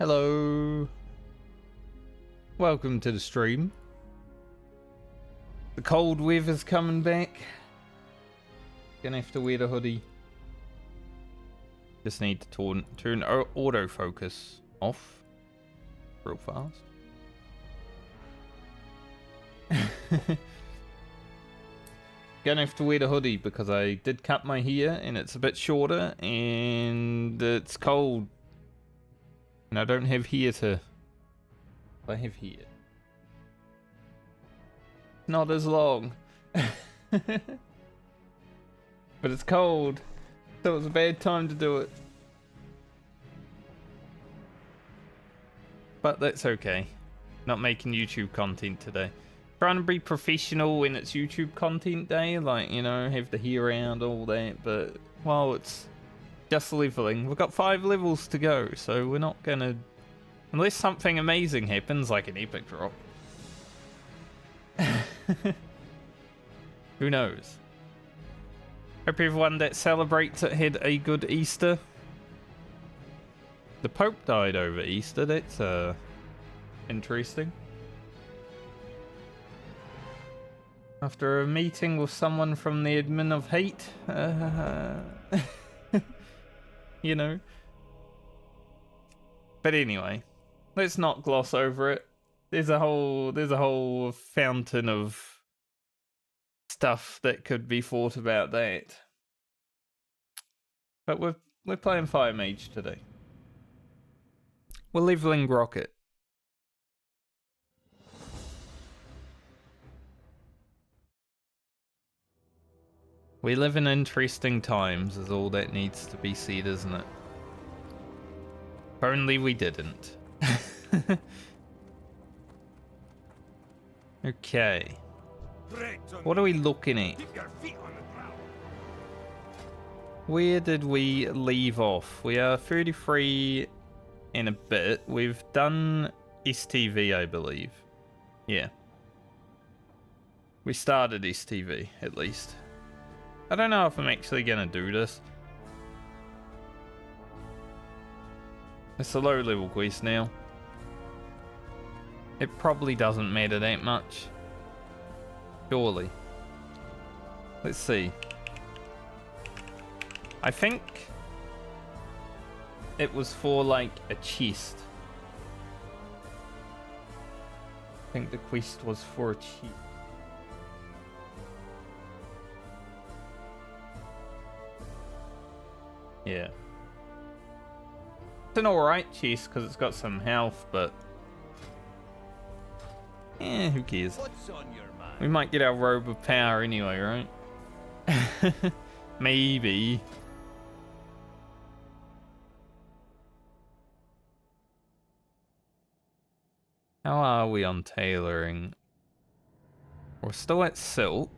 Hello. Welcome to the stream. The cold weather's coming back. Gonna have to wear the hoodie. Just need to turn autofocus off real fast. Gonna have to wear the hoodie because I did cut my hair and it's a bit shorter and it's cold. And I don't have hair to... I have hair. Not as long. But it's cold. So it was a bad time to do it. But that's okay. Not making YouTube content today. Trying to be professional when it's YouTube content day. Like, you know, have the hair out, all that. But, well, it's just leveling. We've got 5 levels to go. So we're not gonna... Unless something amazing happens, like an epic drop. Who knows? Hope everyone that celebrates it had a good Easter. The Pope died over Easter. That's interesting. After a meeting with someone from the admin of hate, you know. But anyway, let's not gloss over it. There's a whole fountain of stuff that could be thought about that. But we're playing Fire Mage today. We're leveling Rocket. We live in interesting times, is all that needs to be said, isn't it? If only we didn't. Okay. What are we looking at? Where did we leave off? We are 33 and a bit. We've done STV, I believe. Yeah. We started STV, at least. I don't know if I'm actually gonna do this. It's a low level quest now. It probably doesn't matter that much. Surely. Let's see. I think it was for like a chest. I think the quest was for a chest. Yeah. It's an alright chest because it's got some health, but who cares? We might get our robe of power anyway, right? Maybe. How are we on tailoring? We're still at silk.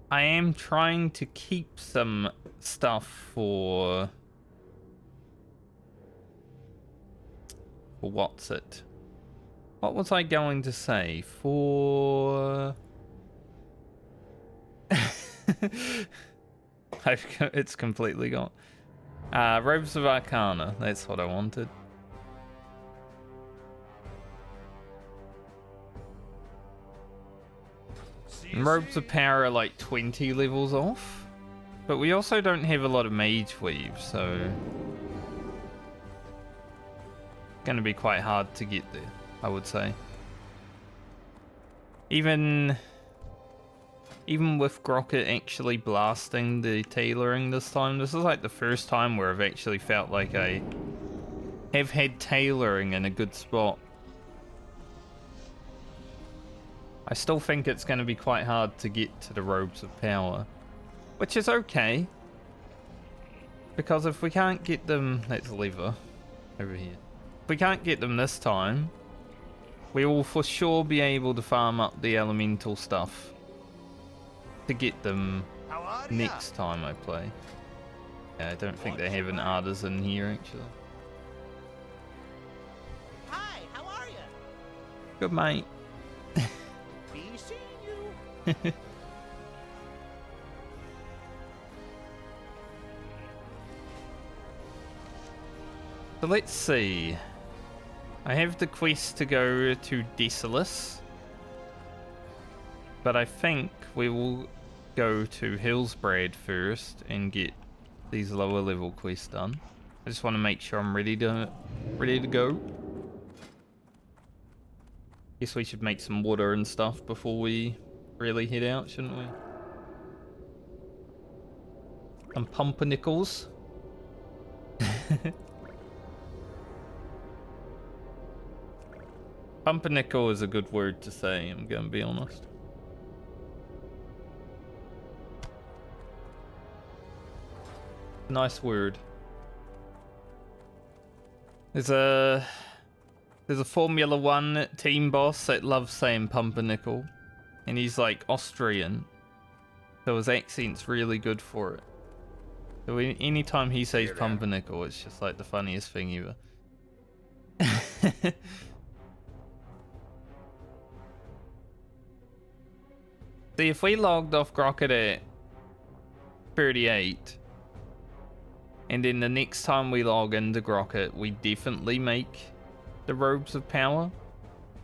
I am trying to keep some stuff for what's it? What was I going to say? For... It's completely gone. Robes of Arcana, that's what I wanted. And Robes of Power are like 20 levels off. But we also don't have a lot of Mage Weave, so... Gonna be quite hard to get there, I would say. Even with Grocket actually blasting the tailoring this time, this is like the first time where I've actually felt like I have had tailoring in a good spot. I still think it's going to be quite hard to get to the Robes of Power, which is okay. Because if we can't get them, let's lever over here. If we can't get them this time, we will for sure be able to farm up the elemental stuff to get them next time I play. Yeah, I don't think they have an artisan here actually. Hi, how are you? Good mate. Be seeing you. So let's see. I have the quest to go to Desolus, but I think we will go to Hillsbrad first and get these lower level quests done. I just want to make sure I'm ready to go. Guess we should make some water and stuff before we really head out, shouldn't we? Some pumpernickels. Pumpernickel is a good word to say, I'm gonna be honest. Nice word. There's a Formula 1 team boss that loves saying pumpernickel, and he's like Austrian, so his accent's really good for it. So anytime he says pumpernickel, it's just like the funniest thing ever. See, if we logged off Grocket at 38, and then the next time we log into Grocket, we definitely make the Robes of Power,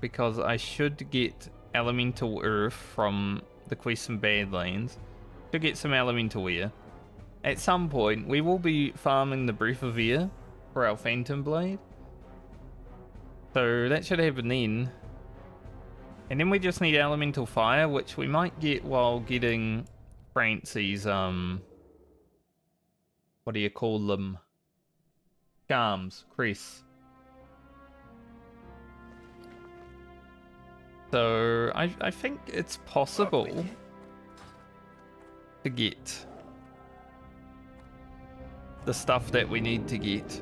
because I should get Elemental Earth from the quest in Badlands. Should get some Elemental Air. At some point, we will be farming the Breath of Air for our Phantom Blade. So that should happen then. And then we just need Elemental Fire, which we might get while getting Francie's, what do you call them? Charms, Cress. So I think it's possible to get the stuff that we need to get.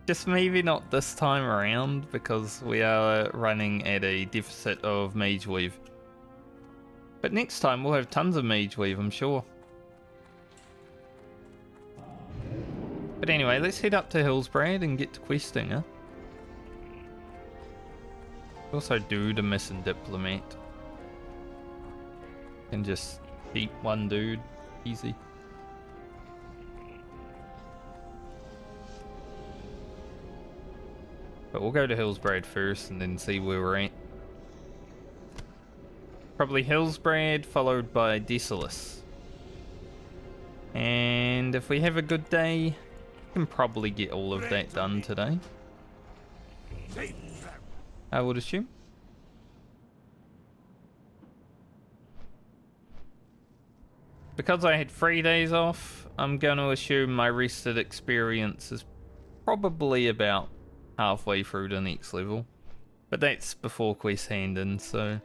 Just maybe not this time around, because we are running at a deficit of Mage Weave. But next time we'll have tons of Mage Weave, I'm sure. But anyway, let's head up to Hillsbrad and get to questing, huh? Also do the missing diplomat. And just beat one dude. Easy. But we'll go to Hillsbrad first and then see where we're at. Probably Hillsbrad followed by Desolus. And if we have a good day, we can probably get all of that done today, I would assume. Because I had 3 days off, I'm going to assume my rested experience is probably about halfway through the next level. But that's before quest hand-in, so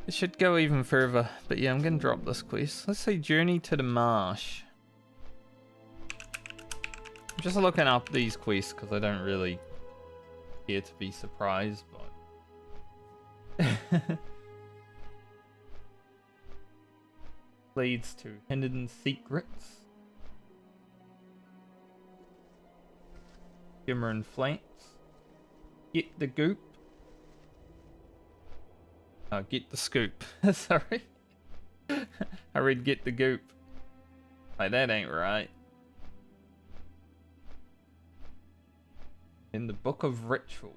it should go even further. But yeah, I'm going to drop this quest. Let's say Journey to the Marsh. I'm just looking up these quests because I don't really care to be surprised by leads to hidden secrets. Shimmer and Flats. Get the goop. Oh, get the scoop. Sorry. I read get the goop. Like, that ain't right. In the Book of Ritual.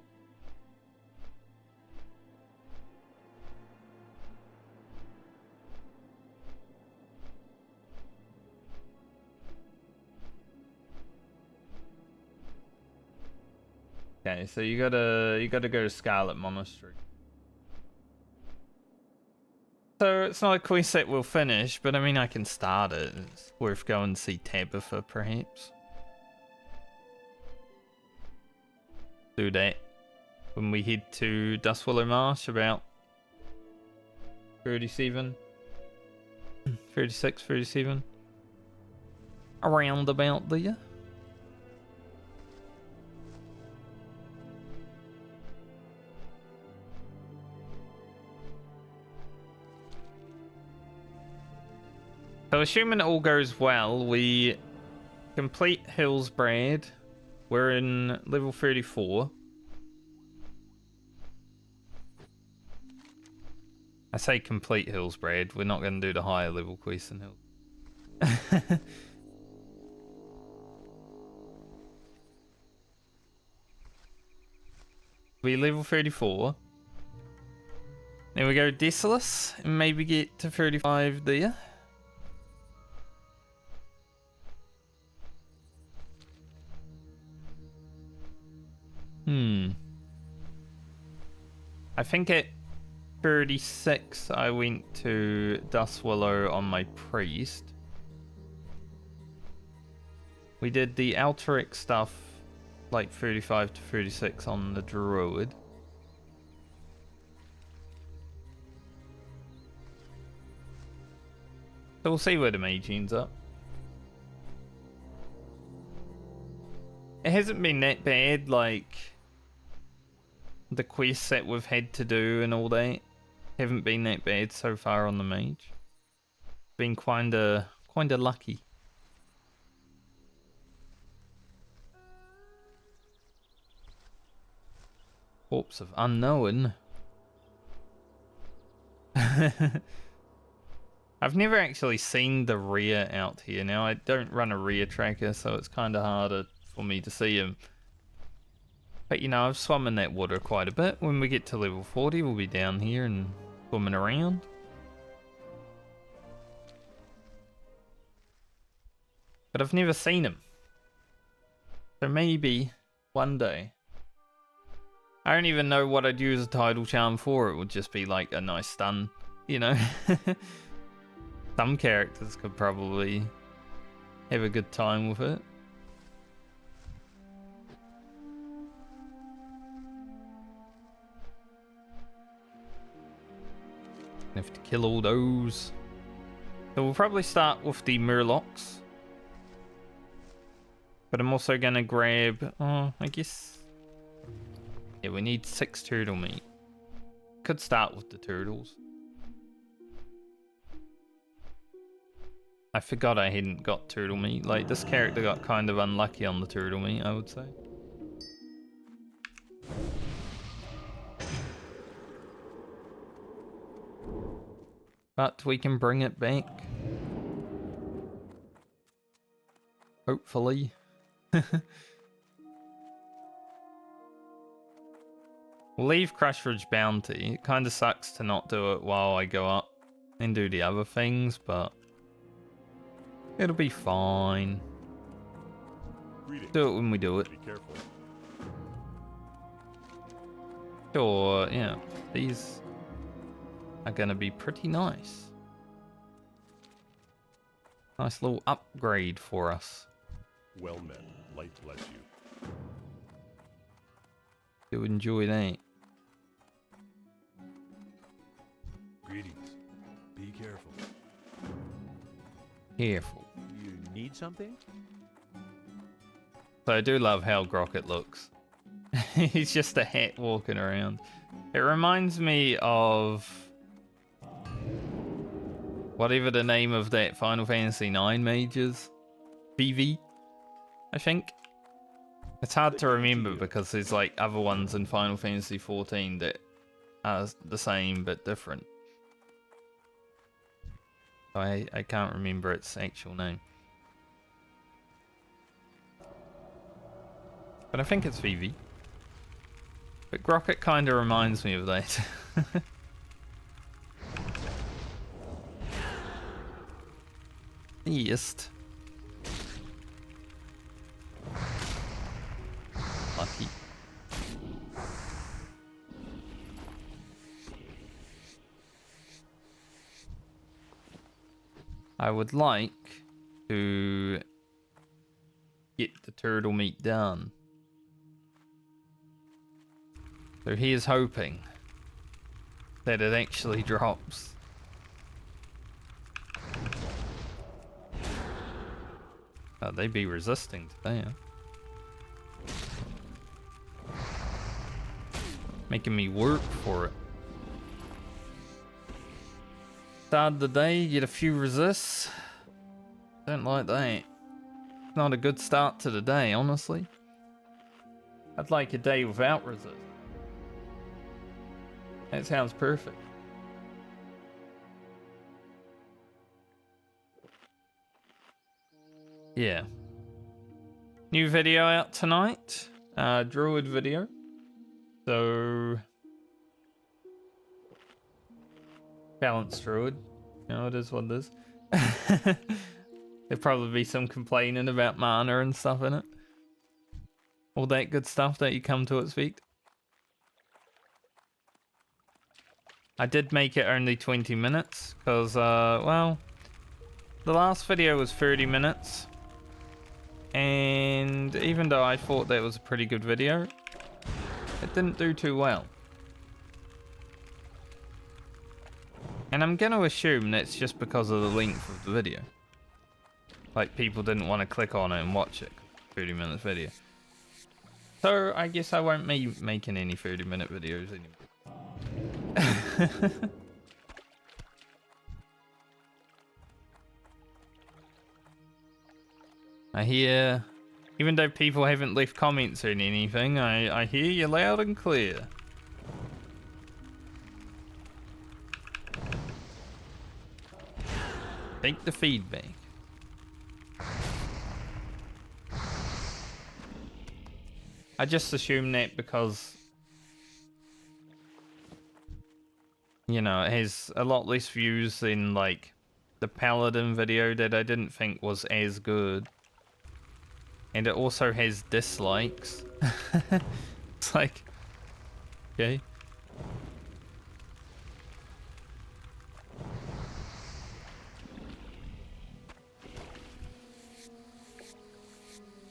Okay, so you gotta go to Scarlet Monastery. So it's not a quest that we'll finish, but I mean I can start it. It's worth going to see Tabitha perhaps. Do that when we head to Dustwillow Marsh about 37, 36, 37. Around about there. So assuming it all goes well, we complete Hillsbrad. We're in level 34. I say complete Hillsbrad. We're not going to do the higher level quest in Hills. We level 34. Then we go Desolus and maybe get to 35 there. I think at 36 I went to Dust Willow on my priest. We did the Alterac stuff like 35 to 36 on the druid. So we'll see where the mage ends up. It hasn't been that bad, like the quests that we've had to do and all that haven't been that bad so far on the mage. Been kinda lucky. Corpse of Unknown. I've never actually seen the rear out here. Now, I don't run a rear tracker, so it's kind of harder for me to see him. But, you know, I've swum in that water quite a bit. When we get to level 40, we'll be down here and swimming around. But I've never seen him. So maybe one day. I don't even know what I'd use a tidal charm for. It would just be like a nice stun, you know? Some characters could probably have a good time with it. Have to kill all those. So we'll probably start with the Murlocs. But I'm also gonna grab, I guess. Yeah, we need 6 turtle meat. Could start with the turtles. I forgot I hadn't got turtle meat. Like, this character got kind of unlucky on the turtle meat, I would say. But we can bring it back. Hopefully. We'll leave Crush Ridge Bounty. It kind of sucks to not do it while I go up and do the other things, but it'll be fine. Greetings. Do it when we do it. Be careful. Sure, yeah. These are gonna be pretty nice. Nice little upgrade for us. Well met. Light bless you. Do enjoy that. Greetings. Be careful. Careful. You need something? So I do love how Grocket looks. He's just a hat walking around. It reminds me of whatever the name of that Final Fantasy IX mage is. BV, I think. It's hard to remember because there's like other ones in Final Fantasy XIV that are the same but different. So I can't remember its actual name. But I think it's Vivi. But Grocket kind of reminds me of that. Yes. Lucky. I would like to get the turtle meat done. So he is hoping that it actually drops. Oh, they be resisting today, huh? Making me work for it. Start the day, get a few resists. Don't like that. Not a good start to the day, honestly. I'd like a day without resist. That sounds perfect. Yeah. New video out tonight. Druid video. So balanced druid. You know, it is what it is. There'll probably be some complaining about mana and stuff in it. All that good stuff that you come to expect. I did make it only 20 minutes because, well, the last video was 30 minutes. And even though I thought that was a pretty good video, it didn't do too well. And I'm going to assume that's just because of the length of the video. Like, people didn't want to click on it and watch it. 30 minutes video. So, I guess I won't be making any 30-minute videos anymore. I hear, even though people haven't left comments or anything, I hear you loud and clear. Take the feedback. I just assume that because, you know, it has a lot less views than, like, the Paladin video that I didn't think was as good. And it also has dislikes. It's like, okay.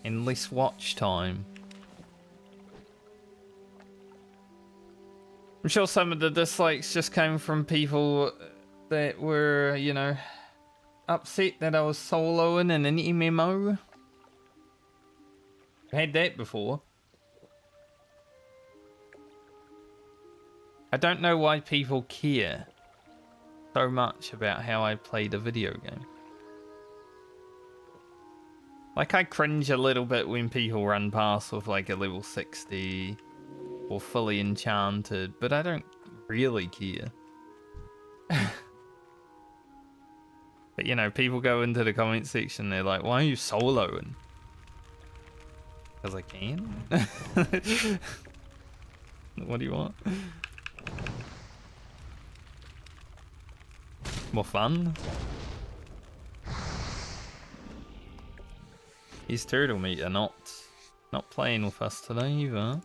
And less watch time. I'm sure some of the dislikes just came from people that were, you know, upset that I was soloing in an MMO. I've had that before. I don't know why people care so much about how I played a video game. Like, I cringe a little bit when people run past with like a level 60 or fully enchanted, but I don't really care. But you know, people go into the comment section, they're like, why are you soloing? Because I can. What do you want? More fun? These turtle meat are not playing with us today either.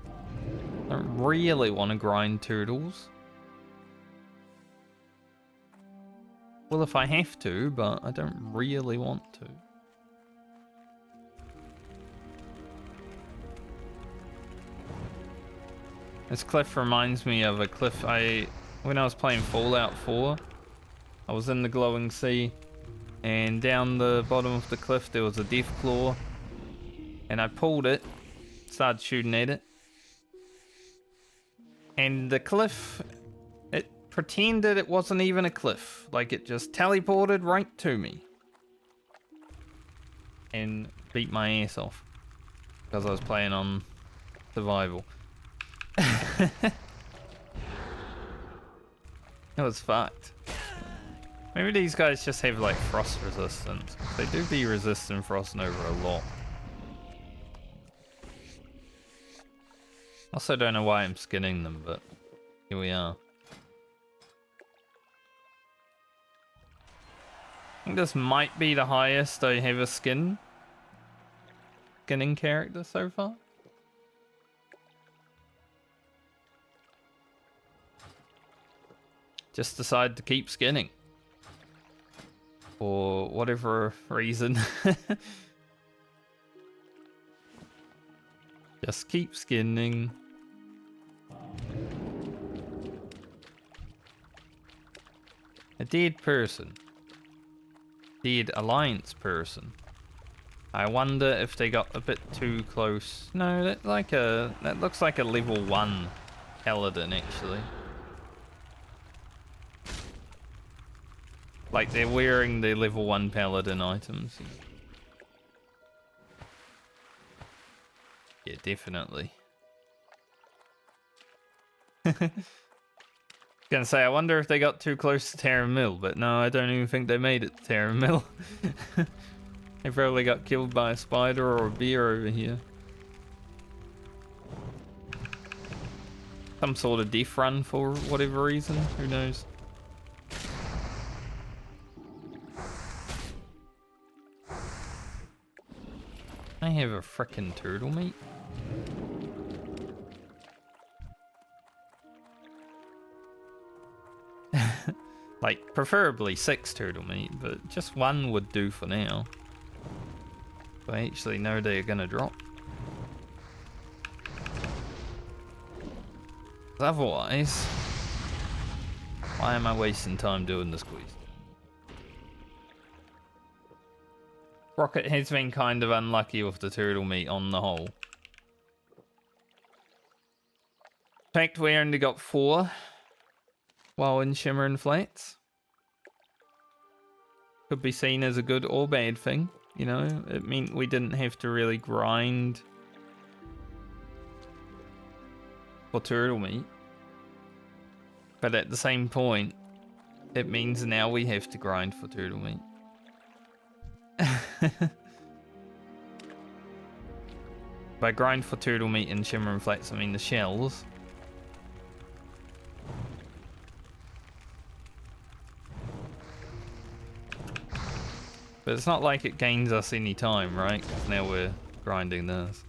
I don't really want to grind turtles. Well, if I have to, but I don't really want to. This cliff reminds me of a cliff when I was playing Fallout 4. I was in the glowing sea, and down the bottom of the cliff there was a death claw, and I pulled it, started shooting at it, and the cliff, it pretended it wasn't even a cliff, like it just teleported right to me and beat my ass off because I was playing on survival. It was fucked. Maybe these guys just have like frost resistance. They do be resisting frost nova a lot. Also don't know why I'm skinning them, but here we are. I think this might be the highest I have a skinning character so far. Just decide to keep skinning. For whatever reason. Just keep skinning. A dead person. Dead alliance person. I wonder if they got a bit too close. No, that looks like a level 1 paladin actually. Like they're wearing the level 1 paladin items. Yeah, definitely. Gonna say, I wonder if they got too close to Terra Mill, but no, I don't even think they made it to Terra Mill. They probably got killed by a spider or a bear over here. some sort of death run for whatever reason. Who knows? I have a frickin' turtle meat. Like, preferably 6 turtle meat, but just 1 would do for now. I actually know they're gonna drop. Otherwise, why am I wasting time doing this quiz? Rocket has been kind of unlucky with the turtle meat on the whole. In fact, we only got 4 while in Shimmer and Flats. Could be seen as a good or bad thing, you know? It meant we didn't have to really grind for turtle meat. But at the same point, it means now we have to grind for turtle meat. By grind for turtle meat in Shimmer and Flats, I mean the shells. But it's not like it gains us any time, right? 'Cause now we're grinding this.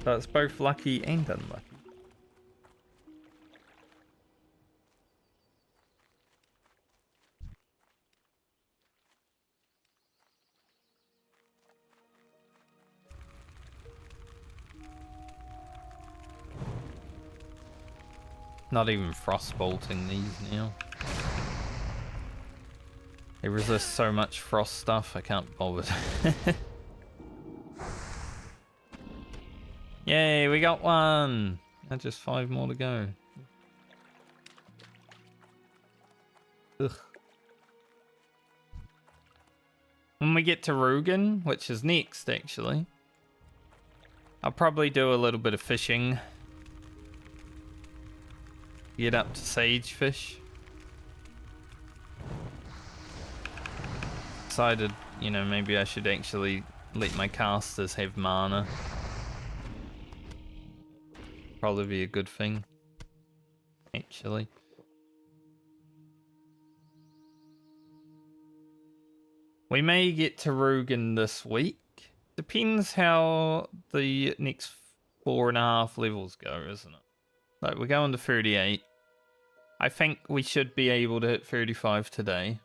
So it's both lucky and unlucky. Not even frost bolting these now. They resist so much frost stuff, I can't bother. Yay, we got one! And just 5 more to go. Ugh. When we get to Rugen, which is next actually, I'll probably do a little bit of fishing. Get up to sagefish. Decided, you know, maybe I should actually let my casters have mana. Probably be a good thing, actually. We may get to Rugen this week. Depends how the next 4.5 levels go, isn't it? Like, we're going to 38. I think we should be able to hit 35 today.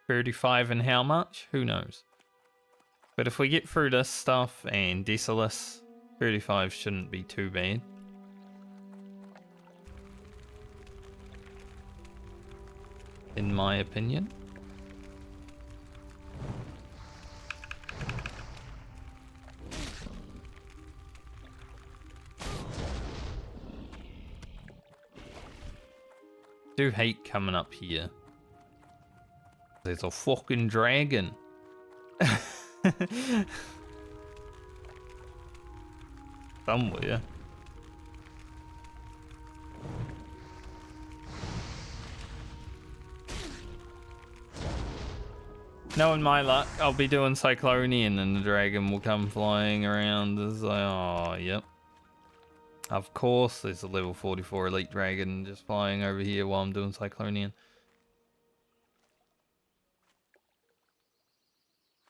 35 and how much? Who knows? But if we get through this stuff and Desolus, 35 shouldn't be too bad. In my opinion. Do hate coming up here. There's a fucking dragon. Somewhere. Knowing my luck, I'll be doing Cyclonian and the dragon will come flying around as like, oh, yep. Of course, there's a level 44 elite dragon just flying over here while I'm doing Cyclonian.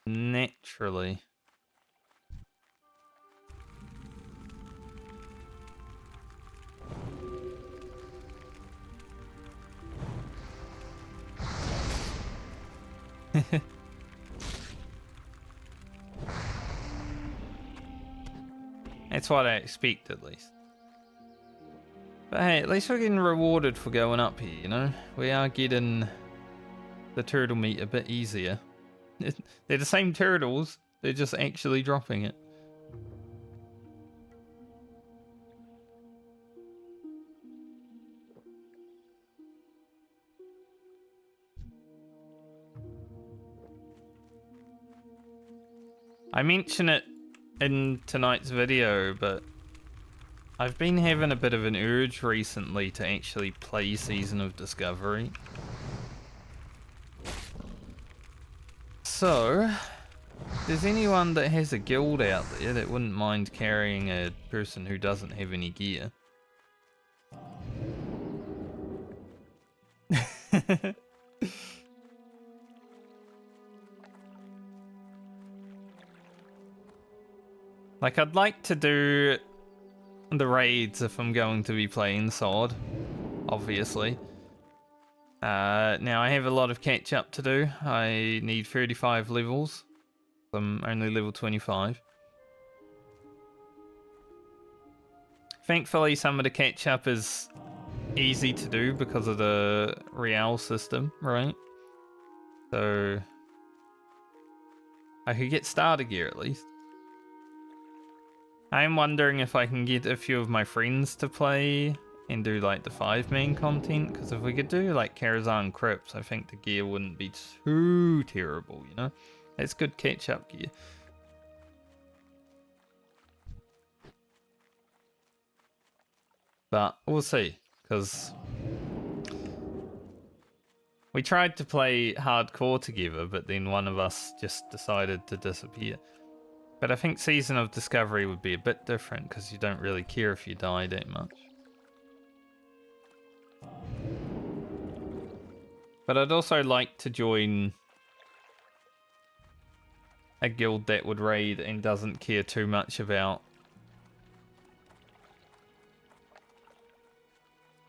Naturally. That's what I expect, at least. But hey, at least we're getting rewarded for going up here, you know? We are getting the turtle meat a bit easier. They're the same turtles, they're just actually dropping it. I mention it in tonight's video, but I've been having a bit of an urge recently to actually play Season of Discovery. So, if there's anyone that has a guild out there that wouldn't mind carrying a person who doesn't have any gear. Like, I'd like to do the raids if I'm going to be playing Sword, obviously. Now, I have a lot of catch up to do. I need 35 levels. I'm only level 25. Thankfully, some of the catch up is easy to do because of the Real system, right? So, I could get starter gear at least. I'm wondering if I can get a few of my friends to play and do like the 5-man content, because if we could do like Karazhan Crypts, I think the gear wouldn't be too terrible, you know? It's good catch-up gear. But we'll see, because we tried to play hardcore together, but then one of us just decided to disappear. But I think Season of Discovery would be a bit different, because you don't really care if you die that much. But I'd also like to join a guild that would raid and doesn't care too much about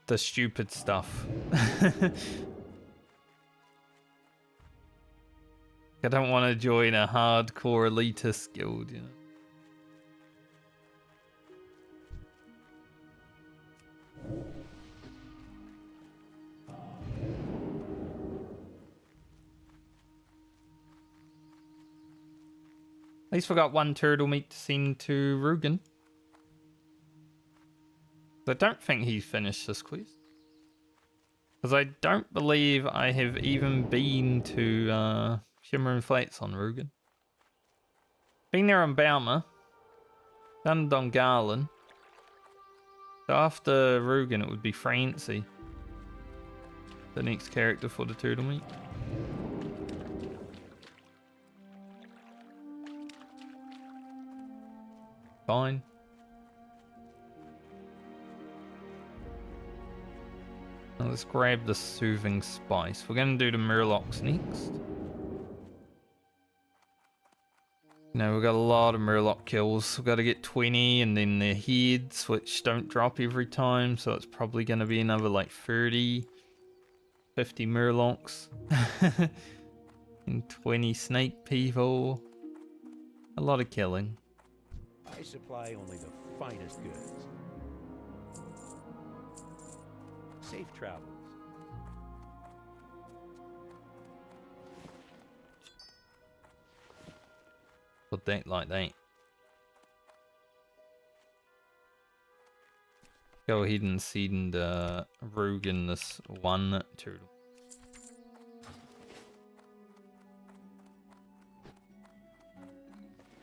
the stupid stuff. I don't want to join a hardcore elitist guild, you know. At least we got one turtle meat to send to Rugen. I don't think he finished this quest. Because I don't believe I have even been to Shimmering Flats on Rugen. Been there on Balmer. Done Dongarlan. So after Rugen it would be Francie. The next character for the turtle meat. Fine. Now let's grab the Soothing Spice. We're going to do the Murlocs next. Now we've got a lot of Murloc kills. We've got to get 20 and then their heads, which don't drop every time. So it's probably going to be another like 30, 50 Murlocs. And 20 snake people. A lot of killing. I supply only the finest goods. Safe travels. Put that like that. Go ahead and send Rugen this one turtle.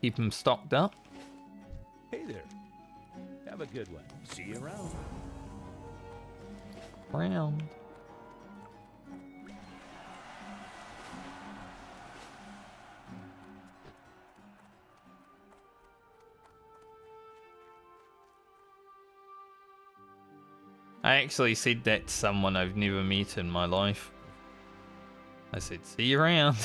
Keep him stocked up. Hey there. Have a good one. See you around. Round. I actually said that to someone I've never met in my life. I said, see you around.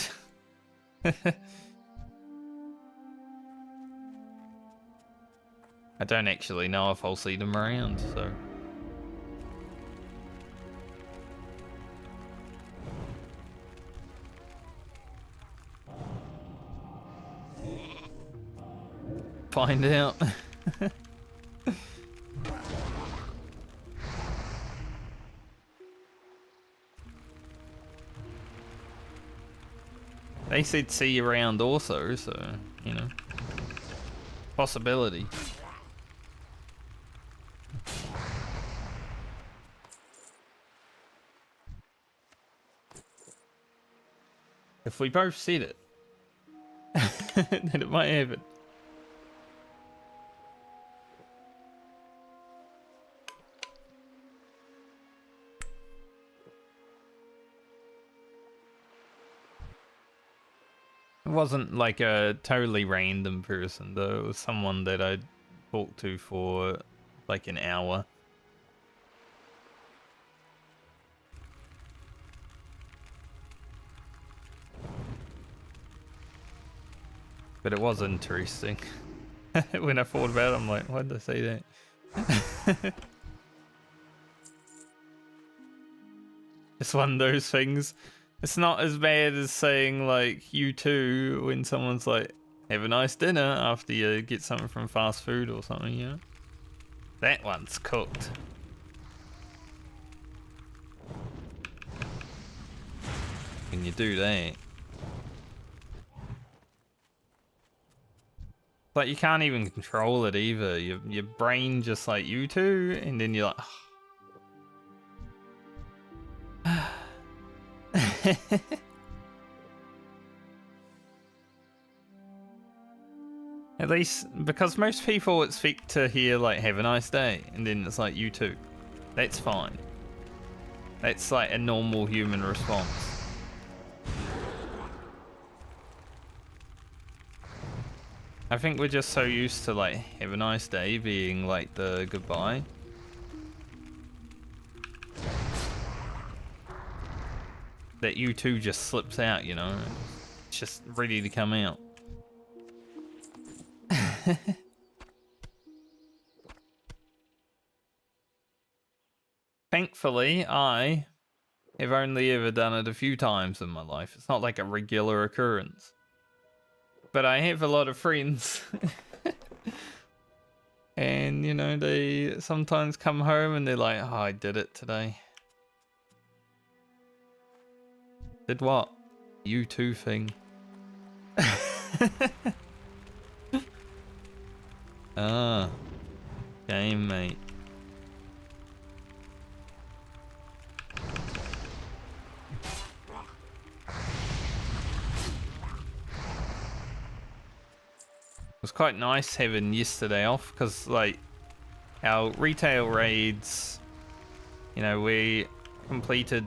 I don't actually know if I'll see them around, so... Find out. They said see you around also, so, you know. Possibility. If we both said it, then it might happen. wasn't like a totally random person though. It was someone that I talked to for like an hour. But it was interesting. When I thought about it, I'm like, why did I say that? It's one of those things. It's not as bad as saying like you too when someone's like, have a nice dinner after you get something from fast food or something, you know? That one's cooked. When you do that. Like you can't even control it either. Your brain just like you two, and then you're like, at least because most people expect to hear like "have a nice day," and then it's like you too. That's fine. That's like a normal human response. I think we're just so used to like "have a nice day" being like the goodbye. That you two just slips out, you know? It's just ready to come out. Thankfully, I have only ever done it a few times in my life. It's not like a regular occurrence. But I have a lot of friends. And, you know, they sometimes come home and they're like, oh, I did it today. Did what? You too thing. Ah. Game, mate. It was quite nice having yesterday off because like our retail raids, you know, we completed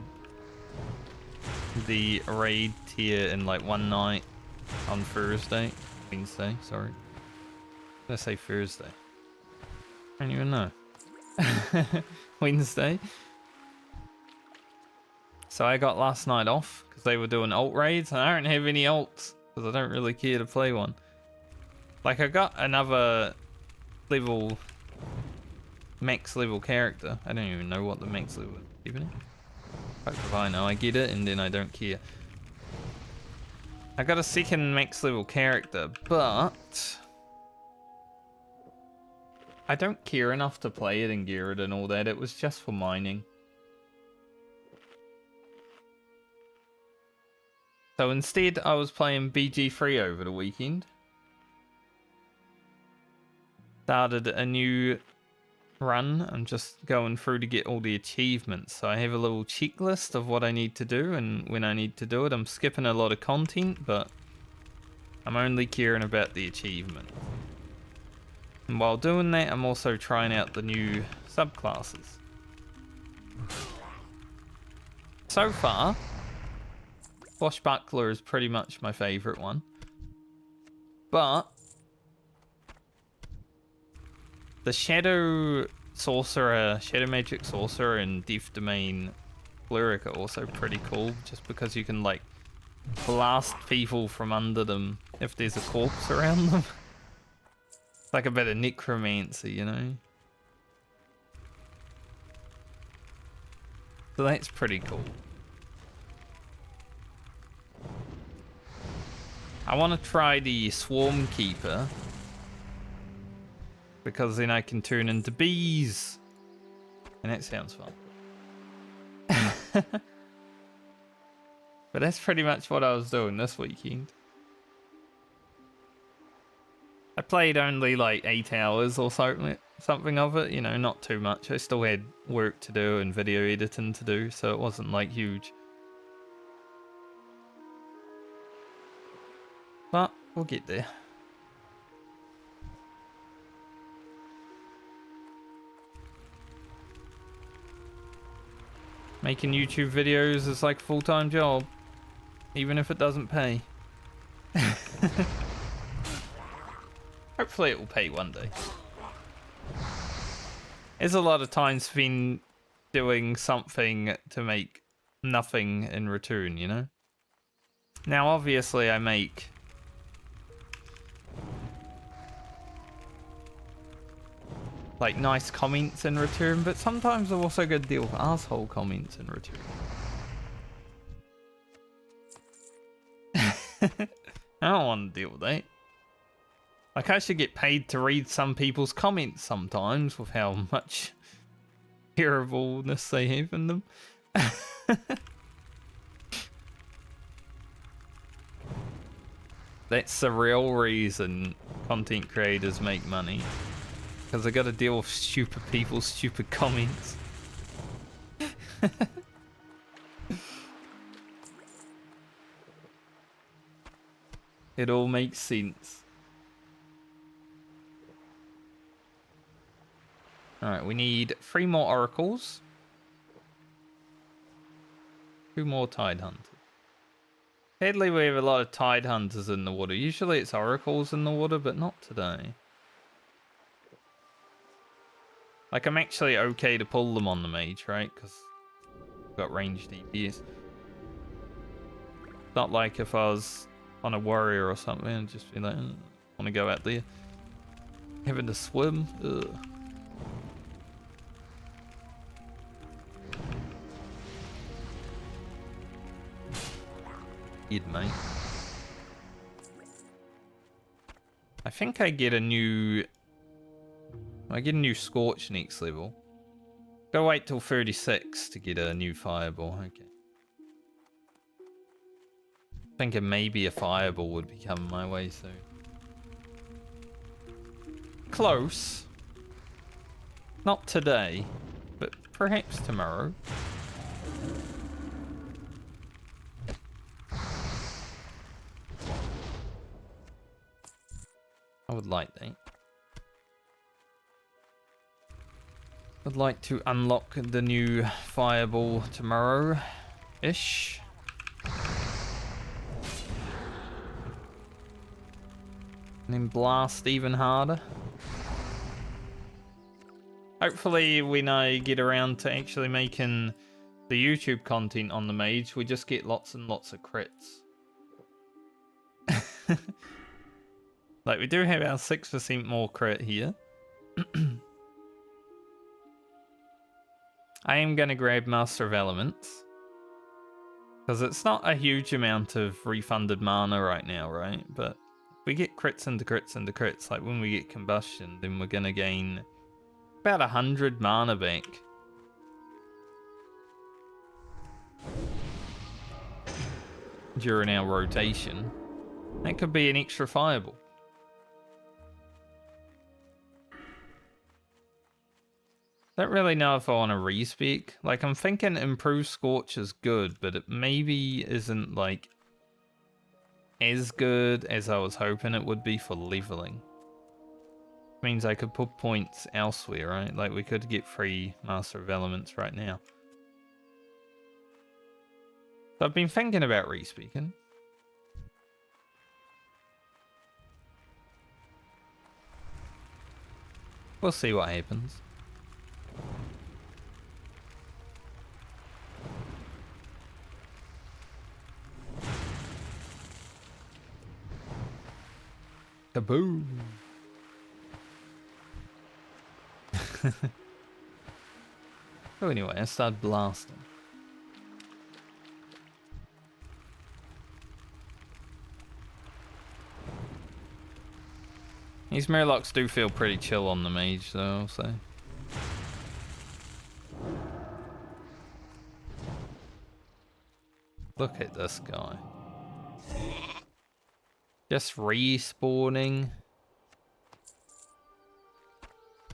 the raid tier in like one night on Wednesday, sorry. Did I say Thursday? I don't even know. Wednesday. So I got last night off because they were doing alt raids and I don't have any alts because I don't really care to play one. Like I got another max level character. I don't even know what the max level is, even it. Fuck if I know, I get it and then I don't care. I got a second max level character, but I don't care enough to play it and gear it and all that. It was just for mining. So instead I was playing BG3 over the weekend. Started a new run. I'm just going through to get all the achievements. So I have a little checklist of what I need to do and when I need to do it. I'm skipping a lot of content, but I'm only caring about the achievement. And while doing that, I'm also trying out the new subclasses. So far, Swashbuckler is pretty much my favorite one. But the Shadow Magic Sorcerer and Death Domain Cleric are also pretty cool, just because you can like blast people from under them if there's a corpse around them. It's like a bit of necromancy, you know? So that's pretty cool. I want to try the Swarm Keeper, because then I can turn into bees. And that sounds fun. But that's pretty much what I was doing this weekend. I played only like 8 hours or something of it, you know, not too much. I still had work to do and video editing to do, so it wasn't like huge. But we'll get there. Making YouTube videos is like a full-time job, even if it doesn't pay. Hopefully it will pay one day. There's a lot of times been doing something to make nothing in return, you know? Now, obviously, I make like nice comments in return, but sometimes I've also got to deal with asshole comments in return. I don't want to deal with that. Like, I should get paid to read some people's comments sometimes with how much terribleness they have in them. That's the real reason content creators make money. Because I gotta deal with stupid people's stupid comments. It all makes sense. Alright, we need 3 more oracles. 2 more tide hunters. Sadly, we have a lot of tide hunters in the water. Usually it's oracles in the water, but not today. Like, I'm actually okay to pull them on the mage, right? Because I've got ranged DPS. Not like if I was on a warrior or something, I'd just be like, I want to go out there. Having to swim? Ugh. Mate. I think I get a new Scorch next level. Gotta wait till 36 to get a new Fireball. Okay. Thinking maybe a Fireball would be coming my way soon. Close. Not today, but perhaps tomorrow. I would like that. I'd like to unlock the new Fireball tomorrow-ish. And then blast even harder. Hopefully when I get around to actually making the YouTube content on the Mage, we just get lots and lots of crits. Like, we do have our 6% more crit here. I am going to grab Master of Elements. Because it's not a huge amount of refunded mana right now, right? But if we get crits into crits into crits, like when we get Combustion, then we're going to gain about 100 mana back. During our rotation. That could be an extra Fireball. Don't really know if I want to respec. Like, I'm thinking improved Scorch is good, but it maybe isn't like as good as I was hoping it would be for leveling. Means I could put points elsewhere, right? Like, we could get free Master of Elements right now. So I've been thinking about respeaking. We'll see what happens. Kaboom! So anyway, I start blasting. These Murlocs do feel pretty chill on the Mage, though, I'll say. Look at this guy. Just respawning.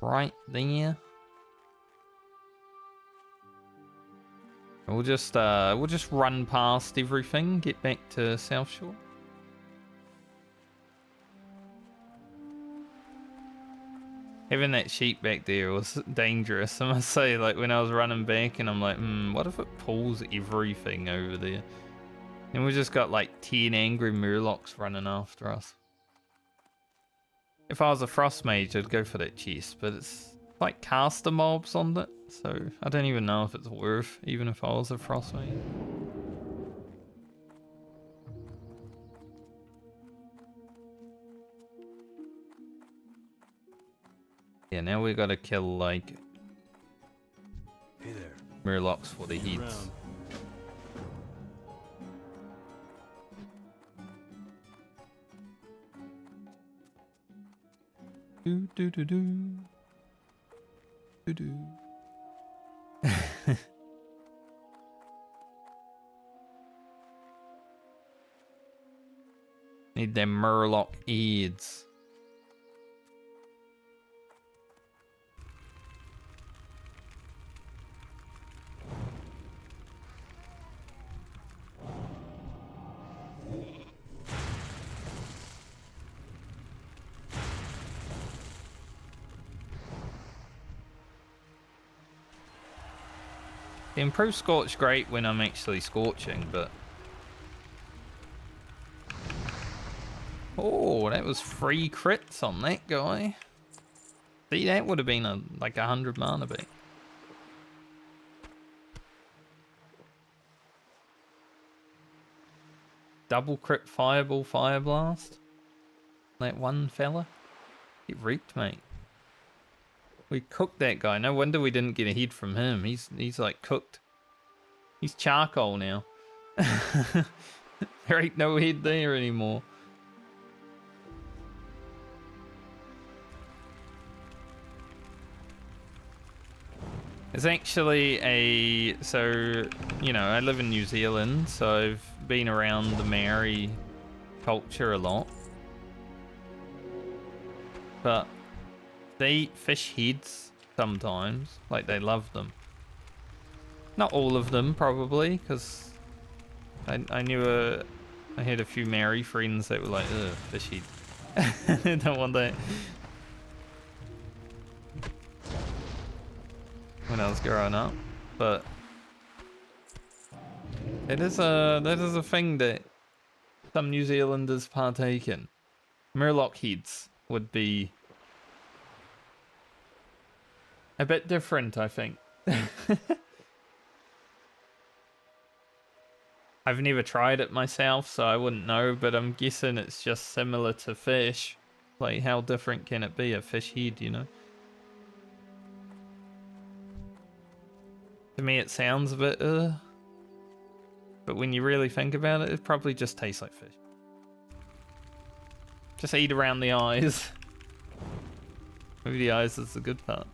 Right there. We'll just run past everything, get back to South Shore. Having that sheep back there was dangerous, I must say. Like, when I was running back and I'm like, what if it pulls everything over there? And we just got like 10 angry murlocs running after us. If I was a frost mage, I'd go for that chest, but it's like caster mobs on it, so I don't even know if it's worth, even if I was a frost mage. Yeah, now we gotta kill like Hey there. murlocs for the See you heads. around. Do do do do. Do do. Need them murloc heads. The improved scorch great when I'm actually scorching, but oh, that was 3 crits on that guy. See, that would have been like 100 mana back. Double crit fireball fire blast. That one fella. It reeked, mate. We cooked that guy. No wonder we didn't get a hit from him. He's like cooked. He's charcoal now. There ain't no head there anymore. It's actually so, you know, I live in New Zealand, so I've been around the Maori culture a lot. But they eat fish heads sometimes, like they love them. Not all of them, probably, because I had a few Maori friends that were like, ugh, fish head. I don't want that. When I was growing up, but that is a thing that some New Zealanders partake in. Murloc heads would be a bit different, I think. I've never tried it myself, so I wouldn't know, but I'm guessing it's just similar to fish. Like, how different can it be, a fish head, you know? To me, it sounds a bit, but when you really think about it, it probably just tastes like fish. Just eat around the eyes. Maybe the eyes is the good part.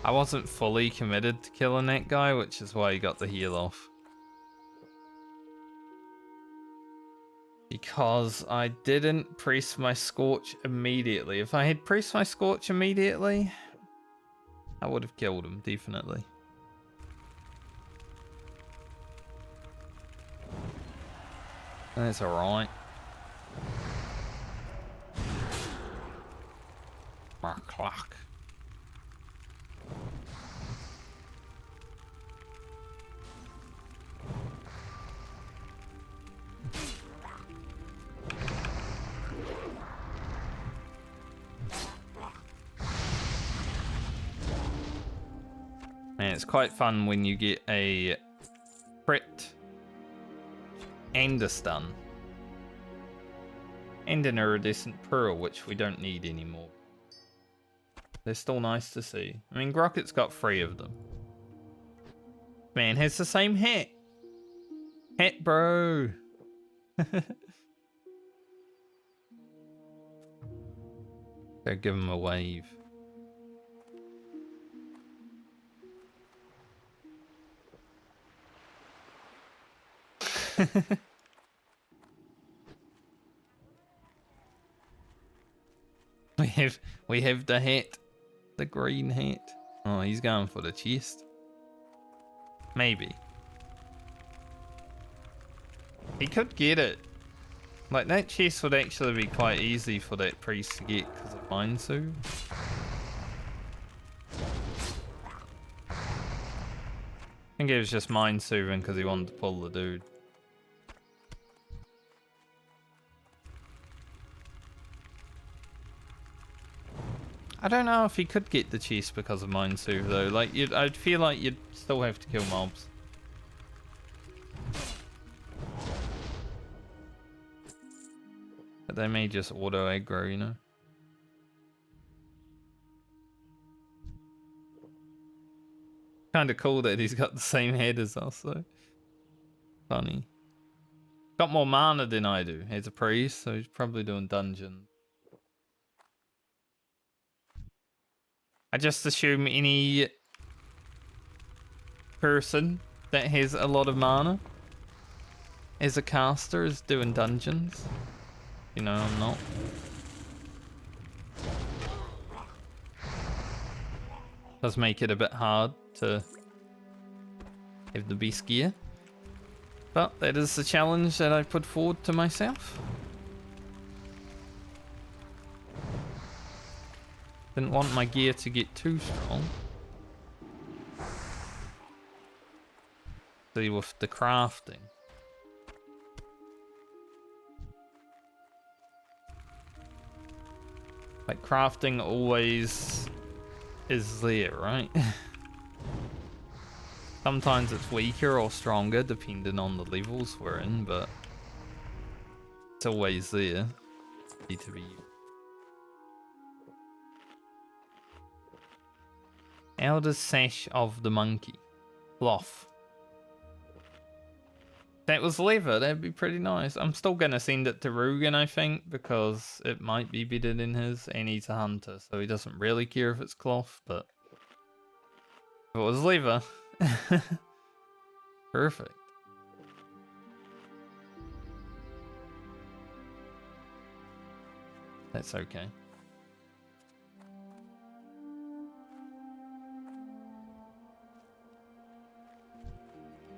I wasn't fully committed to killing that guy, which is why he got the heal off. Because I didn't press my Scorch immediately. If I had pressed my Scorch immediately, I would have killed him, definitely. That's alright. My clock. And it's quite fun when you get a crit and a stun. And an iridescent pearl, which we don't need anymore. They're still nice to see. I mean, Grocket's got 3 of them. Man has the same hat. Hat, bro. Go give him a wave. we have the hat, the green hat. Oh, he's going for the chest. Maybe he could get it. Like, that chest would actually be quite easy for that priest to get because of Mind Soothe. I think it was just Mind Soothing because he wanted to pull the dude. I don't know if he could get the chest because of Mind Soothe though. Like, I'd feel like you'd still have to kill mobs. But they may just auto aggro, you know? Kinda cool that he's got the same head as us though. Funny. Got more mana than I do as a priest, so he's probably doing dungeons. I just assume any person that has a lot of mana as a caster is doing dungeons. You know, I'm not. Does make it a bit hard to have the best gear. But that is the challenge that I put forward to myself. Didn't want my gear to get too strong. See, with the crafting. Like, crafting always is there, right? Sometimes it's weaker or stronger depending on the levels we're in, but it's always there. Need to be. Elder Sash of the Monkey. Cloth. That was leather, that'd be pretty nice. I'm still gonna send it to Rugen, I think, because it might be better than his, and he's a hunter, so he doesn't really care if it's cloth, but if it was leather. Perfect. That's okay.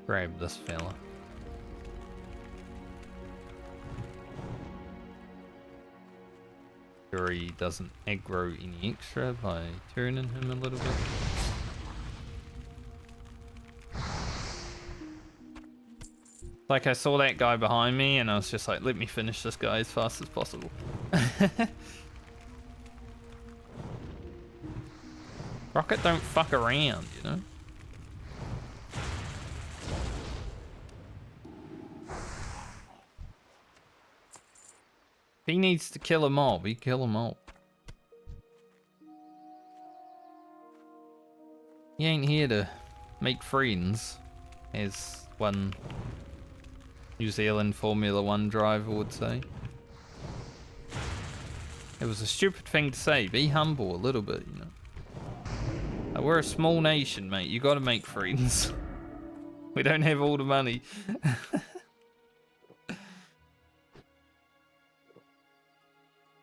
Grab this fella. Sure he doesn't aggro any extra by turning him a little bit. Like, I saw that guy behind me and I was just like, let me finish this guy as fast as possible. Rocket don't fuck around, you know? If he needs to kill a mob, he kill a mob. He ain't here to make friends, as one New Zealand Formula 1 driver would say. It was a stupid thing to say. Be humble a little bit, you know. We're a small nation, mate. You gotta make friends. We don't have all the money.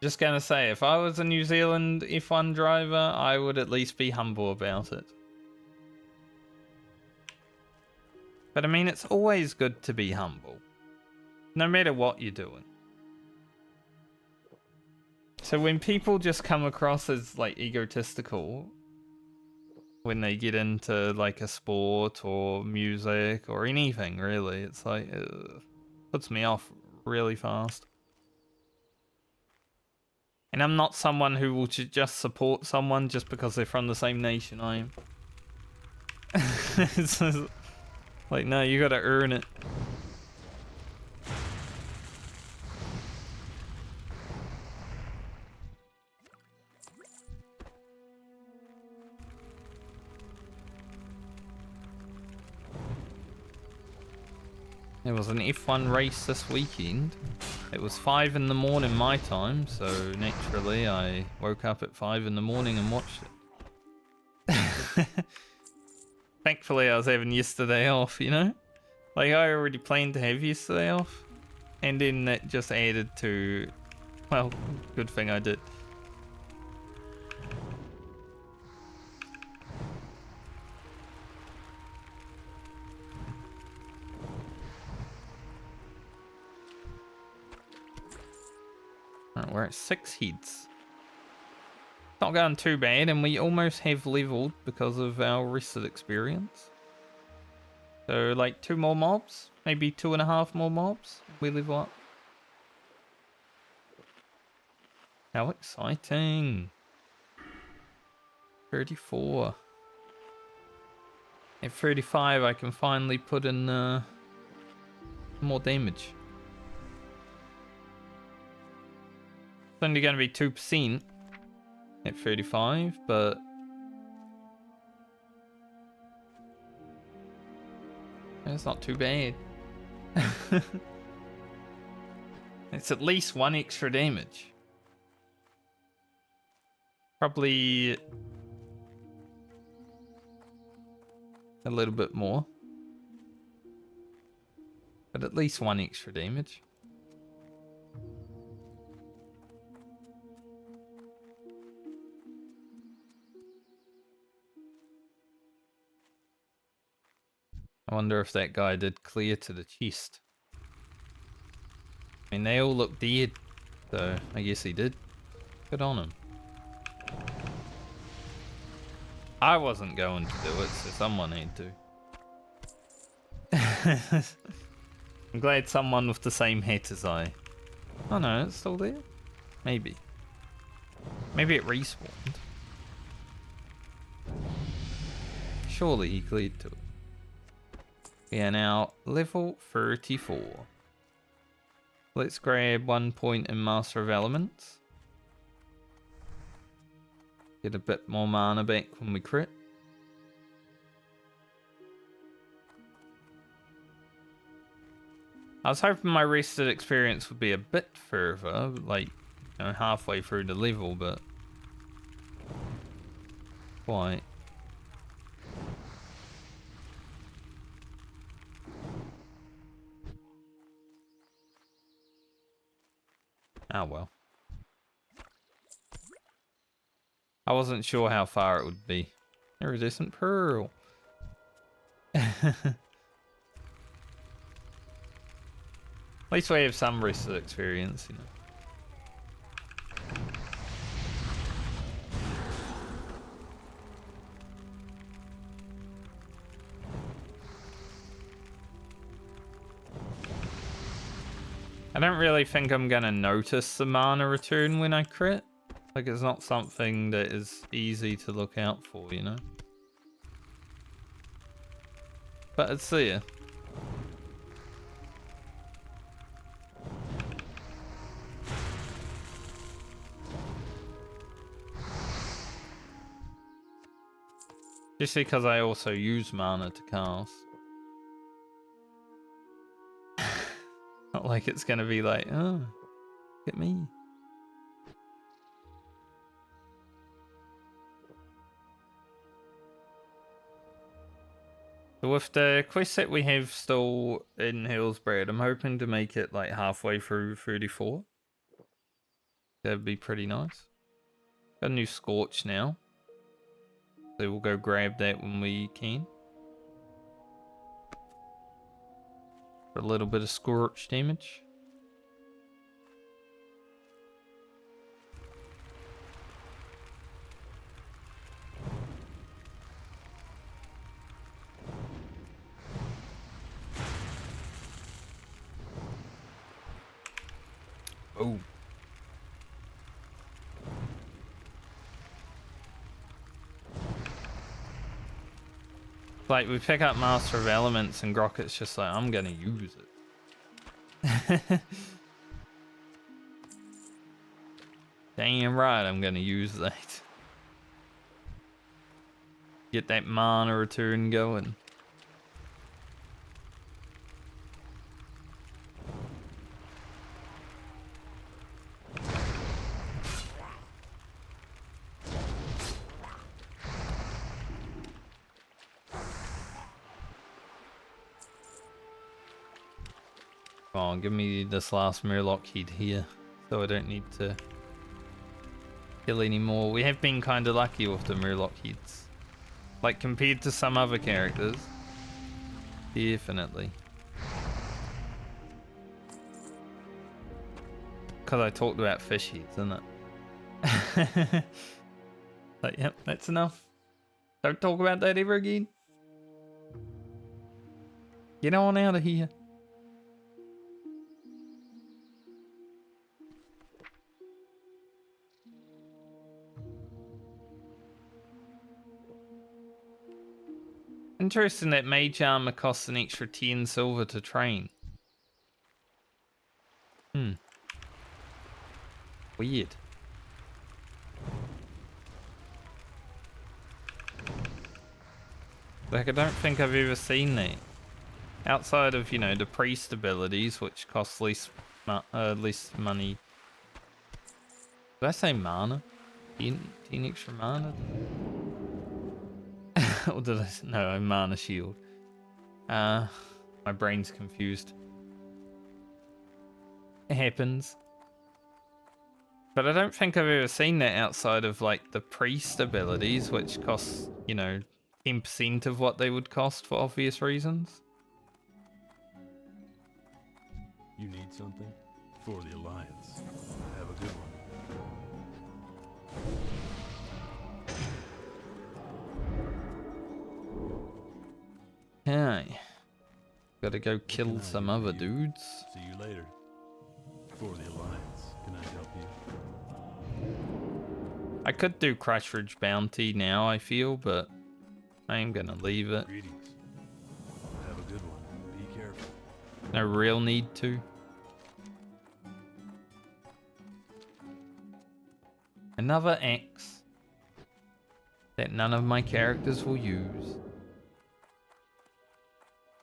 Just gonna say, if I was a New Zealand F1 driver, I would at least be humble about it. But I mean, it's always good to be humble, no matter what you're doing. So when people just come across as like egotistical, when they get into like a sport or music or anything really, it's like, puts me off really fast. And I'm not someone who will just support someone just because they're from the same nation I am. It's like, no, you gotta earn it. There was an F1 race this weekend. It was 5 in the morning my time, so naturally I woke up at 5 in the morning and watched it. Thankfully I was having yesterday off, you know? Like, I already planned to have yesterday off, and then that just added to, well, good thing I did. We're at 6 heads. Not going too bad, and we almost have leveled because of our rested experience. So like 2 more mobs, maybe 2.5 more mobs, we level up. How exciting. 34. At 35 I can finally put in more damage. It's only going to be 2% at 35, but it's not too bad. It's at least 1 extra damage. Probably a little bit more, but at least 1 extra damage. I wonder if that guy did clear to the chest. I mean, they all look dead, so I guess he did. Good on him. I wasn't going to do it, so someone had to. I'm glad someone with the same hat as I. Oh no, it's still there? Maybe. Maybe it respawned. Surely he cleared to it. We are now level 34. Let's grab 1 point in Master of Elements. Get a bit more mana back when we crit. I was hoping my rested experience would be a bit further, like, you know, halfway through the level, but quite. Oh well. I wasn't sure how far it would be. Iridescent pearl. At least we have some rested experience, you know. I don't really think I'm gonna notice the mana return when I crit. Like, it's not something that is easy to look out for, you know? But it's there. Just because I also use mana to cast. Not like it's gonna be like, oh, look at me. So with the quest that we have still in Hillsbrad, I'm hoping to make it like halfway through 34. That'd be pretty nice. Got a new Scorch now. So we'll go grab that when we can. For a little bit of Scorch damage. Oh. Like, we pick up Master of Elements and Grocket's just like, I'm gonna use it. Damn right, I'm gonna use that. Get that mana return going. Come on, give me this last Murloc head here, so I don't need to kill anymore. We have been kind of lucky with the Murloc heads. Like, compared to some other characters. Definitely. Because I talked about fish heads, isn't it? But yep, that's enough. Don't talk about that ever again. Get on out of here. Interesting that mage armor costs an extra 10 silver to train. Weird. Like, I don't think I've ever seen that. Outside of, you know, the priest abilities, which cost less money. Did I say mana? 10 extra mana? Or did I say, no, mana shield. My brain's confused. It happens. But I don't think I've ever seen that outside of, like, the priest abilities, which cost, you know, 10% of what they would cost for obvious reasons. You need something? For the Alliance. Have a good one. Okay. Gotta go kill some other dudes. See you later. For the Alliance. Can I help you? I could do Crash Ridge Bounty now, I feel, but I am gonna leave it. Greetings. Have a good one. Be careful. No real need to. Another axe that none of my characters will use.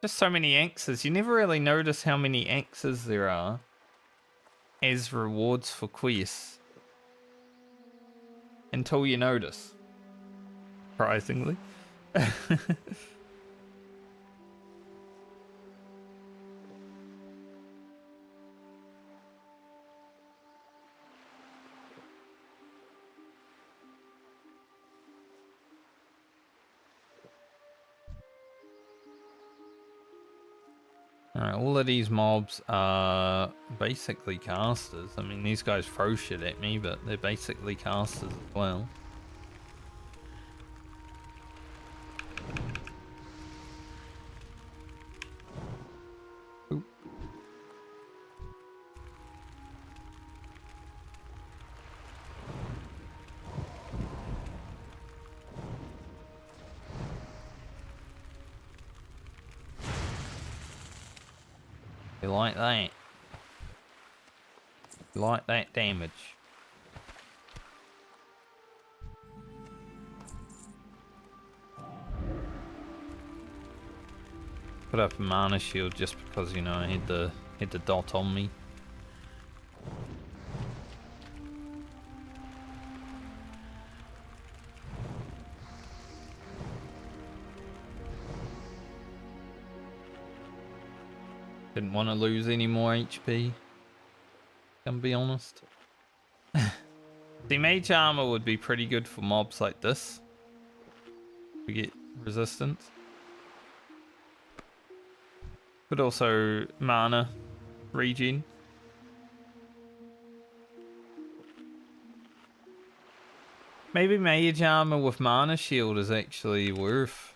Just so many axes. You never really notice how many axes there are as rewards for quests until you notice. Surprisingly. Alright, all of these mobs are basically casters. I mean, these guys throw shit at me, but they're basically casters as well. Oop. You like that? You like that damage? Put up a mana shield just because, you know, I had the dot on me. Didn't want to lose any more HP. Can be honest. The mage armor would be pretty good for mobs like this. We get resistance. But also mana regen. Maybe mage armor with mana shield is actually worth.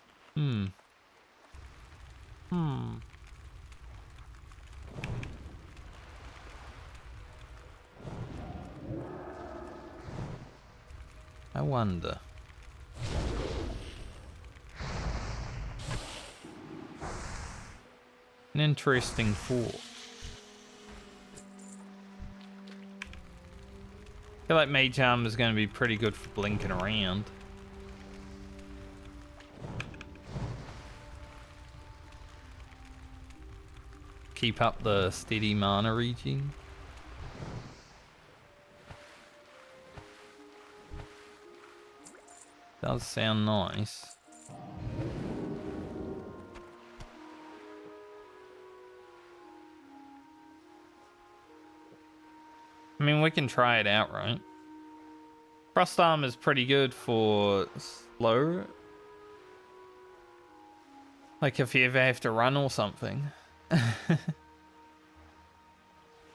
I wonder. An interesting thought. I feel like mage armor is going to be pretty good for blinking around. Keep up the steady mana regen. Does sound nice. I mean, we can try it out, right? Frost armor is pretty good for slow. Like if you ever have to run or something.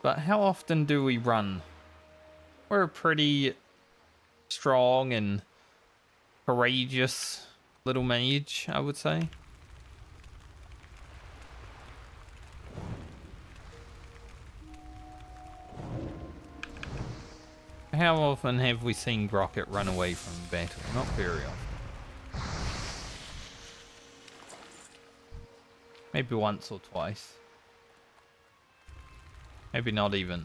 But how often do we run? We're a pretty strong and courageous little mage, I would say. How often have we seen Grocket run away from battle? Not very often. Maybe once or twice. Maybe not even.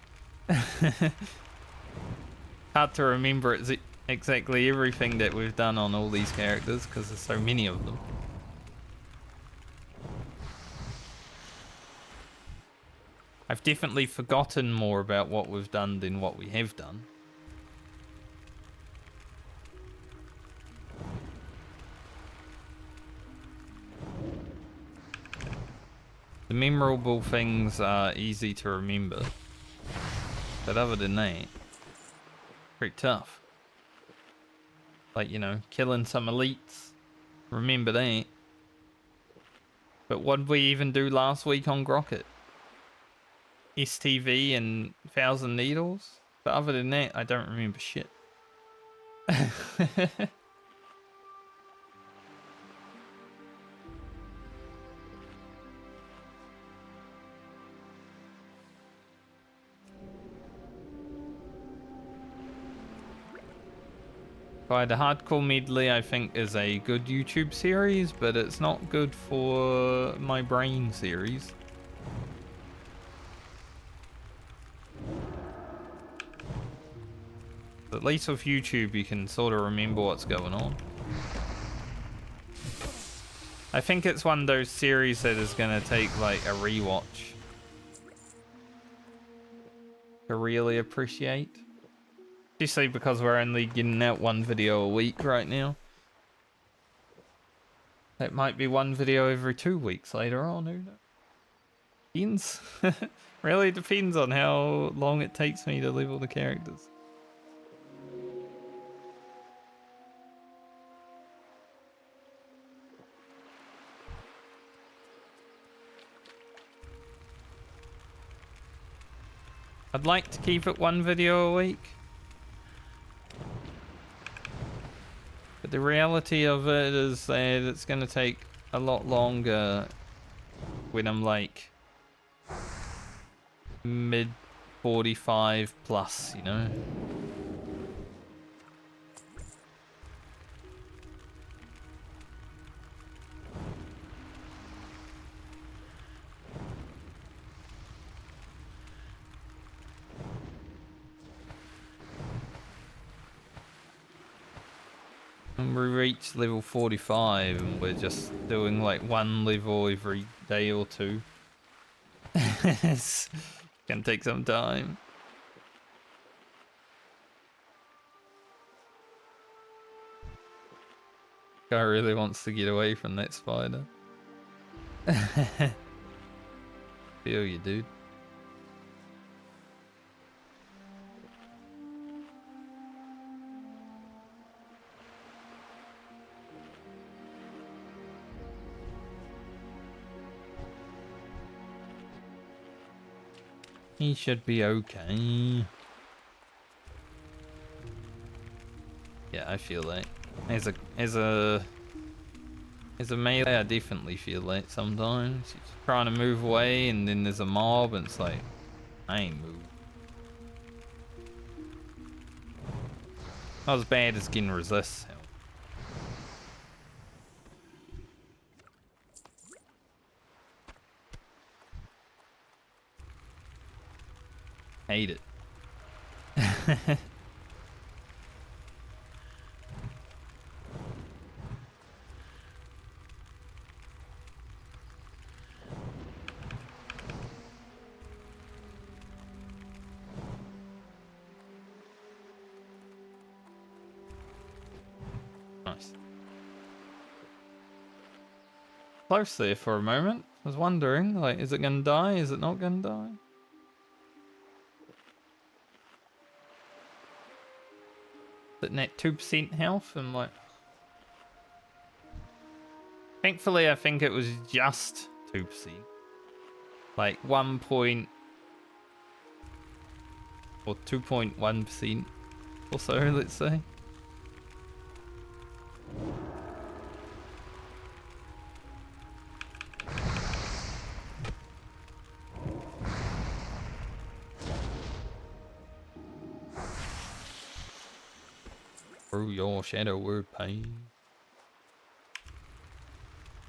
Hard to remember exactly everything that we've done on all these characters because there's so many of them. I've definitely forgotten more about what we've done than what we have done. The memorable things are easy to remember. But other than that, pretty tough. Like, you know, killing some elites. Remember that. But what did we even do last week on Grocket? STV and 1,000 Needles? But other than that, I don't remember shit. Right, the Hardcore Medley I think is a good YouTube series, but it's not good for my brain series. At least with YouTube you can sort of remember what's going on. I think it's one of those series that is going to take like a rewatch to really appreciate. Especially because we're only getting out one video a week right now. That might be one video every 2 weeks later on, who knows? Depends. Really depends on how long it takes me to level the characters. I'd like to keep it one video a week. But the reality of it is that it's going to take a lot longer when I'm like mid 45 plus, you know? And we reach level 45 and we're just doing like one level every day or two. It's gonna take some time. Guy really wants to get away from that spider. Feel you, dude. He should be okay. Yeah, I feel that. As a melee, I definitely feel that sometimes. You're trying to move away and then there's a mob and it's like, I ain't moved. Not as bad as getting resist. Hate it. Nice. Close there for a moment. I was wondering, like, is it gonna die? Is it not gonna die? Sitting at 2% health and like... Thankfully, I think it was just 2%. Like 1.5 or 2.1% or so, let's say. Through your shadow word pain.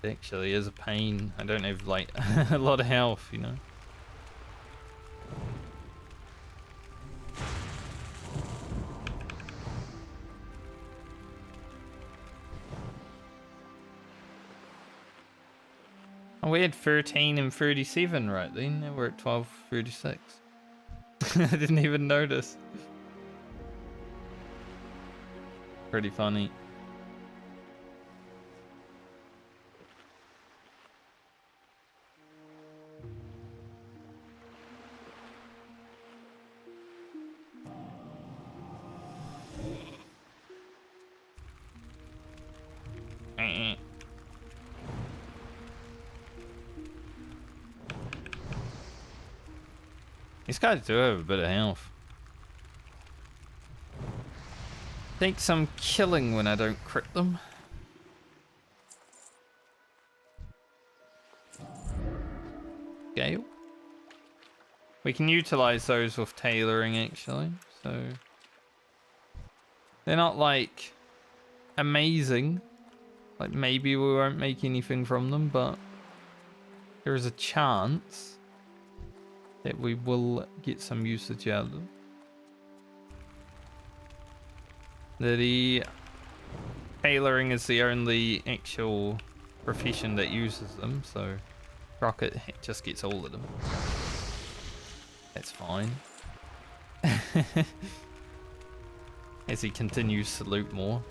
It actually is a pain. I don't have like a lot of health, you know. Oh, we had 13 and 37 right then. Now we're at 12:36. I didn't even notice. Pretty funny. These guys do have a bit of health. Take some killing when I don't crit them. Gale. We can utilize those with tailoring actually, so they're not like amazing. Like maybe we won't make anything from them, but there is a chance that we will get some usage out of them. The tailoring is the only actual profession that uses them, so Rocket just gets all of them. That's fine. As he continues to loot more.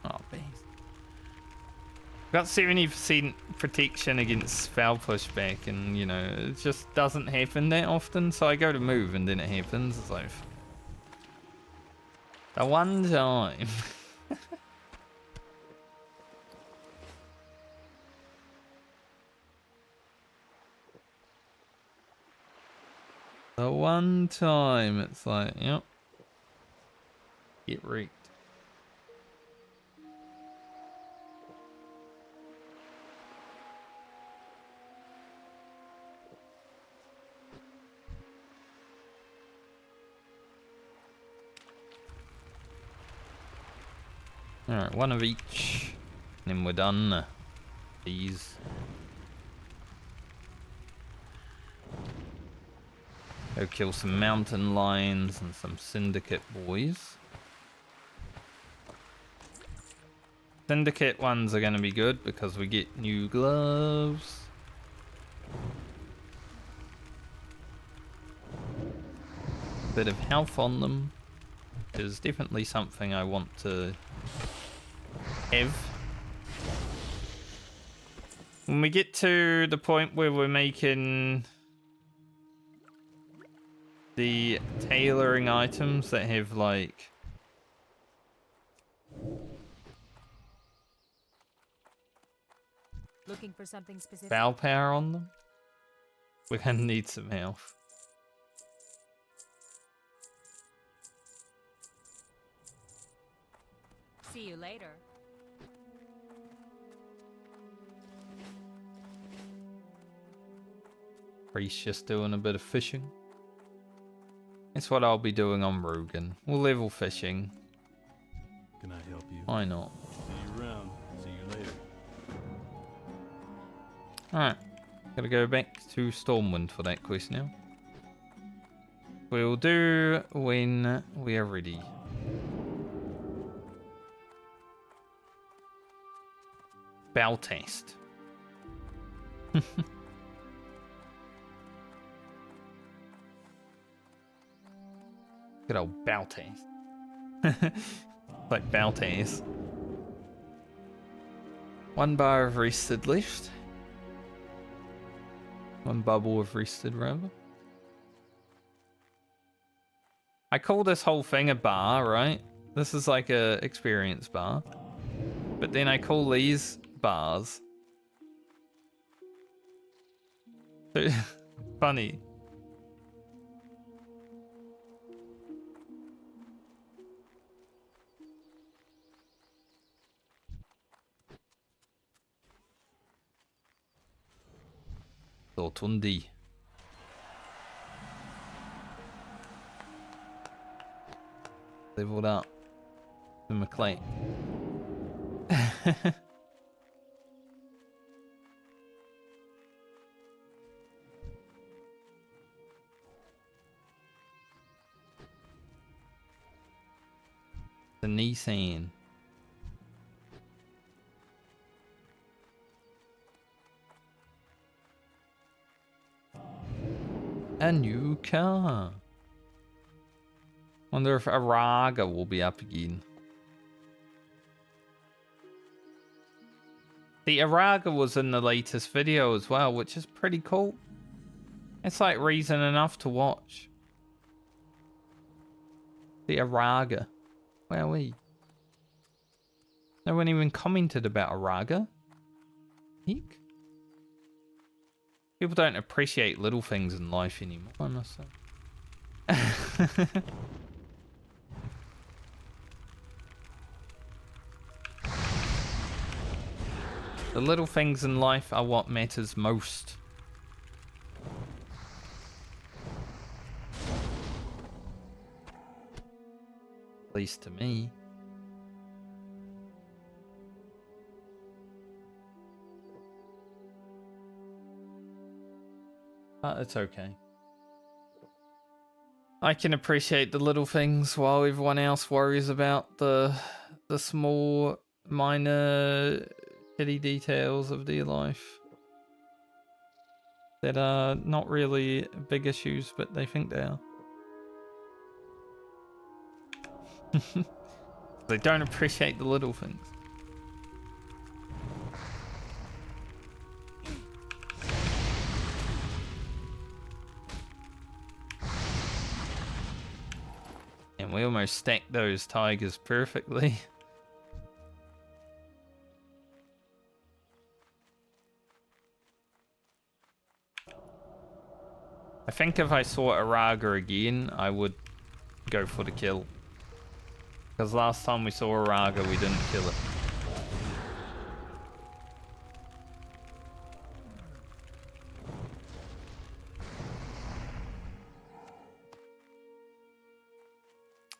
Oh, beast. Got 70% protection against foul pushback, and you know, it just doesn't happen that often, so I go to move and then it happens. It's like the one time. The one time it's like, yep. Get wrecked. Alright, one of each. And then we're done. These. Go kill some mountain lions and some syndicate boys. Syndicate ones are going to be good because we get new gloves. Bit of health on them is definitely something I want to have. When we get to the point where we're making the tailoring items that have like looking for something specific. bow power on them, we're gonna need some health. See you later. Priest just doing a bit of fishing. That's what I'll be doing on Rogan. We'll level fishing. Can I help you? Why not? See you around. See you later. Alright. Gotta go back to Stormwind for that quest now. We'll do when we are ready. Bow test. Good old bow test. Like bow test. 1 bar of rested left. 1 bubble of rested rather. I call this whole thing a bar, right? This is like a experience bar. But then I call these bars. Funny. Rotundi. Leveled up. The McLean. The Nissan. A new car. Wonder if Araga will be up again. The Araga was in the latest video as well, which is pretty cool. It's like reason enough to watch. The Araga. Where are we? No one even commented about Araga. Heck. People don't appreciate little things in life anymore, I must say. The little things in life are what matters most. At least to me. But it's okay. I can appreciate the little things while everyone else worries about the small, minor, petty details of their life that are not really big issues, but they think they are. They don't appreciate the little things. And we almost stacked those tigers perfectly. I think if I saw Araga again, I would go for the kill. Because last time we saw Araga, we didn't kill it.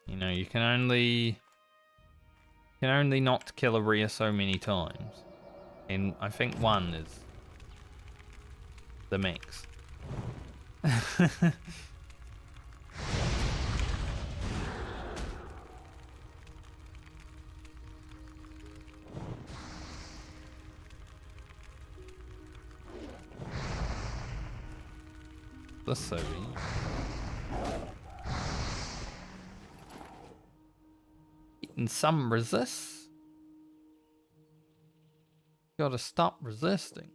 You know, you can only not kill a Rhea so many times. And I think one is the max. That's so easy. Getting some resist. Gotta stop resisting.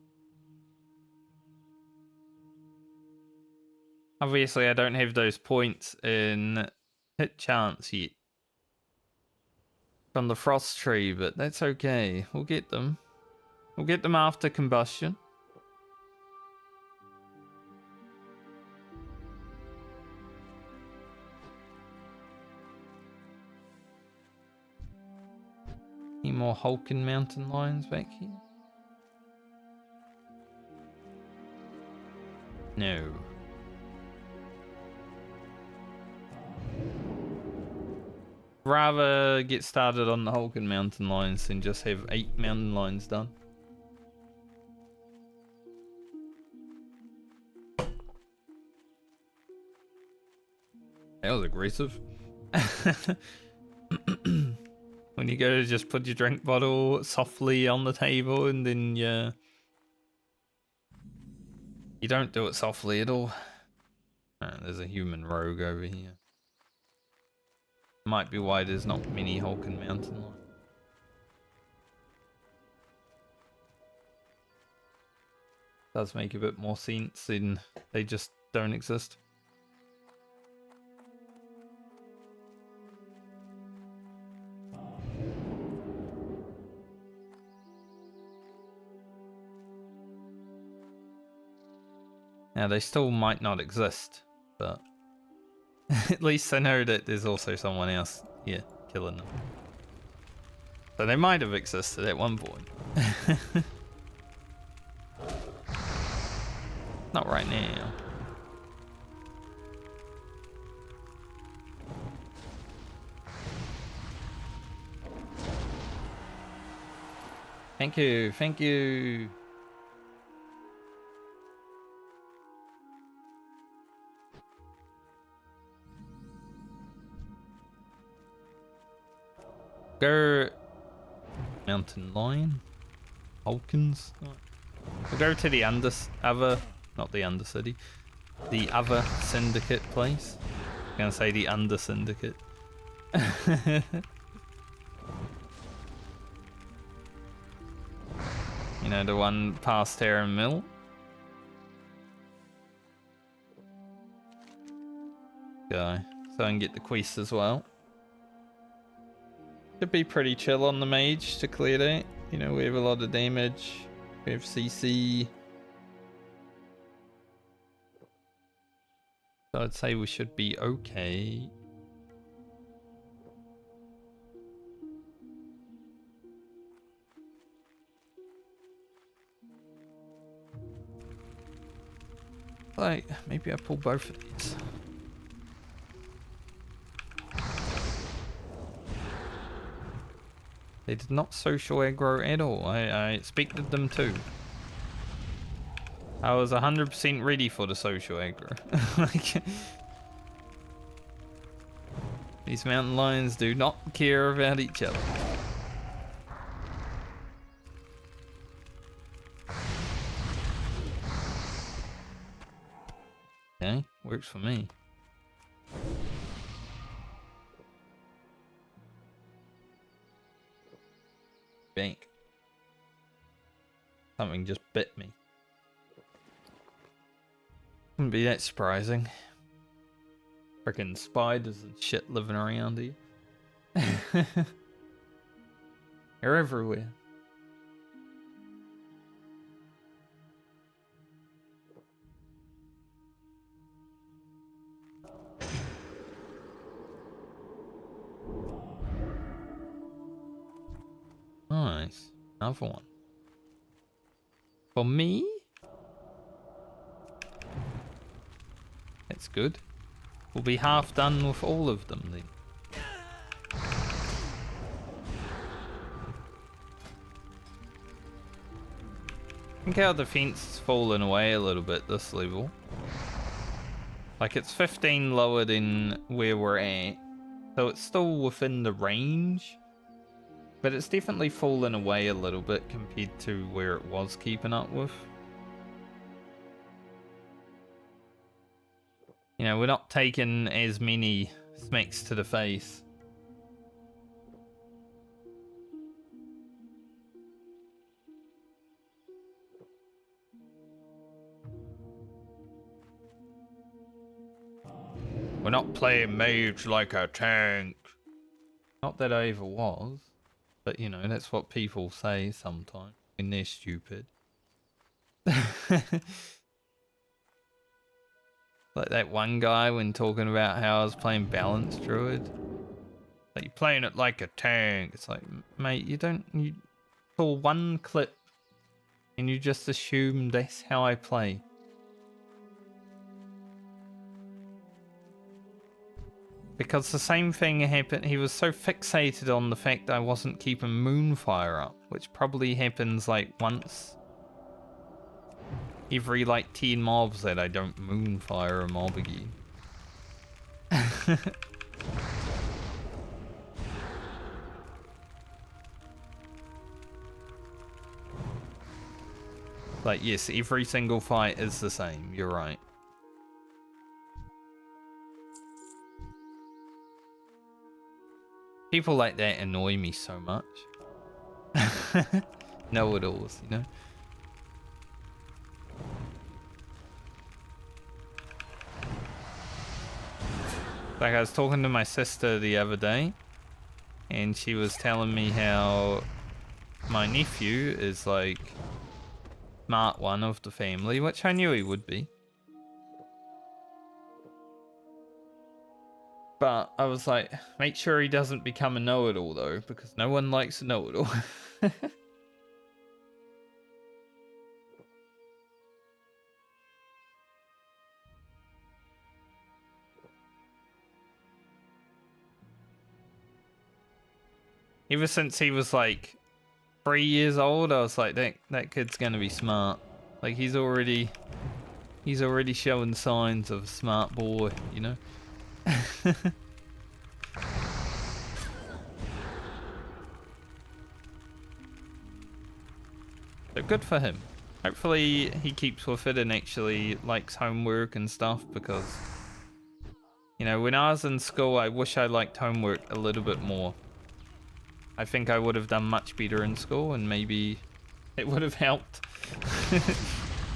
Obviously, I don't have those points in hit chance yet from the frost tree, but that's okay. We'll get them. We'll get them after combustion. Any more Hulking mountain lions back here? No. Rather get started on the Hulking mountain lions than just have 8 mountain lions done. That was aggressive. When you go to just put your drink bottle softly on the table and then you don't do it softly at all. Oh, there's a human rogue over here. Might be why there's not many Hulking mountain lions. Does make a bit more sense than they just don't exist. Now, they still might not exist, but at least I know that there's also someone else here killing them. So they might have existed at one point. Not right now. Thank you, thank you. Go mountain lion, Vulcans. We'll go to the not the Undercity, the other syndicate place. I'm gonna say the Under Syndicate. You know, the one past Terra Mill. Go. So I can get the quest as well. Should be pretty chill on the mage to clear that. You know, we have a lot of damage. We have CC. So I'd say we should be okay. Like, maybe I pull both of these. They did not social aggro at all. I expected them to. I was 100% ready for the social aggro. Like, these mountain lions do not care about each other. Okay, works for me. Bank. Something just bit me. Wouldn't be that surprising. Freaking spiders and shit living around here. They're everywhere. Nice. Another one. For me? That's good. We'll be half done with all of them then. I think our defense has fallen away a little bit this level. Like, it's 15 lower than where we're at. So it's still within the range. But it's definitely fallen away a little bit compared to where it was keeping up with. You know, we're not taking as many smacks to the face. We're not playing Mage like a tank. Not that I ever was. But, you know, that's what people say sometimes when they're stupid. Like that one guy when talking about how I was playing Balanced Druid. Like, you're playing it like a tank. It's like, mate, you saw one clip and you just assume that's how I play. Because the same thing happened. He was so fixated on the fact that I wasn't keeping Moonfire up, which probably happens like once every like 10 mobs that I don't Moonfire a mob again. Like, yes, every single fight is the same. You're right. People like that annoy me so much. Know-it-alls, you know? Like, I was talking to my sister the other day, and she was telling me how my nephew is, like, smart one of the family, which I knew he would be. But I was like, make sure he doesn't become a know-it-all, though, because no one likes a know-it-all. Ever since he was like 3 years old, I was like, that kid's gonna be smart. Like he's already showing signs of a smart boy, you know? So good for him. Hopefully he keeps with it and actually likes homework and stuff, because, you know, when I was in school, I wish I liked homework a little bit more. I think I would have done much better in school, and maybe it would have helped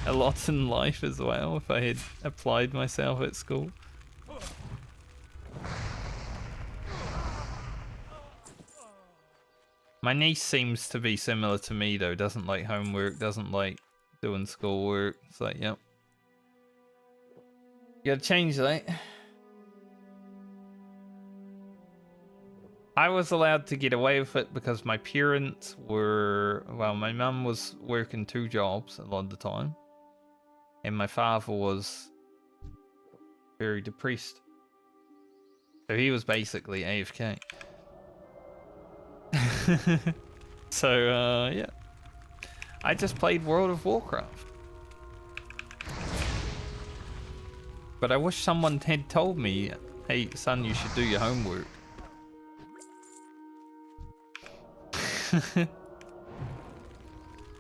a lot in life as well if I had applied myself at school. My niece seems to be similar to me though, doesn't like homework, doesn't like doing schoolwork. It's like, yep. You gotta change that. I was allowed to get away with it because my parents were, well, my mum was working 2 jobs a lot of the time. And my father was very depressed. So he was basically AFK. So, yeah. I just played World of Warcraft. But I wish someone had told me, hey, son, you should do your homework.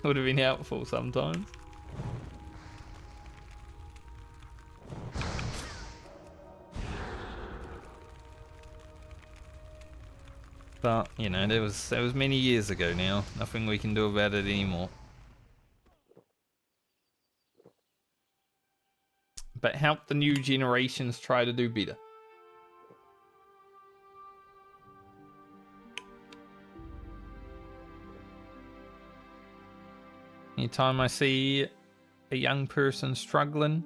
Would have been helpful sometimes. But, you know, that was many years ago now. Nothing we can do about it anymore. But help the new generations try to do better. Anytime I see a young person struggling,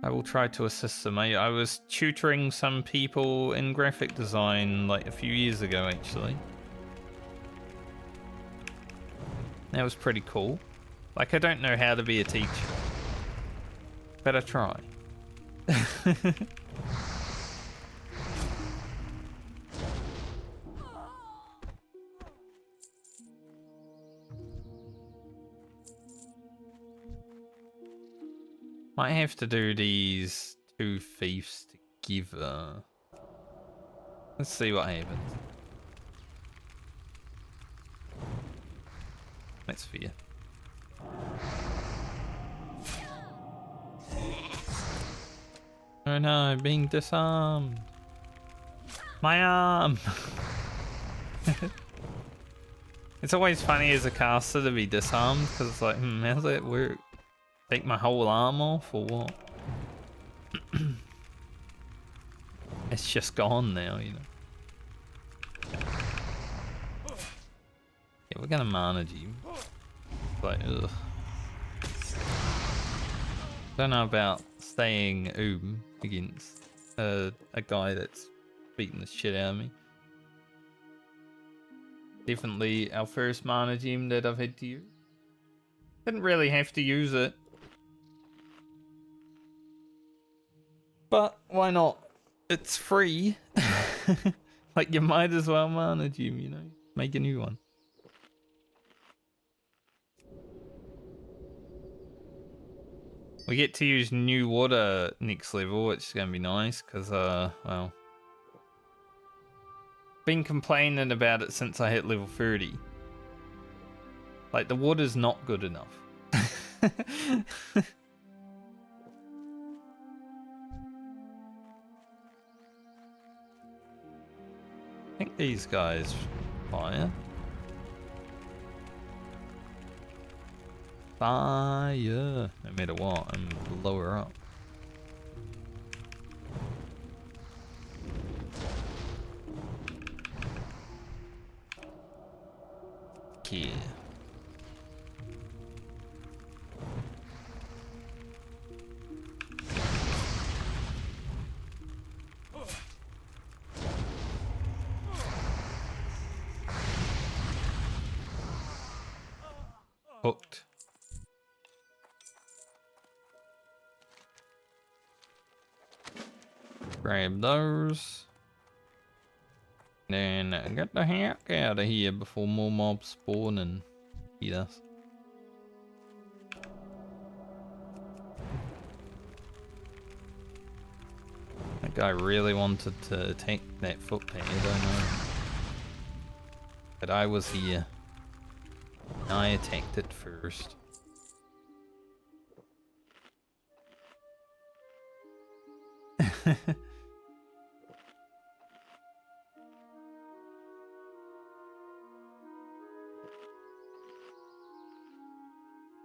I will try to assist them. I was tutoring some people in graphic design like a few years ago, actually. That was pretty cool. Like, I don't know how to be a teacher, but I try. Might have to do these 2 thieves together. Let's see what happens. That's fair. Oh no, being disarmed. My arm! It's always funny as a caster to be disarmed, because it's like, how does that work? Take my whole arm off or what? It's just gone now, you know. Yeah, we're gonna manage him. Like, ugh. Don't know about staying against a guy that's beating the shit out of me. Definitely our first mana gem that I've had to use. Didn't really have to use it. But why not? It's free. Like, you might as well mana gem, you know? Make a new one. We get to use new water next level, which is going to be nice, because, well... been complaining about it since I hit level 30. Like, the water's not good enough. I think these guys fire. Fire! No matter what, I'm lower up. Yeah. Hooked. Grab those. Then get the heck out of here before more mobs spawn and eat us. That guy really wanted to take that footpad, I know. But I was here. I attacked it first.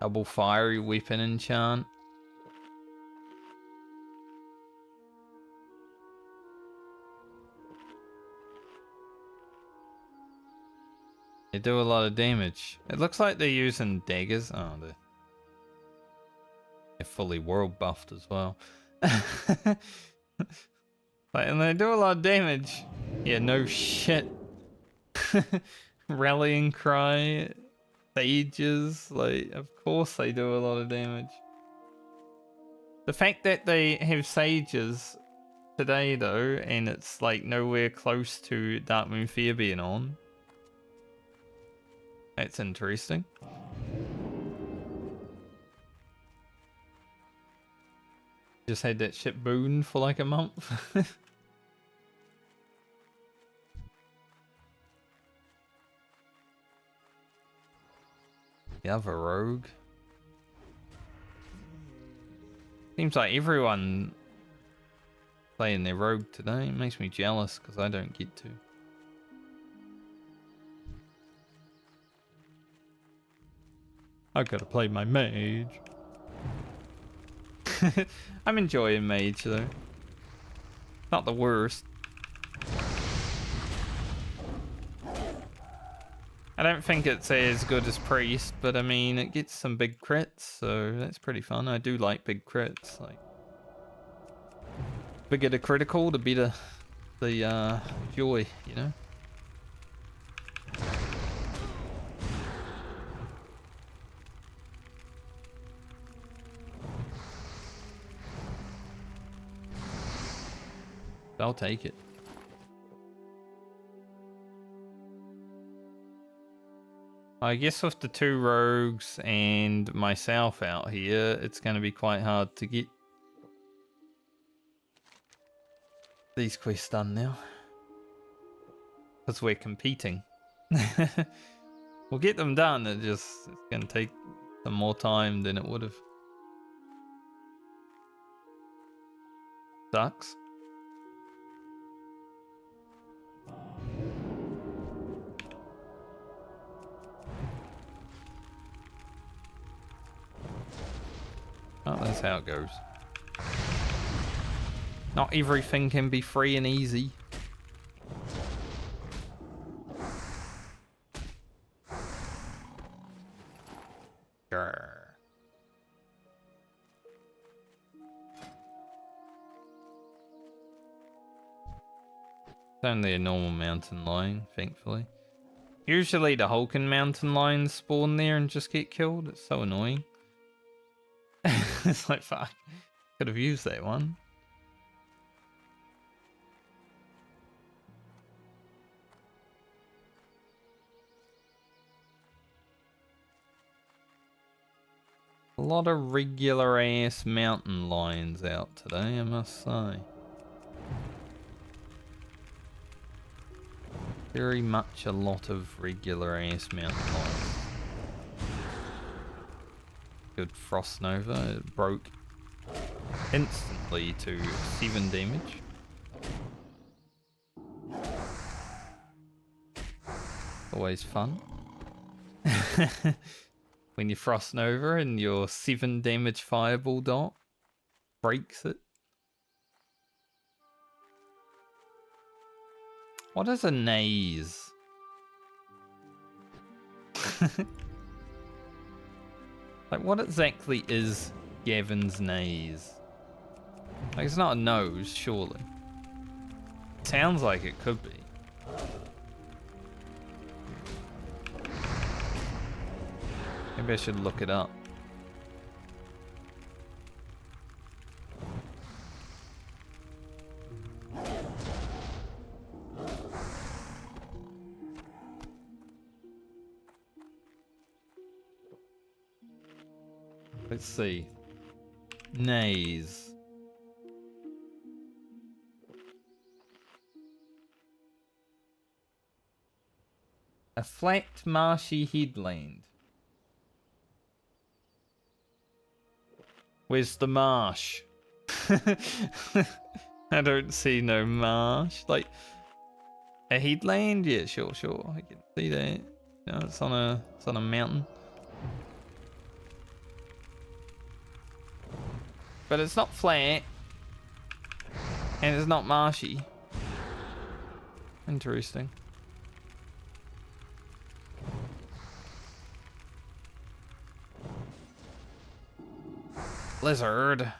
Double fiery weapon enchant. They do a lot of damage. It looks like they're using daggers. Oh, they're fully world buffed as well. And they do a lot of damage. Yeah, no shit. Rallying cry. Sages. Like, of course they do a lot of damage. The fact that they have sages today, though, and it's like nowhere close to Darkmoon Fear being on. That's interesting. Just had that shit boon for like a month. The other rogue. Seems like everyone playing their rogue today. It makes me jealous because I don't get to. I gotta play my mage. I'm enjoying mage though. Not the worst. I don't think it's as good as priest, but I mean it gets some big crits, so that's pretty fun. I do like big crits. Like, bigger the critical, the better the joy, you know. I'll take it. I guess with the two rogues and myself out here, it's going to be quite hard to get these quests done now. Because we're competing. We'll get them done, it's going to take some more time than it would have. Sucks. Oh, that's how it goes. Not everything can be free and easy. Grr. It's only a normal mountain lion, thankfully. Usually the Hulken mountain lions spawn there and just get killed. It's so annoying. It's like, fuck. Could have used that one. A lot of regular ass mountain lions out today, I must say. Very much a lot of regular ass mountain lions. Good Frost Nova, it broke instantly to 7 damage. Always fun. When you Frost Nova and your 7 damage fireball dot breaks it. What is a naze? Like, what exactly is Gavin's naze? Like, it's not a nose, surely. Sounds like it could be. Maybe I should look it up. Let's see. Nays. A flat, marshy headland. Where's the marsh? I don't see no marsh. Like, a headland? Yeah, sure. I can see that. No, it's on a mountain. But it's not flat. And it's not marshy. Interesting. Lizard.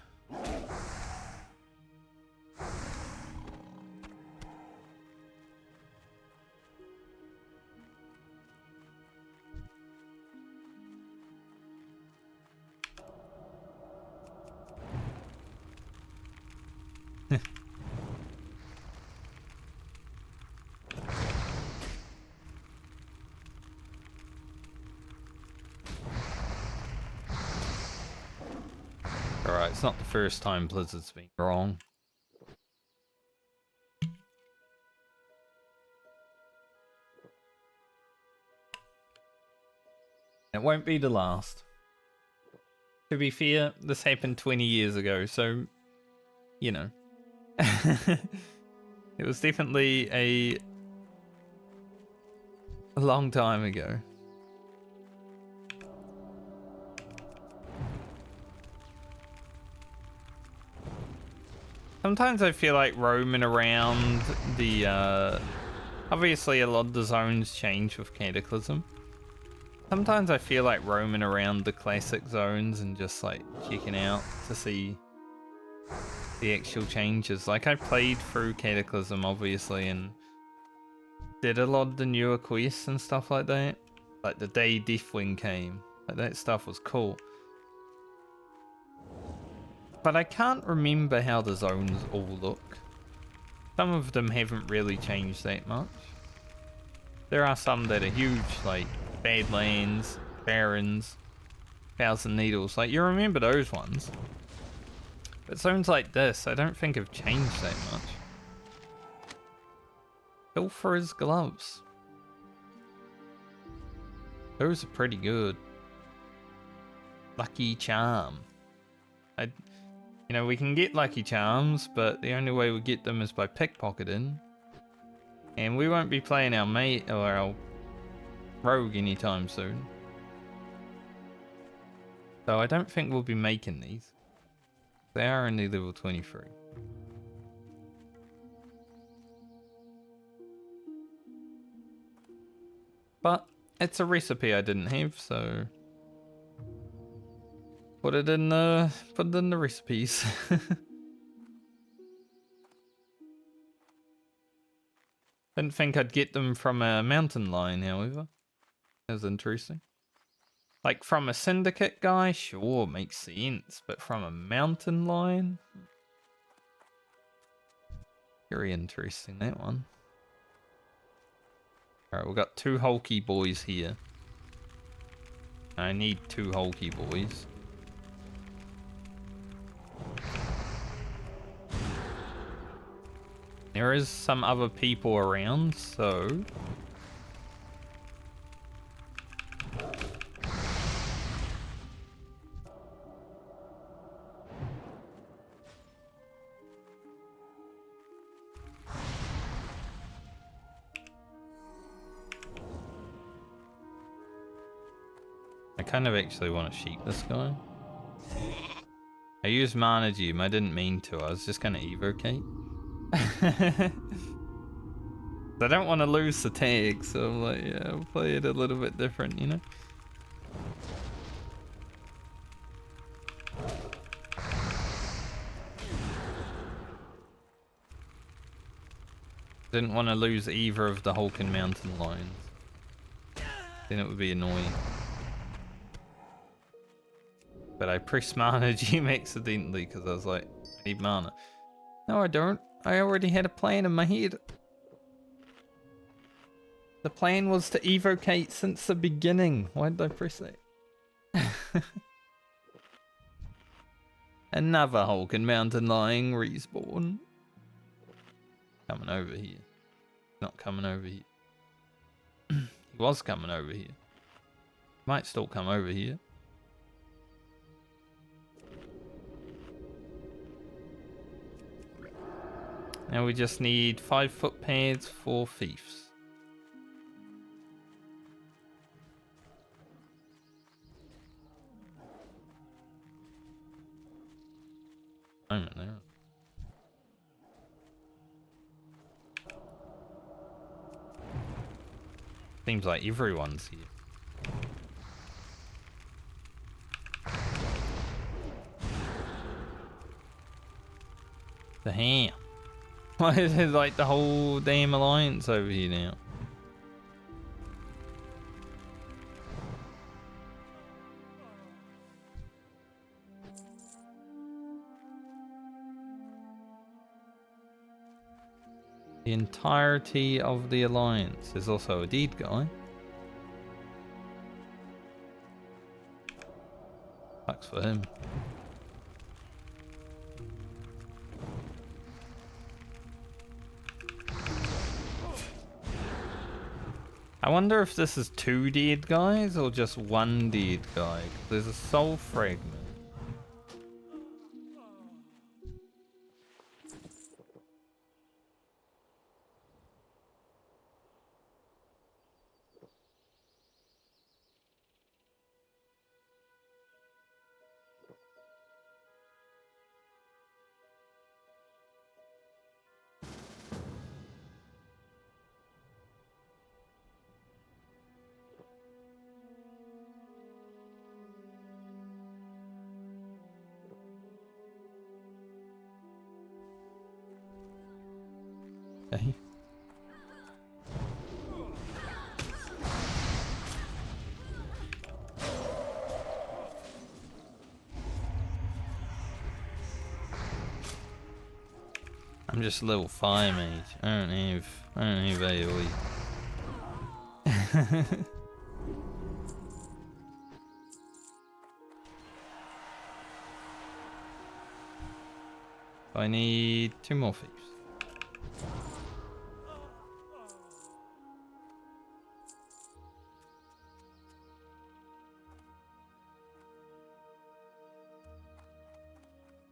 Alright, it's not the first time Blizzard's been wrong. It won't be the last. To be fair, this happened 20 years ago, so, you know. It was definitely a long time ago. Sometimes I feel like roaming around the, obviously a lot of the zones change with Cataclysm. Sometimes I feel like roaming around the classic zones and just like checking out to see the actual changes. Like I played through Cataclysm obviously and did a lot of the newer quests and stuff like that. Like the day Deathwing came. Like that stuff was cool. But I can't remember how the zones all look. Some of them haven't really changed that much. There are some that are huge, like Badlands, Barrens, Thousand Needles. Like, you remember those ones. But zones like this, I don't think have changed that much. Pilfer's Gloves. Those are pretty good. Lucky Charm. You know, we can get Lucky Charms, but the only way we get them is by pickpocketing. And we won't be playing our mate or our rogue anytime soon. So I don't think we'll be making these. They are only level 23. But it's a recipe I didn't have, so put it in the recipes. Didn't think I'd get them from a mountain lion, however. That was interesting. Like from a syndicate guy, sure, makes sense, but from a mountain lion? Very interesting, that one. Alright, we've got 2 hulky boys here. I need 2 hulky boys. There is some other people around, so I kind of actually want to sheep this guy. I used Mana Gem, I didn't mean to, I was just going to evocate. I don't want to lose the tag, so I'm like, yeah, I'll play it a little bit different, you know? Didn't want to lose either of the Hulk and Mountain Lions. Then it would be annoying. But I pressed Mana Gem accidentally because I was like, I need mana. No, I don't. I already had a plan in my head. The plan was to evocate since the beginning. Why did I press that? Another Hulk and Mountain Lion respawn. Coming over here. Not coming over here. He was coming over here. Might still come over here. Now we just need 5 footpads for thieves. Moment there. Seems like everyone's here. Damn. Why is it like the whole damn alliance over here now? The entirety of the alliance. There's also a deed guy. Sucks for him. I wonder if this is 2 dead guys or just 1 dead guy. 'Cause there's a soul fragment. Okay. I'm just a little fire mage. I don't have AoE. I need 2 more thieves.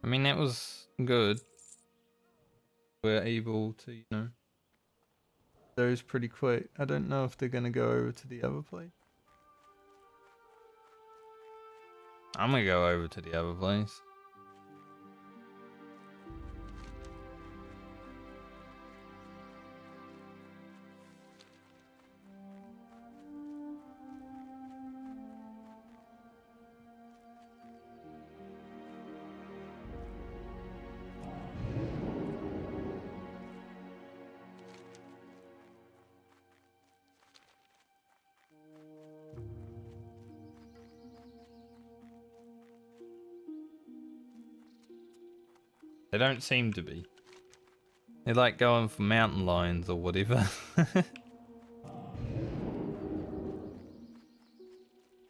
I mean, that was good. We're able to, you know, those pretty quick. I don't know if they're gonna go over to the other place. I'm gonna go over to the other place. They don't seem to be. They like going for mountain lions or whatever.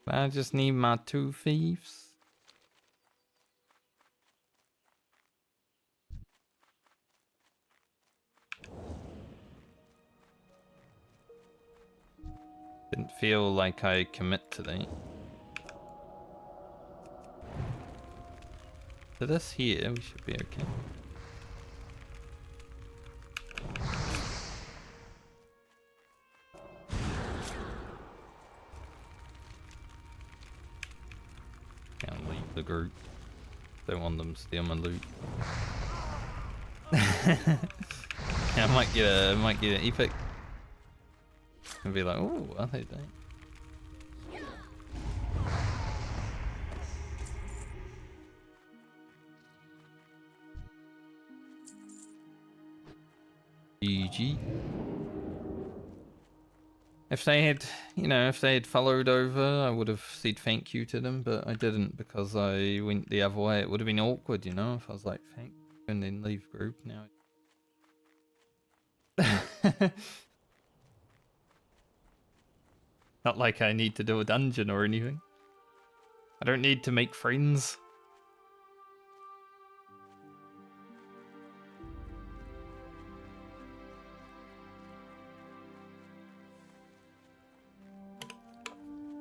I just need my 2 thieves. Didn't feel like I commit today. To this here, we should be okay. Can't leave the group. Don't want them to steal my loot. I might get an epic. And be like, oh, I think that. GG. If they had, you know, if they had followed over, I would have said thank you to them, but I didn't because I went the other way. It would have been awkward, you know, if I was like, thank you, and then leave group. Now. Not like I need to do a dungeon or anything. I don't need to make friends.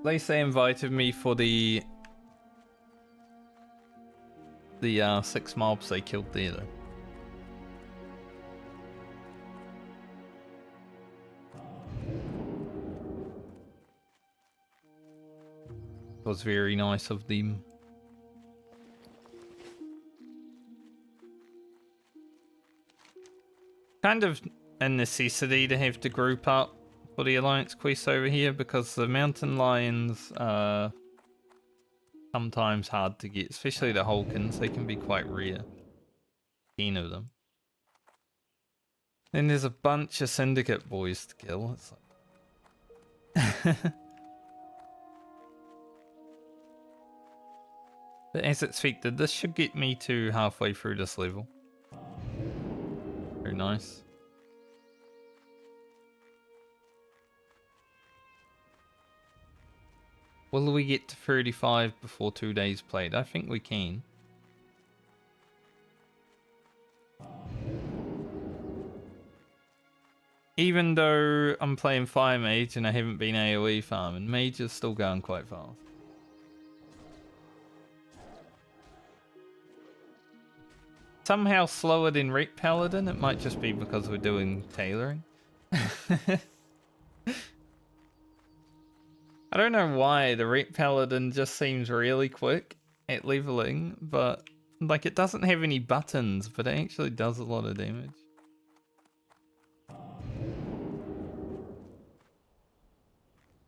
At least they invited me for the 6 mobs they killed there though. It was very nice of them. Kind of a necessity to have to group up for the Alliance quest over here because the mountain lions are sometimes hard to get, especially the Hulkins. They can be quite rare. 10 of them. Then there's a bunch of Syndicate boys to kill. It's like... But as expected, this should get me to halfway through this level. Very nice. Will we get to 35 before 2 days played? I think we can. Even though I'm playing Fire Mage and I haven't been AoE farming, Mage is still going quite fast. Somehow slower than Ret Paladin. It might just be because we're doing tailoring. I don't know why the Ret Paladin just seems really quick at leveling, but like it doesn't have any buttons, but it actually does a lot of damage.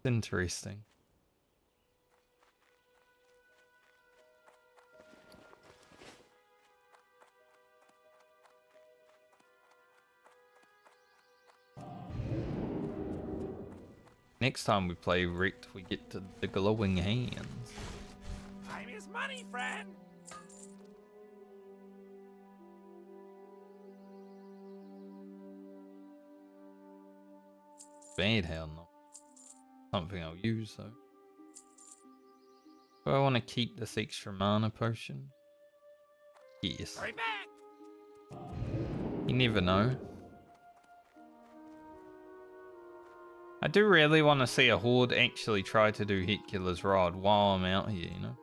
Interesting. Next time we play Wrecked, we get to the glowing hands. Time is money, friend. Bad hell no. Something I'll use though. Do I want to keep this extra mana potion? Yes. Hurry back. You never know. I do really want to see a horde actually try to do Hit Killer's Rod while I'm out here, you know?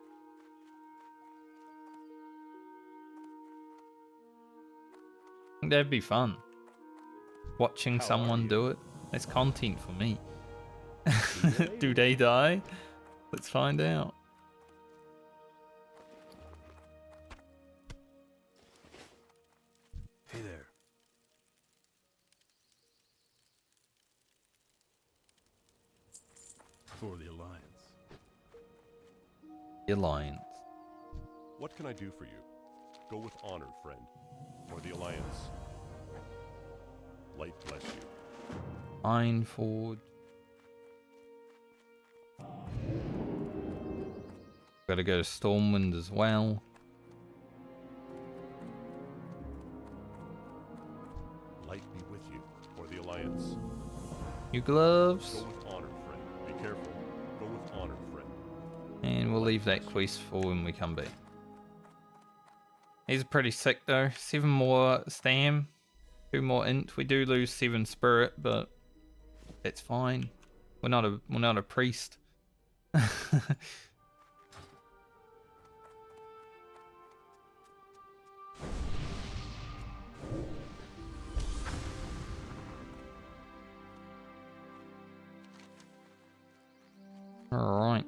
I think that'd be fun. Watching someone do it. It's content for me. Do they die? Let's find out. Hey there. For the Alliance. The Alliance. What can I do for you? Go with honor, friend. For the Alliance. Light bless you. Ironforge. Gotta go to Stormwind as well. Light be with you. For the Alliance. New gloves. Go with honor, friend. Be careful. Go with honor, friend. And we'll leave that quest for when we come back. He's pretty sick though. 7 more stam. 2 more int. We do lose 7 spirit, but that's fine. We're not a priest. Alright.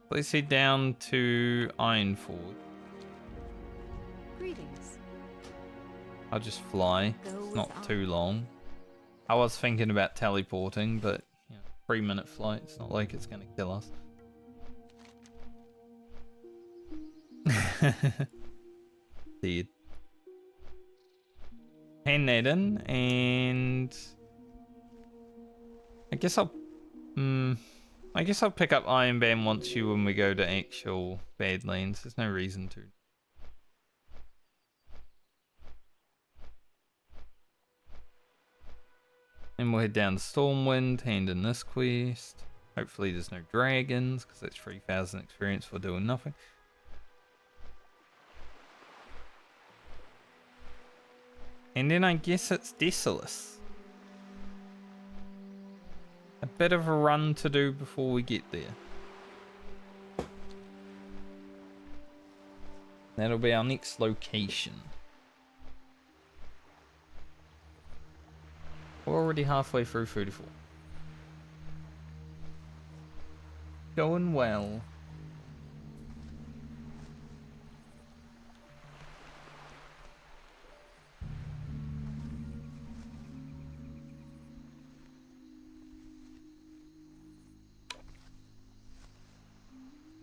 Let's head down to Ironforge. Greetings. I'll just fly. It's not too long. I was thinking about teleporting, but you know, 3-minute flight. It's not like it's gonna kill us. Dead. Hand that in, and I guess I'll pick up Iron Band once when we go to actual Badlands. There's no reason to. And we'll head down to Stormwind, hand in this quest. Hopefully there's no dragons, because that's 3,000 experience for doing nothing. And then I guess it's Desolus. a bit of a run to do before we get there. That'll be our next location. We're already halfway through 34. Going well.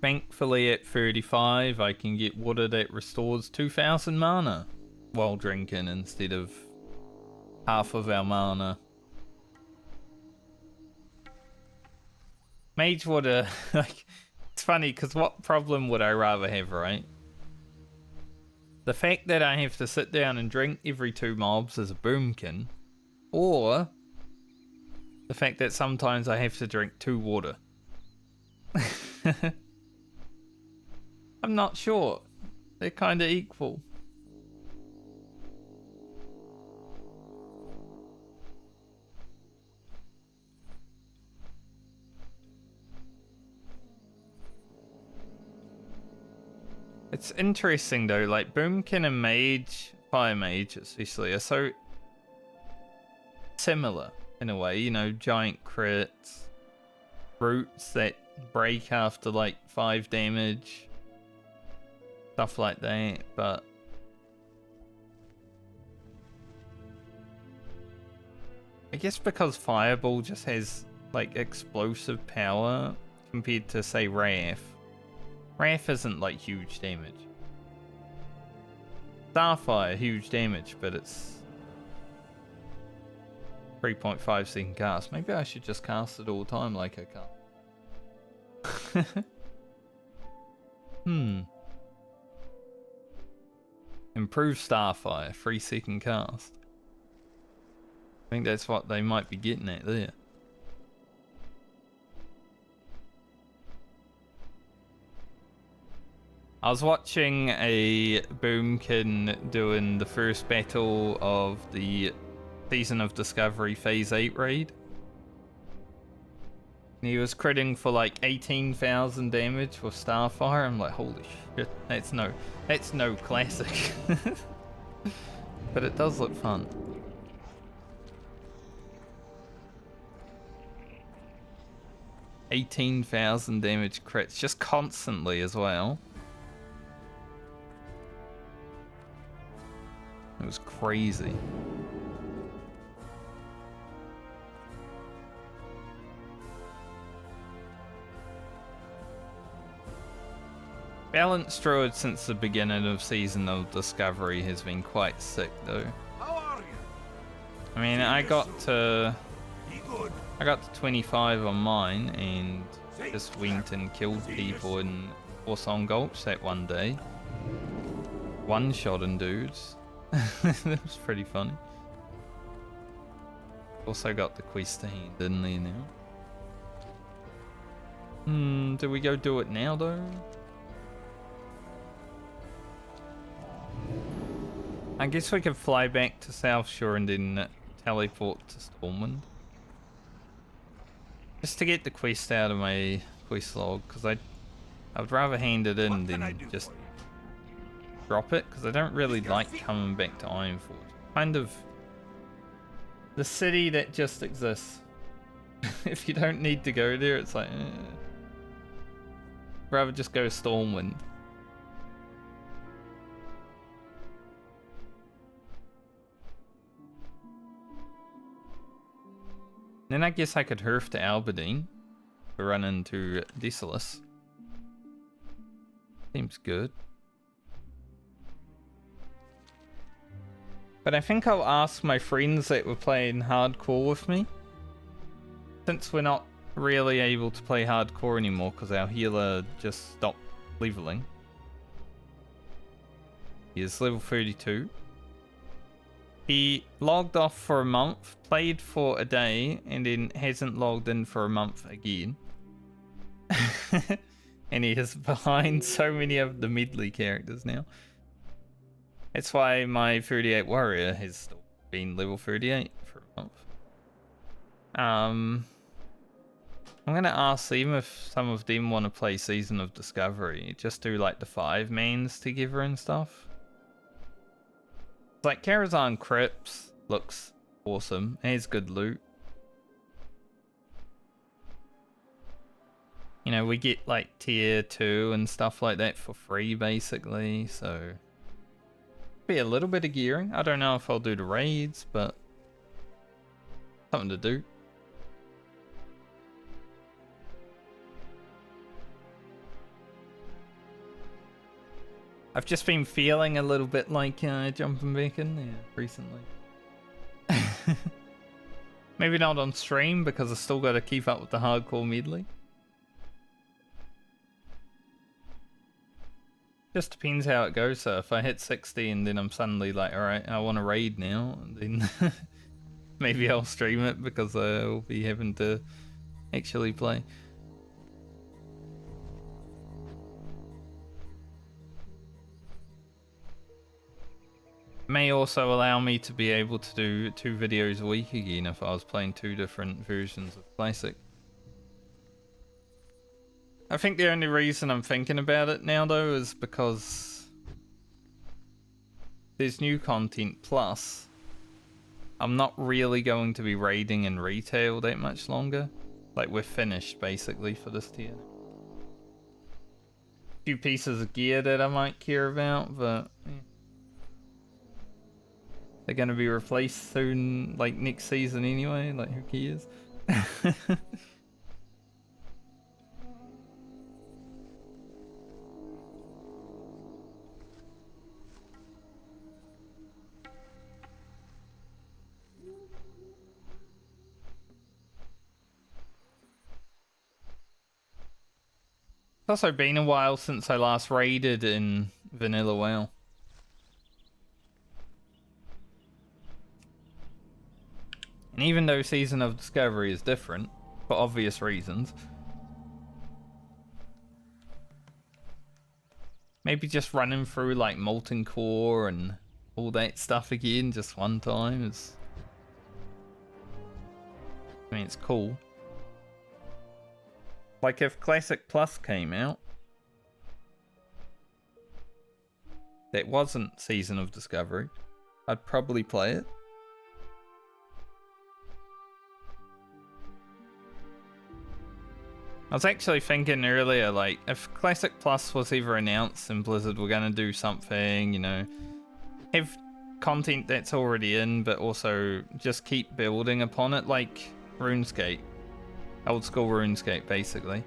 Thankfully at 35 I can get water that restores 2000 mana while drinking instead of half of our mana. Mage water, like, it's funny because what problem would I rather have, right? The fact that I have to sit down and drink every 2 mobs as a boomkin, or the fact that sometimes I have to drink 2 water. I'm not sure. They're kind of equal. It's interesting though, like Boomkin and Mage, Fire Mage especially, are so similar in a way, you know, giant crits, roots that break after like 5 damage, stuff like that, but I guess because Fireball just has like explosive power compared to say Wrath. Wrath isn't like huge damage. Starfire, huge damage, but it's 3.5 second cast. Maybe I should just cast it all the time like I can. Improve Starfire, 3 second cast. I think that's what they might be getting at there. I was watching a Boomkin doing the first battle of the Season of Discovery Phase 8 raid. And he was critting for like 18,000 damage with Starfire. I'm like, holy shit, that's no classic. But it does look fun. $18,000 damage crits, just constantly as well. It was crazy. Balanced Druid since the beginning of Season of Discovery has been quite sick though. How are you? I mean, I got to 25 on mine and just went and killed people in Warsong Gulch that one day. One-shotting dudes. That was pretty funny. Also got the quest to hand in there now. Do we go do it now though? I guess we could fly back to South Shore and then teleport to Stormwind. Just to get the quest out of my quest log, because I would rather hand it in than just drop it, because I don't really like coming back to Ironforge. Kind of the city that just exists. If you don't need to go there, it's like rather just go Stormwind. Then I guess I could herf to Alberdine to run into Desolus. Seems good. But I think I'll ask my friends that were playing hardcore with me. Since we're not really able to play hardcore anymore because our healer just stopped leveling. He is level 32. He logged off for a month, played for a day, and then hasn't logged in for a month again. And he is behind so many of the Medley characters now. That's why my 38 warrior has still been level 38 for a month. I'm gonna ask them if some of them want to play Season of Discovery. Just do like the 5 mains together and stuff. It's like Karazhan Crypts looks awesome. Has good loot. You know, we get like tier 2 and stuff like that for free basically, so be a little bit of gearing. I don't know if I'll do the raids, but something to do. I've just been feeling a little bit like jumping back in there recently. Maybe not on stream because I still got to keep up with the hardcore medley. Just depends how it goes. So if I hit 60 and then I'm suddenly like, alright, I want to raid now, then maybe I'll stream it because I'll be having to actually play. May also allow me to be able to do 2 videos a week again if I was playing 2 different versions of Classic. I think the only reason I'm thinking about it now though is because there's new content, plus I'm not really going to be raiding in retail that much longer. Like, we're finished basically for this tier. A few pieces of gear that I might care about, but yeah. They're gonna be replaced soon, like next season anyway, like who cares? It's also been a while since I last raided in Vanilla WoW. And even though Season of Discovery is different, for obvious reasons, maybe just running through like Molten Core and all that stuff again just one time is... I mean, it's cool. Like if Classic Plus came out, that wasn't Season of Discovery, I'd probably play it. I was actually thinking earlier, like, if Classic Plus was ever announced and Blizzard were gonna do something, you know, have content that's already in, but also just keep building upon it, like RuneScape. Old school RuneScape, basically.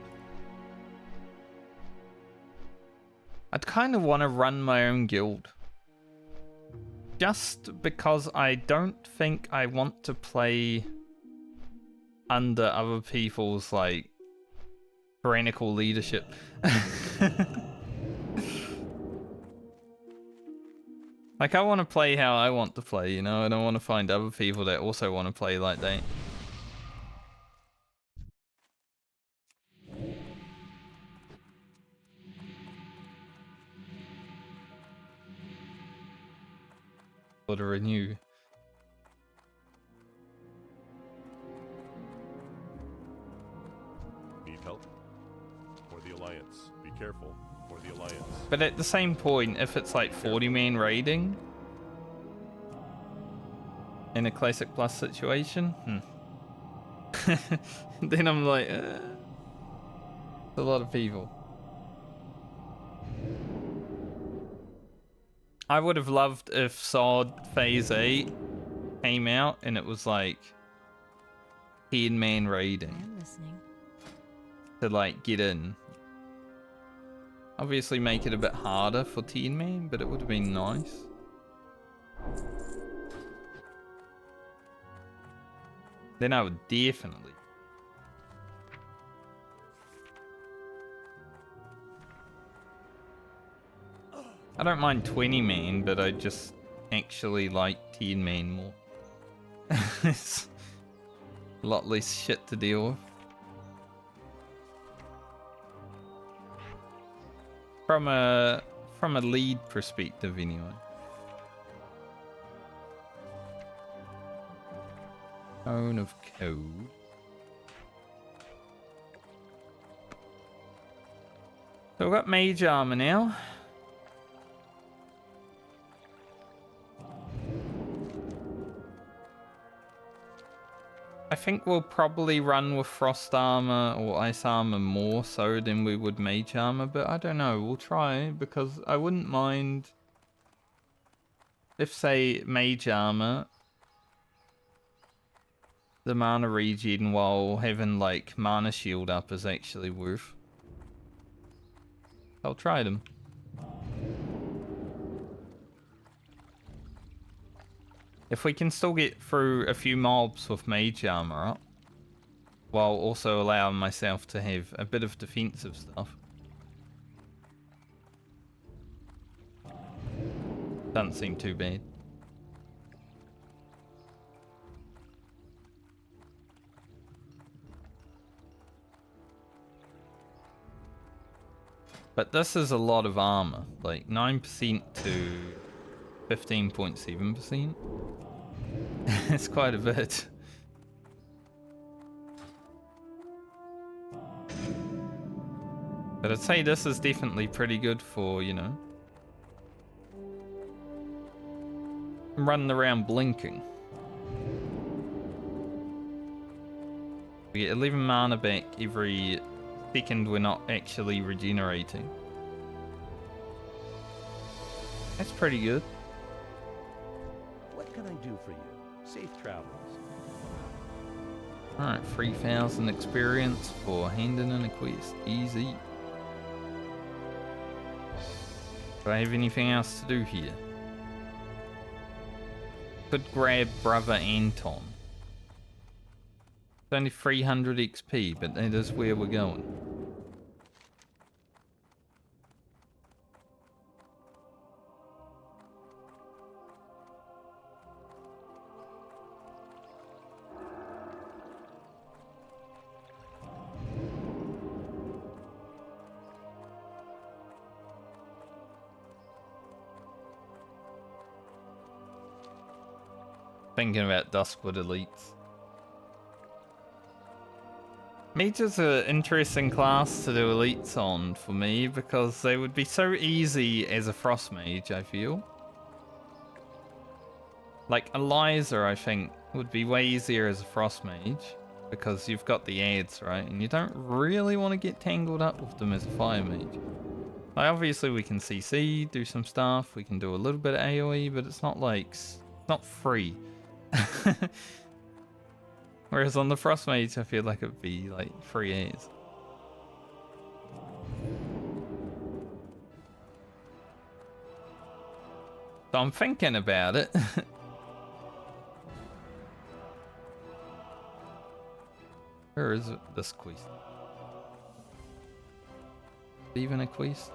I'd kind of want to run my own guild. Just because I don't think I want to play under other people's, like, tyrannical leadership. Like, I want to play how I want to play, you know? I don't want to find other people that also want to play like that. Or to renew. Need help? For the Alliance. Be careful. For the Alliance. But at the same point, if it's like 40-man raiding in a Classic Plus situation, then I'm like, a lot of people. I would have loved if SOD Phase 8 came out and it was like 10-man raiding I'm listening. to like get in. Obviously make it a bit harder for 10-man, but it would have been nice. Then I would definitely. I don't mind 20-man, but I just actually like 10-man more. It's a lot less shit to deal with. From a lead perspective, anyway. Cone of Code. So we've got mage armor now. I think we'll probably run with frost armor or ice armor more so than we would mage armor, but I don't know. We'll try because I wouldn't mind if, say, mage armor, the mana regen while having like mana shield up is actually worth. I'll try them. If we can still get through a few mobs with mage armor up, while also allowing myself to have a bit of defensive stuff. Doesn't seem too bad. But this is a lot of armor, like 9% to 15.7%. It's quite a bit. But I'd say this is definitely pretty good for, you know, running around blinking. We get 11 mana back every second we're not actually regenerating. That's pretty good. What can I do for you? Safe travels. Alright, 3,000 experience for handing in a quest. Easy. Do I have anything else to do here? Could grab Brother Anton. It's only 300 XP, but that is where we're going. Thinking about Duskwood elites. Mage is an interesting class to do elites on for me because they would be so easy as a frost mage, I feel. Like Eliza, I think, would be way easier as a frost mage because you've got the ads, right? And you don't really want to get tangled up with them as a fire mage. Like, obviously we can CC, do some stuff, we can do a little bit of AoE, but it's not like, it's not free. Whereas on the Frost Mage, I feel like it'd be like free A's. So I'm thinking about it. Where is it? This quest? Even a quest?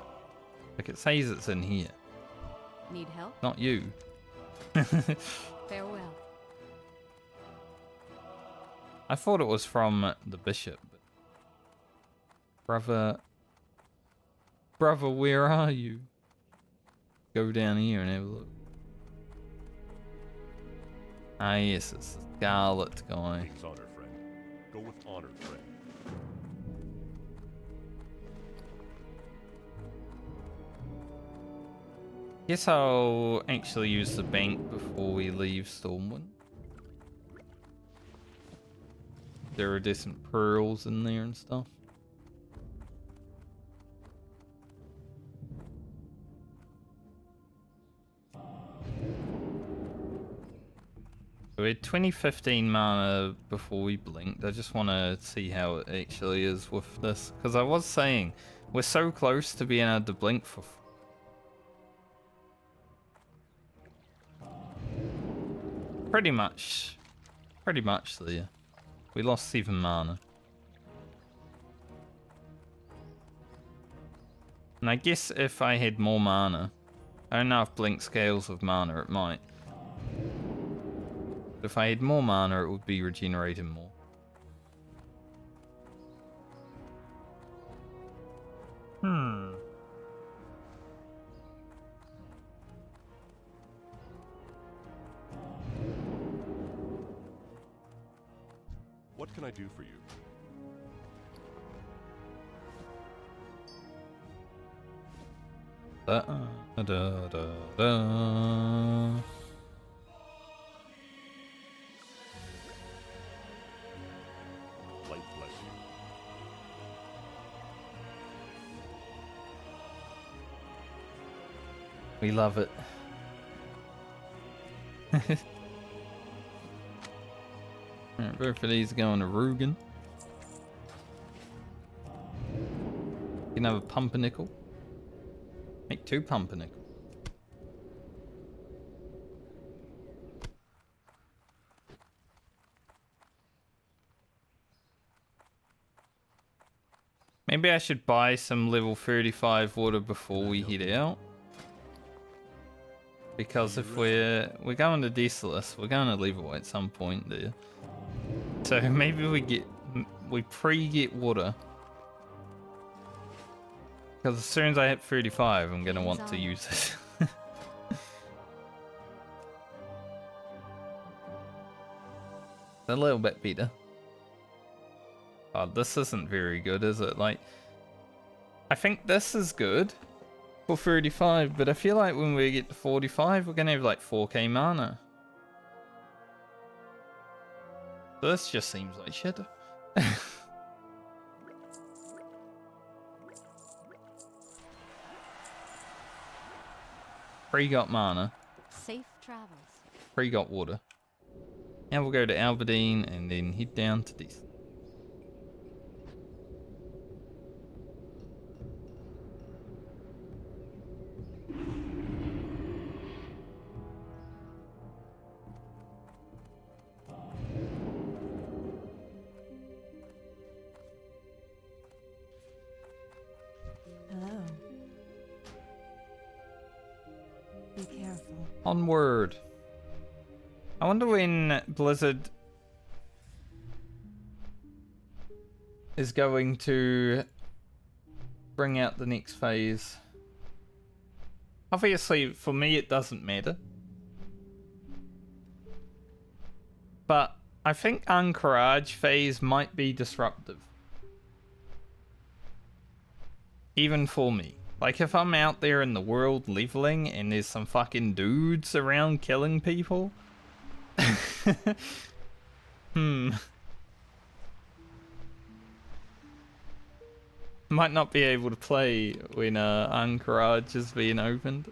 Like it says it's in here. Need help? Not you. Farewell. I thought it was from the bishop. But brother, where are you? Go down here and have a look. Ah, yes, it's the Scarlet guy. Takes honor, friend. Go with honor, friend. Guess I'll actually use the bank before we leave Stormwind. There are decent pearls in there and stuff. So we had 2015 mana before we blinked. I just want to see how it actually is with this. Because I was saying, we're so close to being able to blink for... Pretty much there. We lost 7 mana. And I guess if I had more mana, I don't know if blink scales with mana, it might. But if I had more mana, it would be regenerating more. What can I do for you? Da, da, da, da. Light bless you. We love it. Alright, both of these going to Rugen. You can have a pumpernickel. Make 2 pumpernickel. Maybe I should buy some level 35 water before we head out. Because if we're going to Desolus, we're going to Level at some point there. So maybe we pre-get water. Because as soon as I hit 35, I'm gonna want to use it. A little bit better. Oh, this isn't very good, is it? Like, I think this is good for 35, but I feel like when we get to 45, we're gonna have like 4k mana. So this just seems like shit. Pre-got mana, Safe travels. pre-got water. Now we'll go to Alberdine and then head down to this. Hello. Be careful. Onward. I wonder when Blizzard is going to bring out the next phase. Obviously, for me, it doesn't matter. But I think Anchorage phase might be disruptive. Even for me. Like, if I'm out there in the world leveling and there's some fucking dudes around killing people. Might not be able to play when Anchorage is being opened.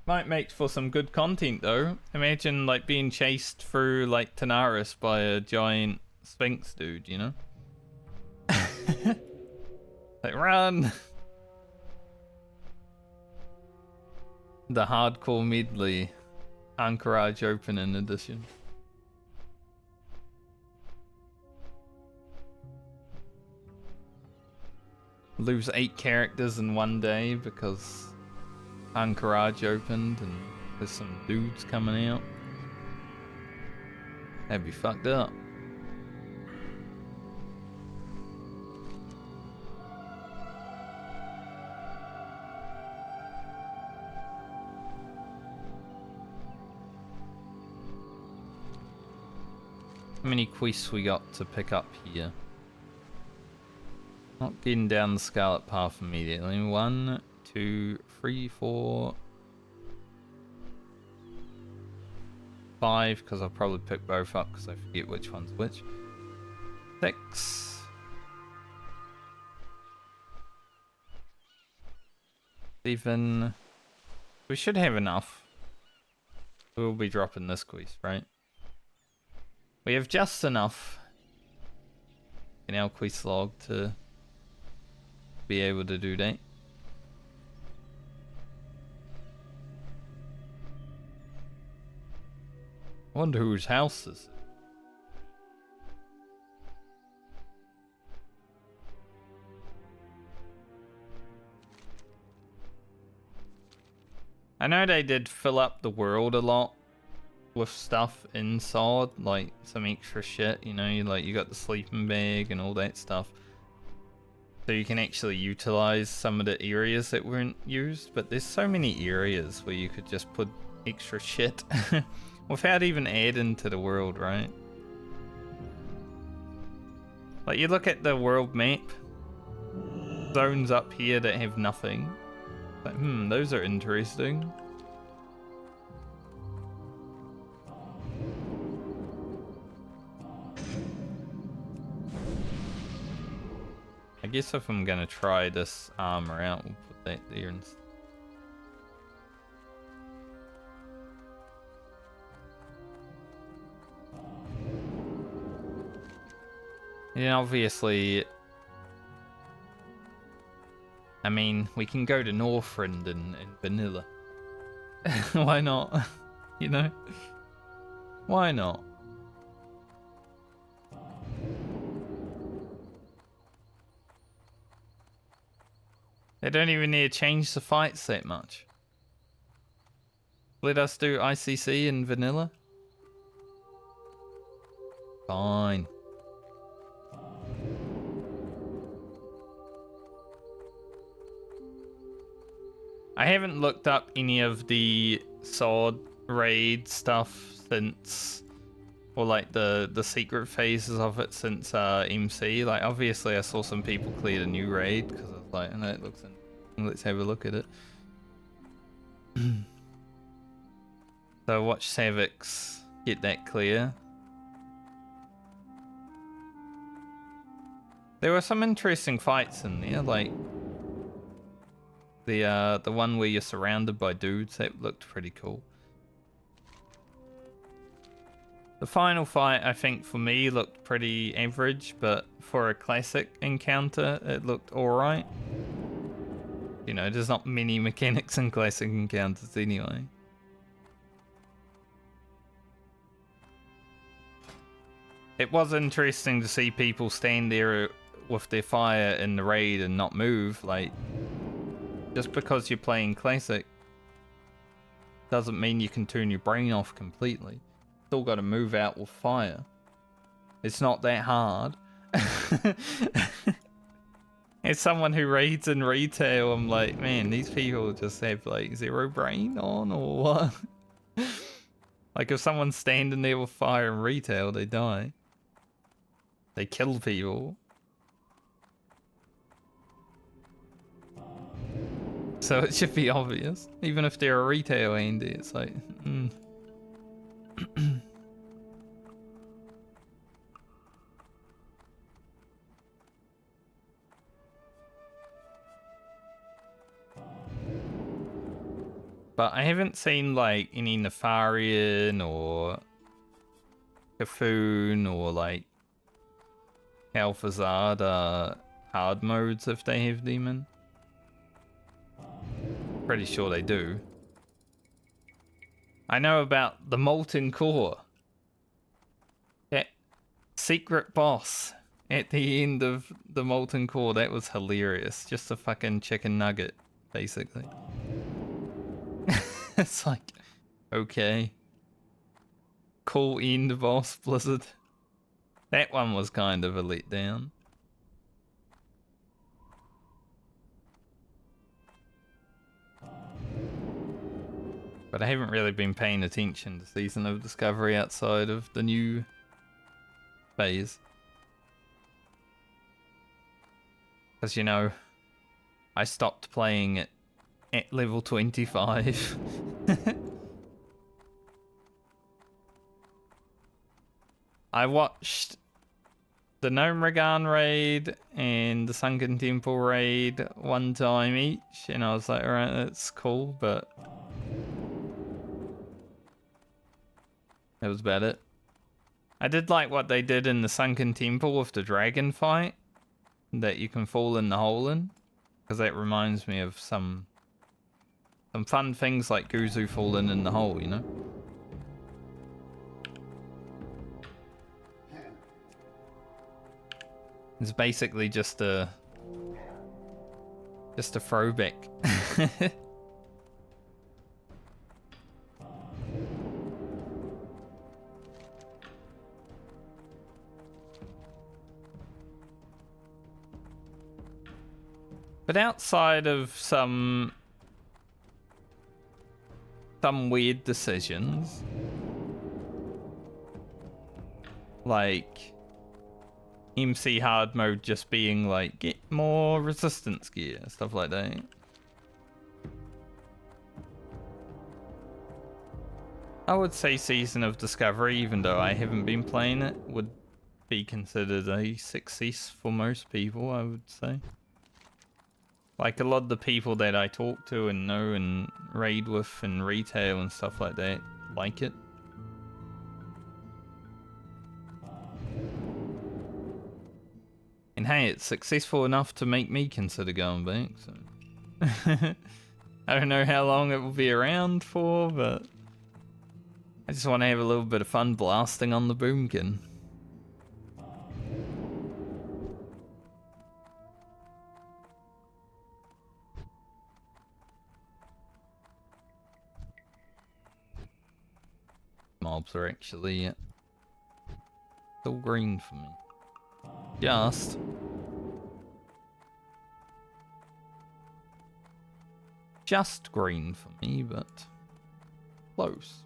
Might make for some good content though. Imagine like being chased through like Tanaris by a giant Sphinx dude, you know? Like, run! The hardcore medley Anchorage opening edition. Lose 8 characters in one day because Anchorage opened and there's some dudes coming out. That'd be fucked up. How many quests we got to pick up here? Not getting down the Scarlet Path immediately. 1, 2, 3, 4, 5, because I'll probably pick both up because I forget which one's which. 6. 7. We should have enough. We'll be dropping this quest, right? We have just enough in our quest log to be able to do that. I wonder whose house is it? I know they did fill up the world a lot with stuff inside, like some extra shit, you know, you got the sleeping bag and all that stuff. So you can actually utilize some of the areas that weren't used, but there's so many areas where you could just put extra shit without even adding to the world, right? Like, you look at the world map, zones up here that have nothing. Like, those are interesting. I guess if I'm gonna try this armor out, we'll put that there instead. Yeah, obviously, I mean, we can go to Northrend and vanilla. Why not? You know? Why not? They don't even need to change the fights that much. Let us do ICC and vanilla? Fine. I haven't looked up any of the sword raid stuff since, or like the secret phases of it since MC. Like, obviously I saw some people clear a new raid because I was like, oh, that looks interesting. Let's have a look at it. So watch Savix get that clear. There were some interesting fights in there, like the one where you're surrounded by dudes. That looked pretty cool. The final fight, I think, for me, looked pretty average, but for a classic encounter, it looked alright. You know, there's not many mechanics in classic encounters anyway. It was interesting to see people stand there with their fire in the raid and not move. Like, just because you're playing classic doesn't mean you can turn your brain off completely. Still got to move out with fire. It's not that hard. As someone who raids in retail, I'm like, man, these people just have like zero brain on or what? Like, if someone's standing there with fire in retail, they die. They kill people. So it should be obvious. Even if they're a retail Andy, it's like, But I haven't seen like any Nefarian or Cafoon or like Alphazard hard modes if they have demon. Pretty sure they do. I know about the Molten Core. That secret boss at the end of the Molten Core, that was hilarious. Just a fucking chicken nugget, basically. It's like, okay. Cool end boss, Blizzard. That one was kind of a letdown. But I haven't really been paying attention to Season of Discovery outside of the new phase. Because, you know, I stopped playing it at level 25. I watched the Gnomeregan raid and the Sunken Temple raid one time each, and I was like, alright, that's cool, but that was about it. I did like what they did in the Sunken Temple with the dragon fight that you can fall in the hole in, because that reminds me of some fun things like Guzu falling in the hole, you know? It's basically just a throwback. But outside of some weird decisions, like MC hard mode just being like, get more resistance gear, stuff like that. I would say Season of Discovery, even though I haven't been playing it, would be considered a success for most people, I would say. Like a lot of the people that I talk to and know and raid with and retail and stuff like that like it. And hey, it's successful enough to make me consider going back, so... I don't know how long it will be around for, but... I just want to have a little bit of fun blasting on the boomkin. Mobs are actually still green for me. Just green for me, but close.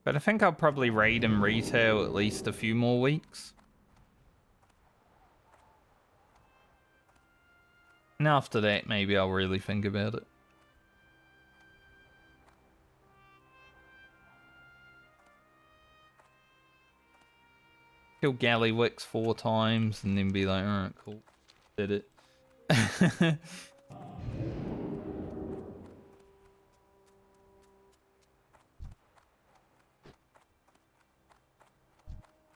But I think I'll probably raid and retail at least a few more weeks. And after that, maybe I'll really think about it. Kill Gallywix 4 times and then be like, alright, cool. Did it.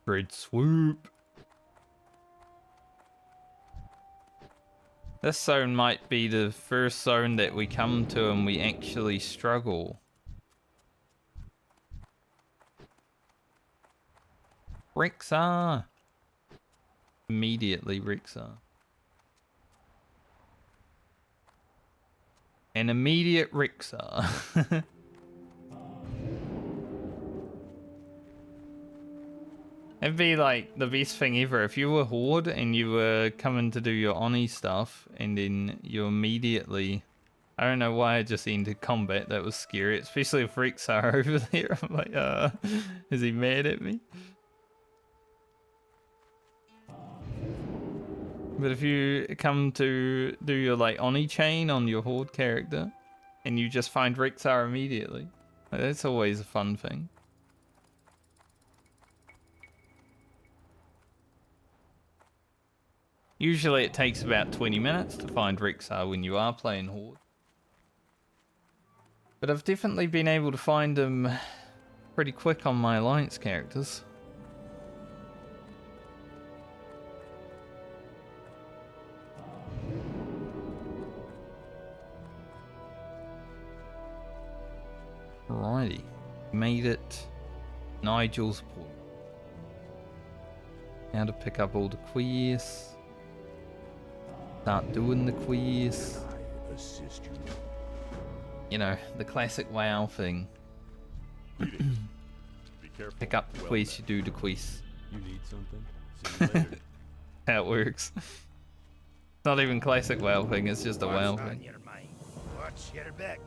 Grid swoop. This zone might be the first zone that we come to and we actually struggle. Rixar. Immediately Rixar. An immediate Rixar. It'd be like the best thing ever if you were Horde and you were coming to do your Oni stuff and then you immediately... I don't know why I just ended combat, that was scary, especially if Rixar over there. I'm like, is he mad at me? But if you come to do your like Oni chain on your Horde character and you just find Rixar immediately, that's always a fun thing. Usually it takes about 20 minutes to find Rixar when you are playing Horde. But I've definitely been able to find them pretty quick on my Alliance characters. Alrighty, made it. Nigel's port. Now to pick up all the quests. Start doing the quests. I assist you. You know, the classic WoW thing. Be careful. Pick up the Well quests, met. you do the quests. You need something? See you later. How it works. It's not even classic WoW thing, it's just a WoW thing. your mind. Watch your back.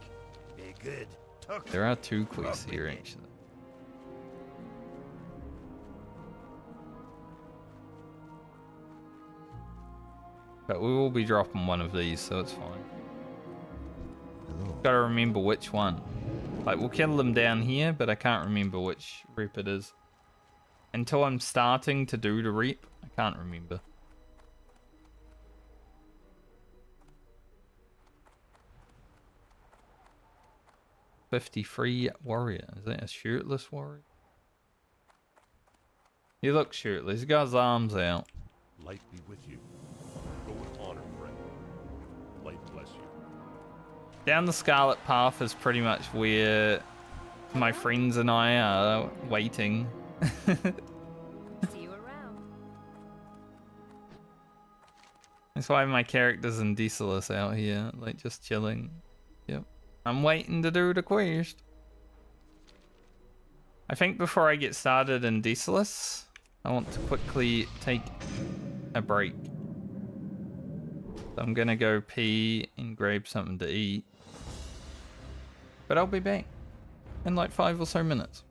Be good. Talk There are 2 quests here actually. But we will be dropping one of these, so it's fine. Gotta remember which one. Like, we'll kill them down here, but I can't remember which rep it is. Until I'm starting to do the rep, I can't remember. "53 warrior." Is that a shirtless warrior? He looks shirtless. He's got his arms out. Light be with you. Go with honor, friend. Light bless you. Down the Scarlet Path is pretty much where my friends and I are waiting. See you around. That's why my character's in Desolus out here, like just chilling. Yep. I'm waiting to do the quest. I think before I get started in Desolus, I want to quickly take a break. So I'm gonna go pee and grab something to eat. But I'll be back. in like 5 or so minutes.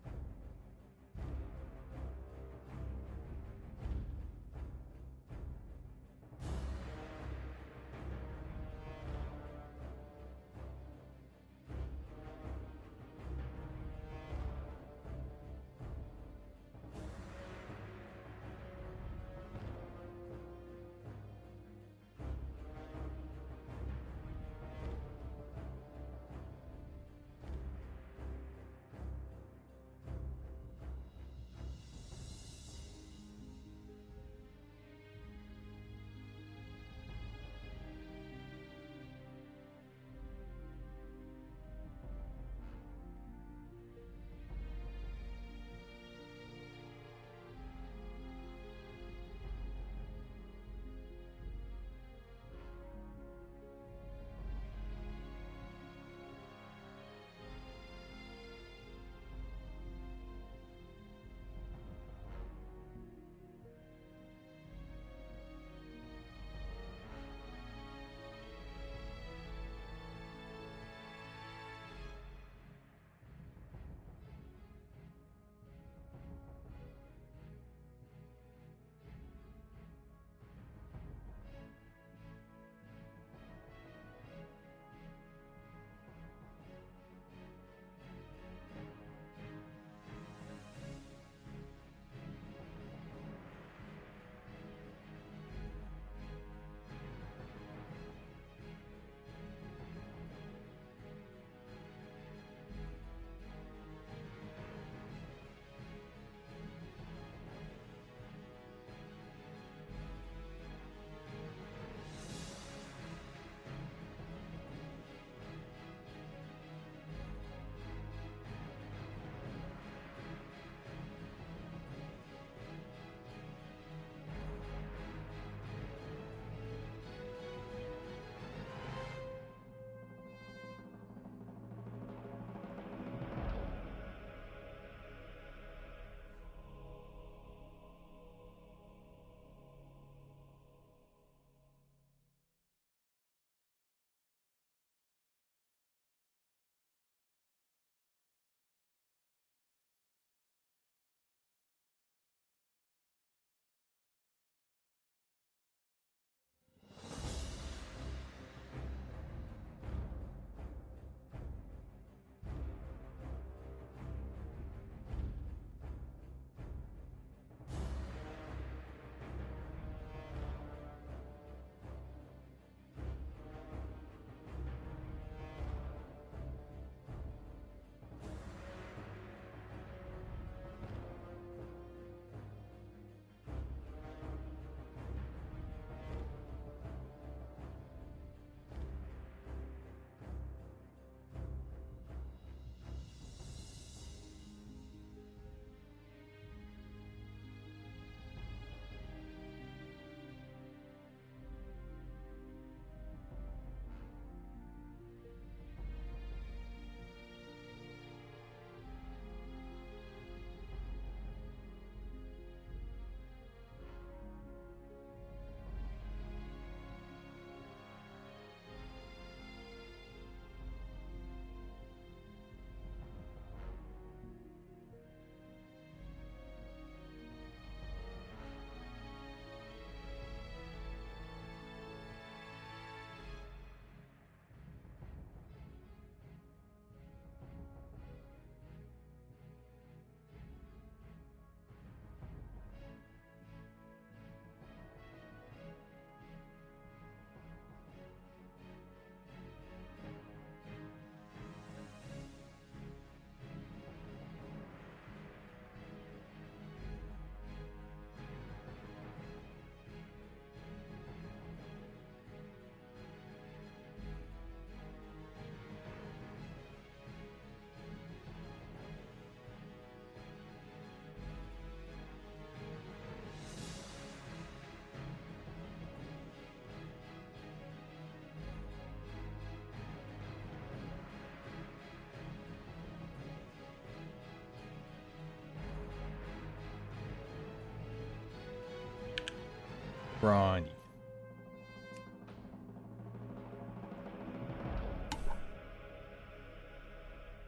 Ronnie.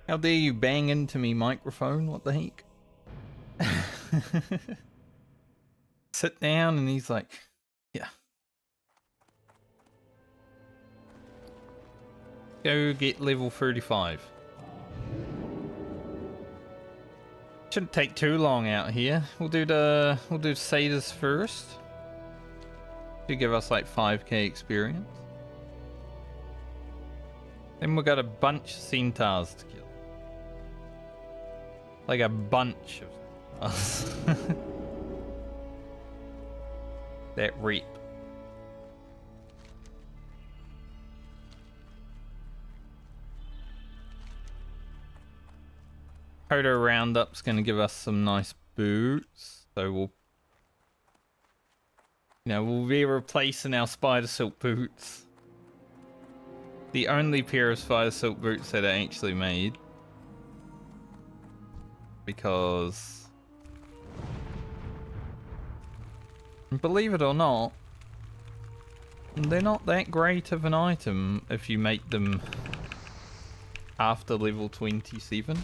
How dare you bang into me microphone? What the heck? Sit down and he's like, yeah. Go get level 35. Shouldn't take too long out here. We'll do satyrs first. To give us like 5k experience. Then we got a bunch of centaurs to kill. Like a bunch of us. That reap. Proto Roundup's gonna give us some nice boots. So we'll be replacing our spider silk boots. The only pair of spider silk boots that are actually made. Because, believe it or not, they're not that great of an item if you make them after level 27.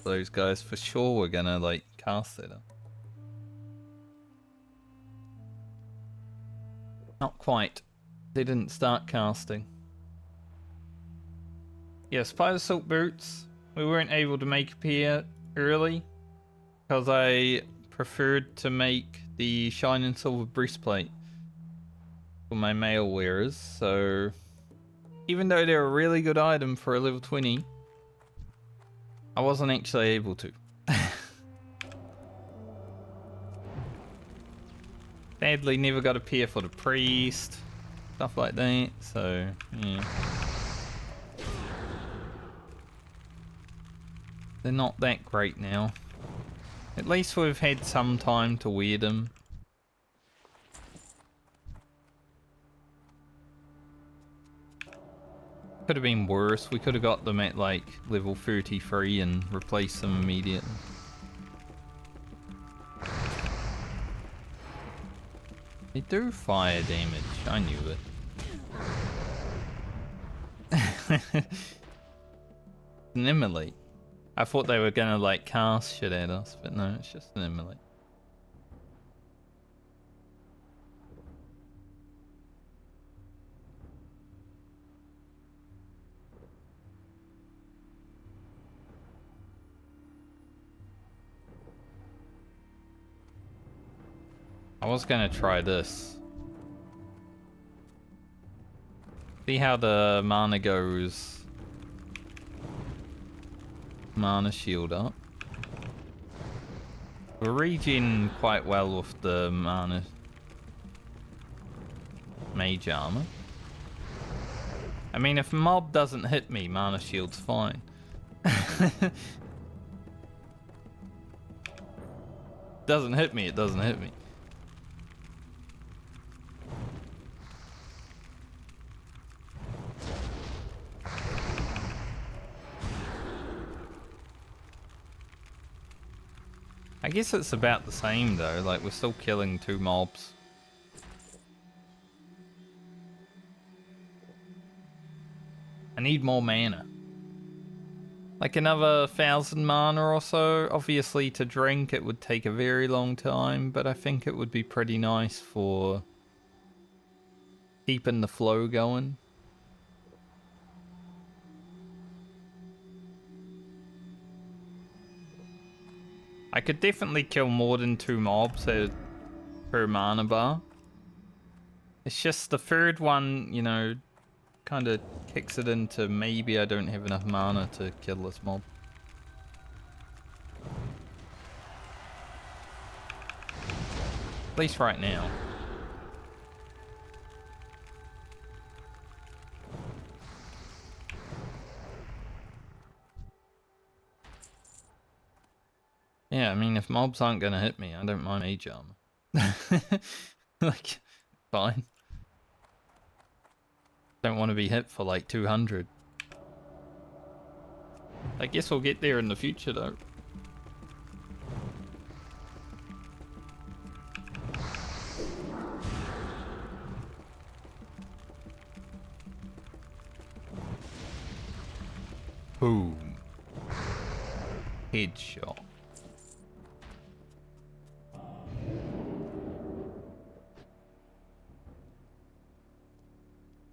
Those guys for sure were gonna like cast it up. Not quite. They didn't start casting. Yeah, spider silk boots. We weren't able to make appear early because I preferred to make the shining silver breastplate for my male wearers. So even though they're a really good item for a level 20, I wasn't actually able to. Sadly, never got a pair for the priest, stuff like that. So yeah. They're not that great now. At least we've had some time to wear them. Could have been worse. We could have got them at like level 33 and replaced them immediately. They do fire damage. I knew it. An immolate. I thought they were gonna like cast shit at us, but no, it's just an immolate. I was gonna try this. See how the mana goes. Mana shield up. We're regen quite well with the mana mage armor. I mean, if mob doesn't hit me, mana shield's fine. Doesn't hit me, it doesn't hit me. I guess it's about the same though, like we're still killing 2 mobs. I need more mana. Like another 1,000 mana or so. Obviously to drink it would take a very long time, but I think it would be pretty nice for keeping the flow going. I could definitely kill more than 2 mobs per mana bar. It's just the third one, you know, kind of kicks it into maybe I don't have enough mana to kill this mob. At least right now. Yeah, I mean, if mobs aren't gonna hit me, I don't mind mage armor. Like, fine. Don't want to be hit for like 200. I guess we'll get there in the future though. Boom. Headshot.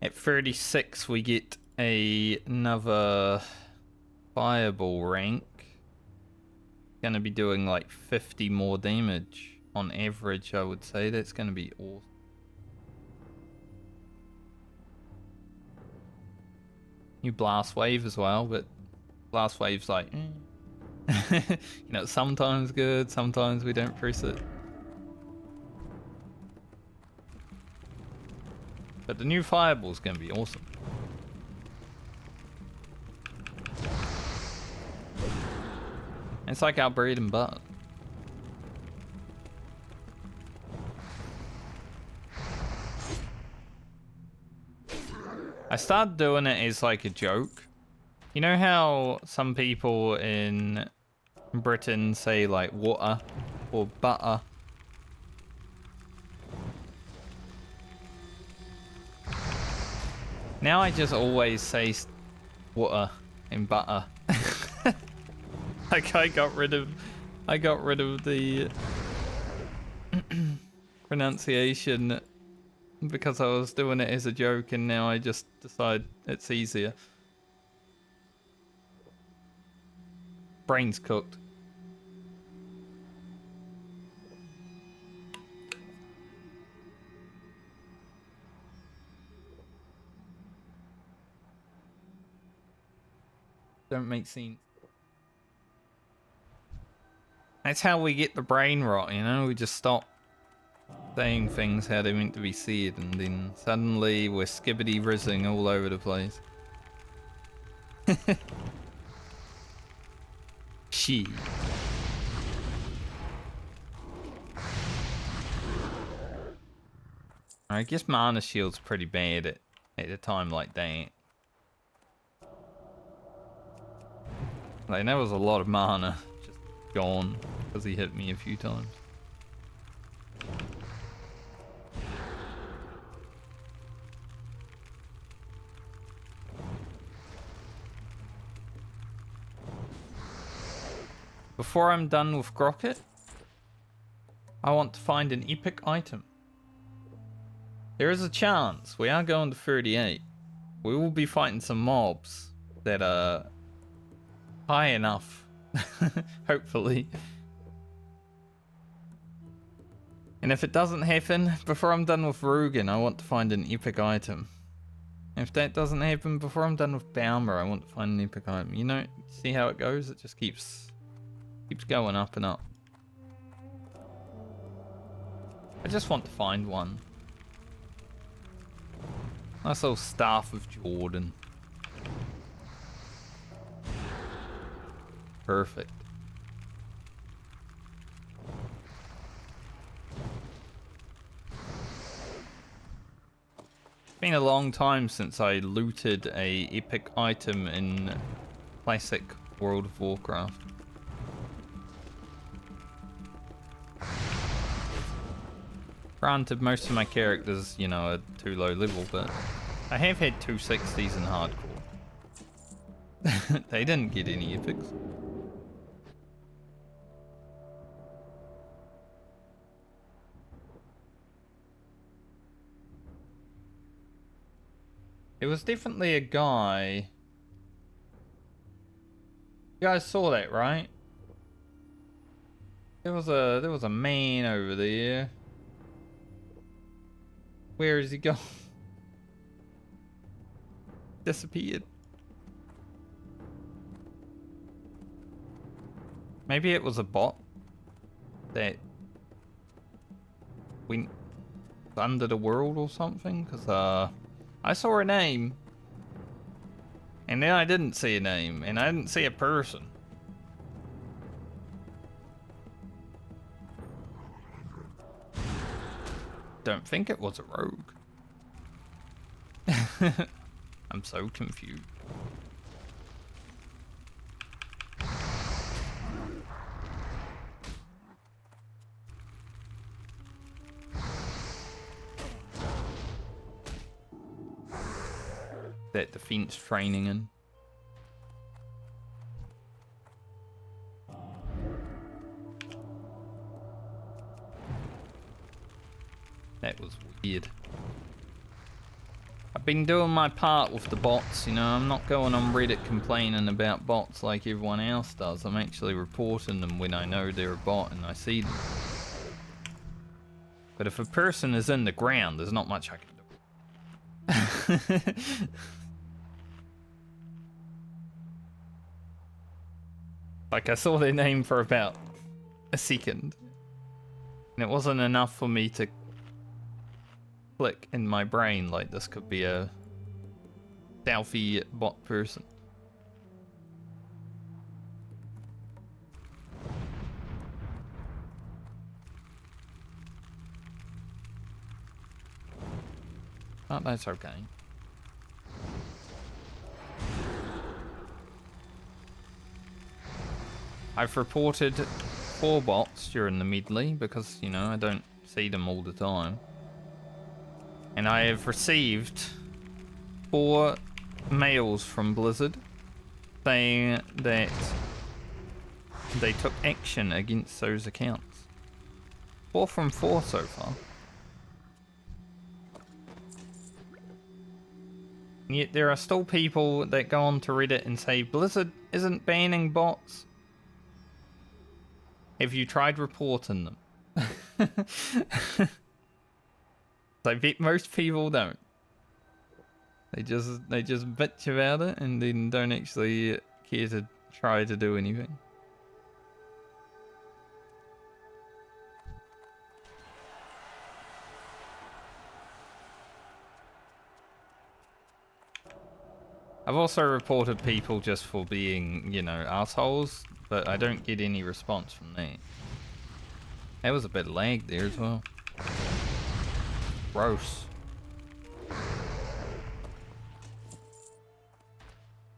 At 36 we get another fireball rank. Gonna be doing like 50 more damage on average, I would say. That's gonna be awesome. New blast wave as well, but blast wave's like you know, sometimes good, sometimes we don't press it. But the new fireball's gonna be awesome. It's like our bread and butter. I started doing it as like a joke. You know how some people in Britain say like water or butter? Now I just always say water and butter. Like I got rid of the pronunciation because I was doing it as a joke, and now I just decide it's easier. Brain's cooked. Don't make sense. That's how we get the brain rot, you know? We just stop saying things how they're meant to be said, and then suddenly we're skibbity rizzing all over the place. She. I guess mana shield's pretty bad at a time like that. Like, that was a lot of mana just gone because he hit me a few times. Before I'm done with Grocket, I want to find an epic item. There is a chance we are going to 38. We will be fighting some mobs that are high enough, hopefully. And if it doesn't happen before I'm done with Rugen, I want to find an epic item. If that doesn't happen before I'm done with Balmer, I want to find an epic item. You know, see how it goes? It just keeps going up and up. I just want to find one. Nice little Staff of Jordan. Perfect. It's been a long time since I looted a epic item in classic World of Warcraft. Granted, most of my characters, you know, are too low level, but I have had 260s in hardcore. They didn't get any epics. It was definitely a guy. You guys saw that, right? There was a man over there. Where is he going? Disappeared. Maybe it was a bot that went under the world or something, because I saw a name and then I didn't see a name and I didn't see a person. Don't think it was a rogue. I'm so confused. That defense training in. I've been doing my part with the bots, you know. I'm not going on Reddit complaining about bots like everyone else does. I'm actually reporting them when I know they're a bot and I see them. But if a person is in the ground, there's not much I can do. Like, I saw their name for about a second. And it wasn't enough for me to click in my brain like this could be a stealthy bot person. Oh, that's okay. I've reported 4 bots during the Medley because, you know, I don't see them all the time. And I have received 4 mails from Blizzard saying that they took action against those accounts. 4 from 4 so far. And yet there are still people that go on to Reddit and say Blizzard isn't banning bots. Have you tried reporting them? I bet most people don't. They just bitch about it and then don't actually care to try to do anything. I've also reported people just for being, you know, assholes, but I don't get any response from that. There was a bit of lag there as well. Gross.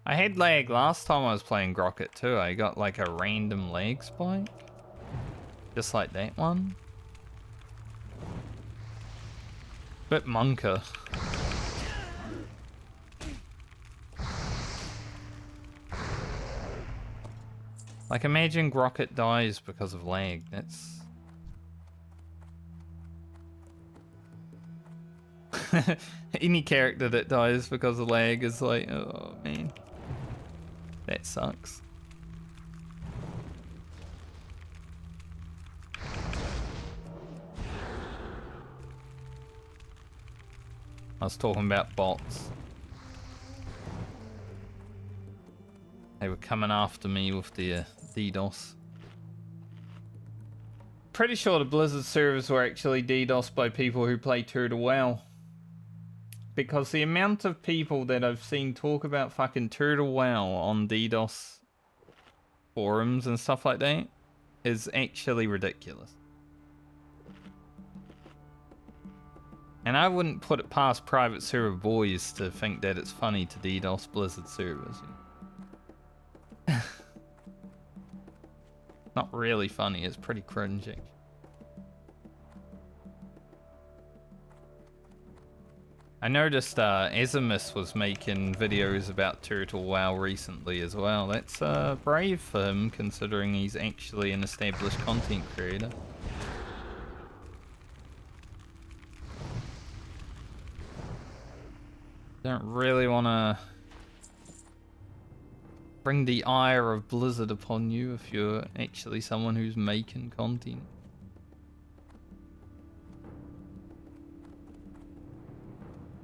I had lag last time I was playing Grocket too. I got like a random lag spike. Just like that one. Bit monka. Like, imagine Grocket dies because of lag. That's... Any character that dies because of lag is like, oh man. That sucks. I was talking about bots. They were coming after me with their DDoS. Pretty sure the Blizzard servers were actually DDoSed by people who play Turtle WoW. Because the amount of people that I've seen talk about fucking Turtle WoW on DDoS forums and stuff like that is actually ridiculous. And I wouldn't put it past private server boys to think that it's funny to DDoS Blizzard servers. Not really funny, it's pretty cringy. I noticed Azimus was making videos about Turtle WoW recently as well. That's brave for him considering he's actually an established content creator. Don't really want to bring the ire of Blizzard upon you if you're actually someone who's making content.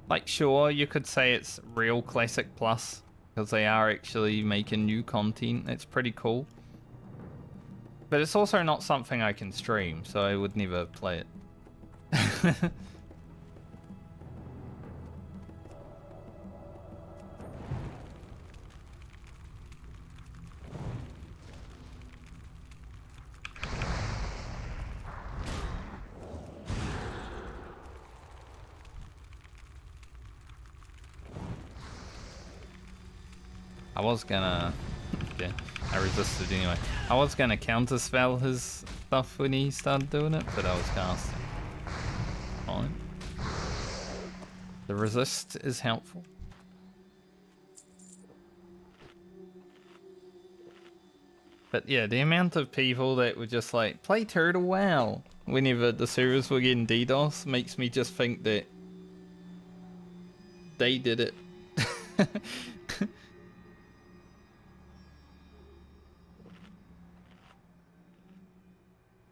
Like, sure, you could say it's real Classic Plus, because they are actually making new content. That's pretty cool. But it's also not something I can stream, so I would never play it. I was gonna... okay, I resisted anyway. I was gonna counterspell his stuff when he started doing it, but I was casting. Fine. The resist is helpful. But yeah, the amount of people that were just like, play Turtle WoW whenever the servers were getting DDoS makes me just think that they did it.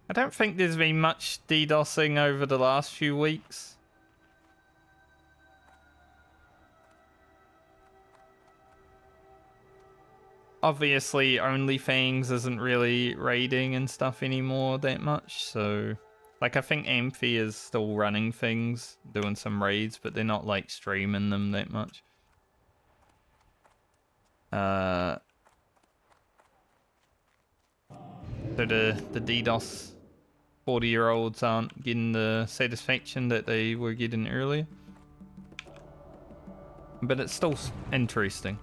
I don't think there's been much DDoSing over the last few weeks. Obviously, OnlyFans isn't really raiding and stuff anymore that much, so... Like, I think Amphi is still running things, doing some raids, but they're not, like, streaming them that much. So the DDoS 40-year-olds aren't getting the satisfaction that they were getting earlier. But it's still interesting.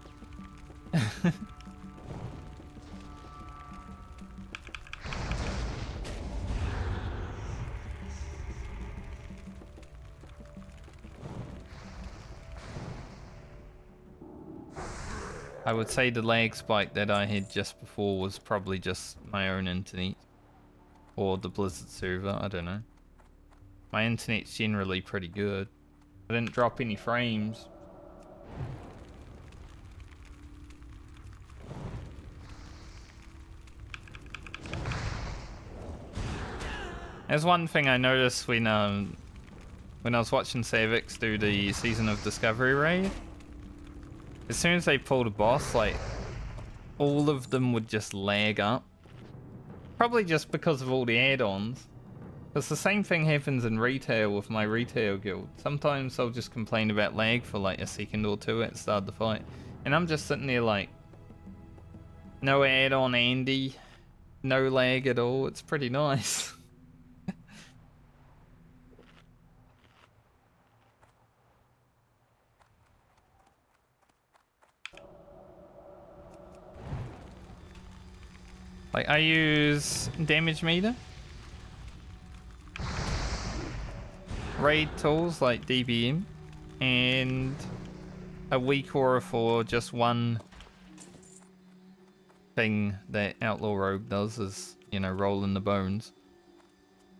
I would say the lag spike that I had just before was probably just my own internet. Or the Blizzard server, I don't know. My internet's generally pretty good. I didn't drop any frames. There's one thing I noticed when I was watching Savix do the Season of Discovery raid. As soon as they pulled a boss, like, all of them would just lag up. Probably just because of all the add-ons. Because the same thing happens in retail with my retail guild. Sometimes I'll just complain about lag for like a second or two at the start of the fight. And I'm just sitting there like, no add-on Andy, no lag at all. It's pretty nice. Like, I use damage meter, raid tools like DBM, and a weak aura for just one thing that Outlaw Rogue does is, you know, rolling the bones.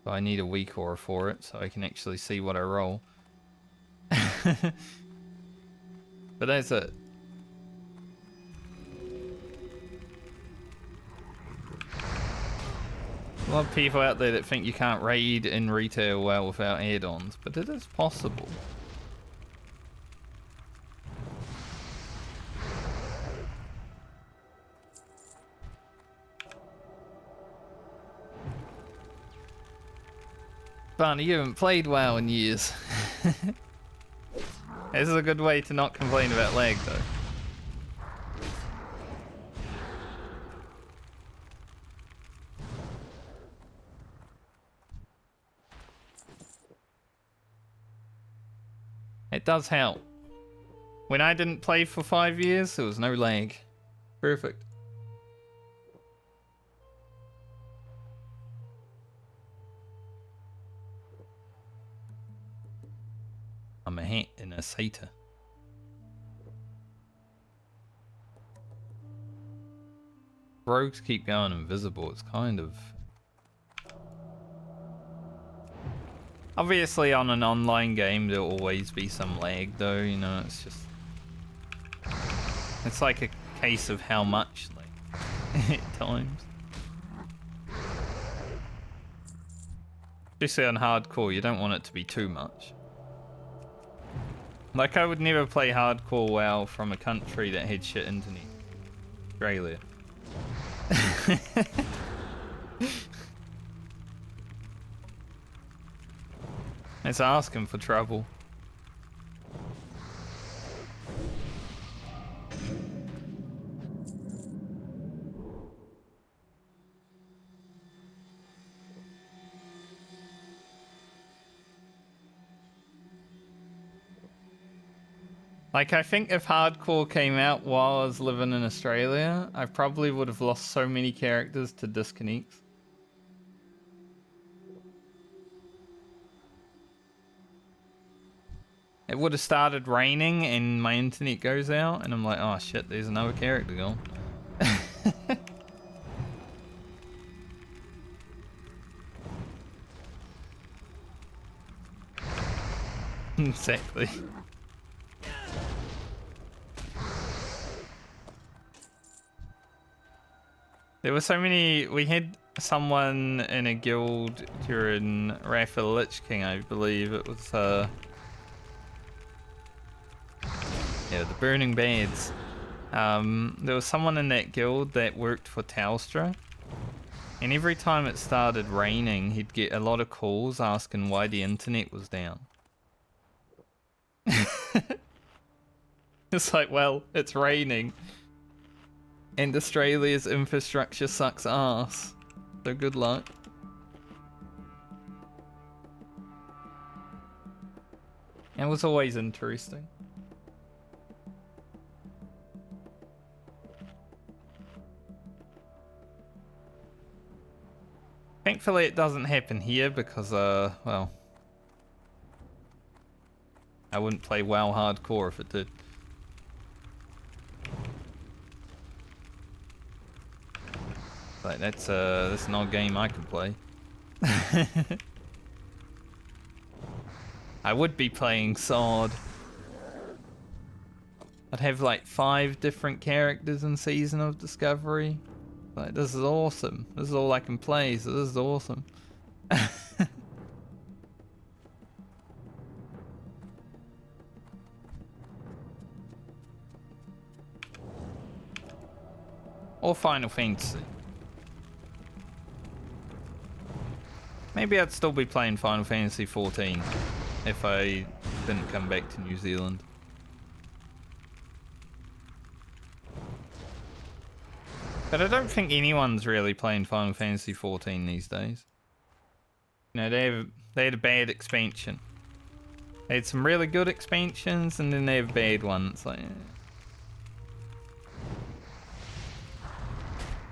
So I need a weak aura for it so I can actually see what I roll. But that's it. A lot of people out there that think you can't raid in retail well without add-ons, but it is possible. Barney, you haven't played WoW in years. This is a good way to not complain about lag, though. It does help. When I didn't play for 5 years, there was no lag. Perfect. I'm a hat and a satyr. Rogues keep going invisible. It's kind of... Obviously on an online game there'll always be some lag though, you know, it's just... It's like a case of how much, like, at times. Especially on hardcore, you don't want it to be too much. Like, I would never play hardcore WoW from a country that had shit internet. Australia. It's asking for trouble. Like, I think if hardcore came out while I was living in Australia, I probably would have lost so many characters to disconnects. It would have started raining and my internet goes out and I'm like, oh shit, there's another character gone. Exactly. There were so many. We had someone in a guild during Wrath of the Lich King, I believe. It was, yeah, the Burning Beds. There was someone in that guild that worked for Telstra. And every time it started raining, he'd get a lot of calls asking why the internet was down. It's like, well, it's raining. And Australia's infrastructure sucks ass. So good luck. It was always interesting. Thankfully it doesn't happen here because, well, I wouldn't play WoW hardcore if it did. Like, that's an odd game I can play. I would be playing Sword. I'd have like 5 different characters in Season of Discovery. Like, this is awesome. This is all I can play, so this is awesome. Or Final Fantasy. Maybe I'd still be playing Final Fantasy 14 if I didn't come back to New Zealand. But I don't think anyone's really playing Final Fantasy 14 these days. You know, they had a bad expansion. They had some really good expansions, and then they have bad ones. Like,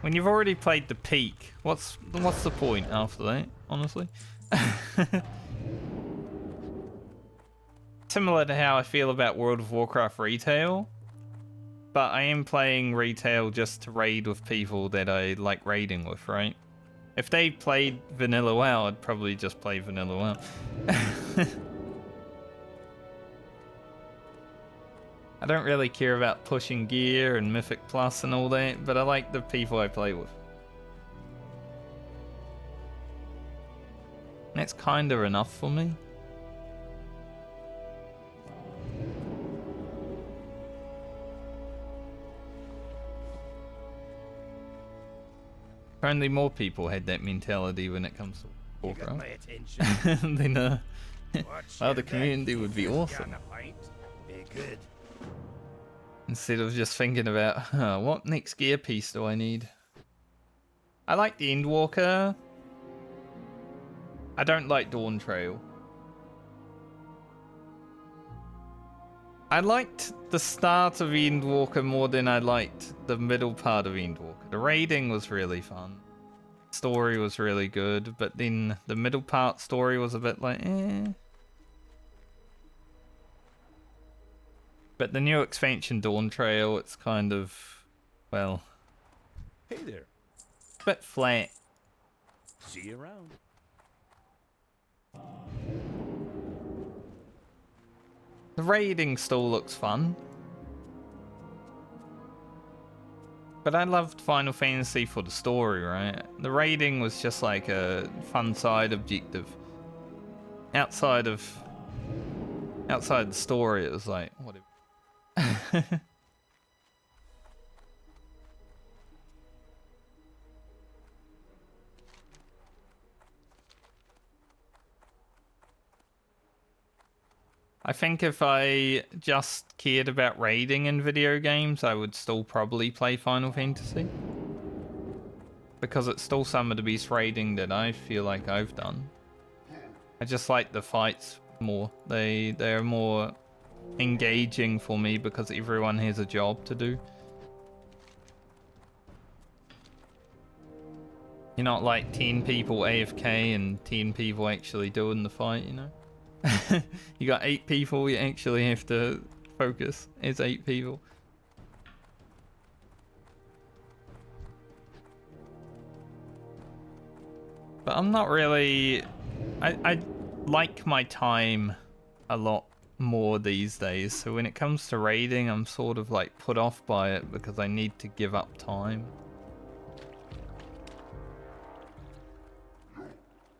when you've already played the peak, what's the point after that? Honestly, similar to how I feel about World of Warcraft retail. But I am playing retail just to raid with people that I like raiding with, right? If they played Vanilla WoW, I'd probably just play Vanilla WoW. I don't really care about pushing gear and Mythic Plus and all that, but I like the people I play with. That's kind of enough for me. If only more people had that mentality when it comes to Warcraft. My attention. Then, Watch well, your the back. community would be awesome. Down a pint. Be good. Instead of just thinking about, what next gear piece do I need? I like the Endwalker. I don't like Dawn Trail. I liked the start of Endwalker more than I liked the middle part of Endwalker. The raiding was really fun. Story was really good, but then the middle part story was a bit like, eh. But the new expansion, Dawn Trail, it's kind of, well, Hey there. a bit flat. See you around. The raiding still looks fun. But I loved Final Fantasy for the story, right? The raiding was just like a fun side objective. Outside the story, it was like, whatever. I think if I just cared about raiding in video games, I would still probably play Final Fantasy. Because it's still some of the best raiding that I feel like I've done. I just like the fights more. They're more engaging for me because everyone has a job to do. You're not like 10 people AFK and 10 people actually doing the fight, you know? You got 8 people, you actually have to focus as 8 people. But I'm not really... I like my time a lot more these days, so when it comes to raiding, I'm sort of like put off by it because I need to give up time.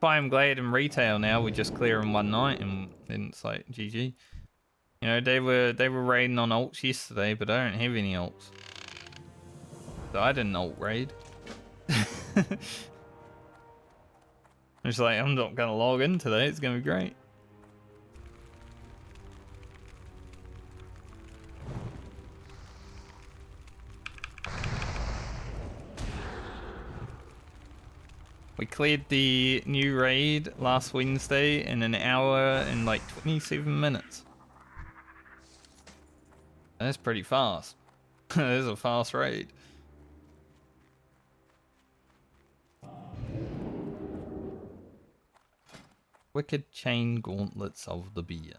why I'm glad in retail now we just clear in one night and then it's like GG. You know, they were raiding on ults yesterday, but I don't have any ults. So I didn't ult raid. I'm just like, I'm not gonna log in today, it's gonna be great. We cleared the new raid last Wednesday in an hour and like 27 minutes. That's pretty fast. That is a fast raid. Wicked chain gauntlets of the beer.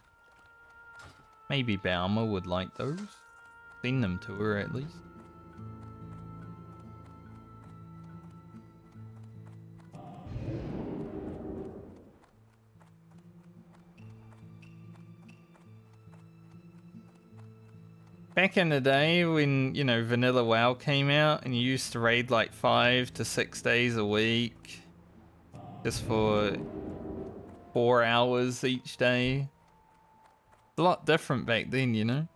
Maybe Baumer would like those. Send them to her at least. Back in the day when, you know, Vanilla WoW came out and you used to raid like 5 to 6 days a week just for 4 hours each day. It's a lot different back then, you know?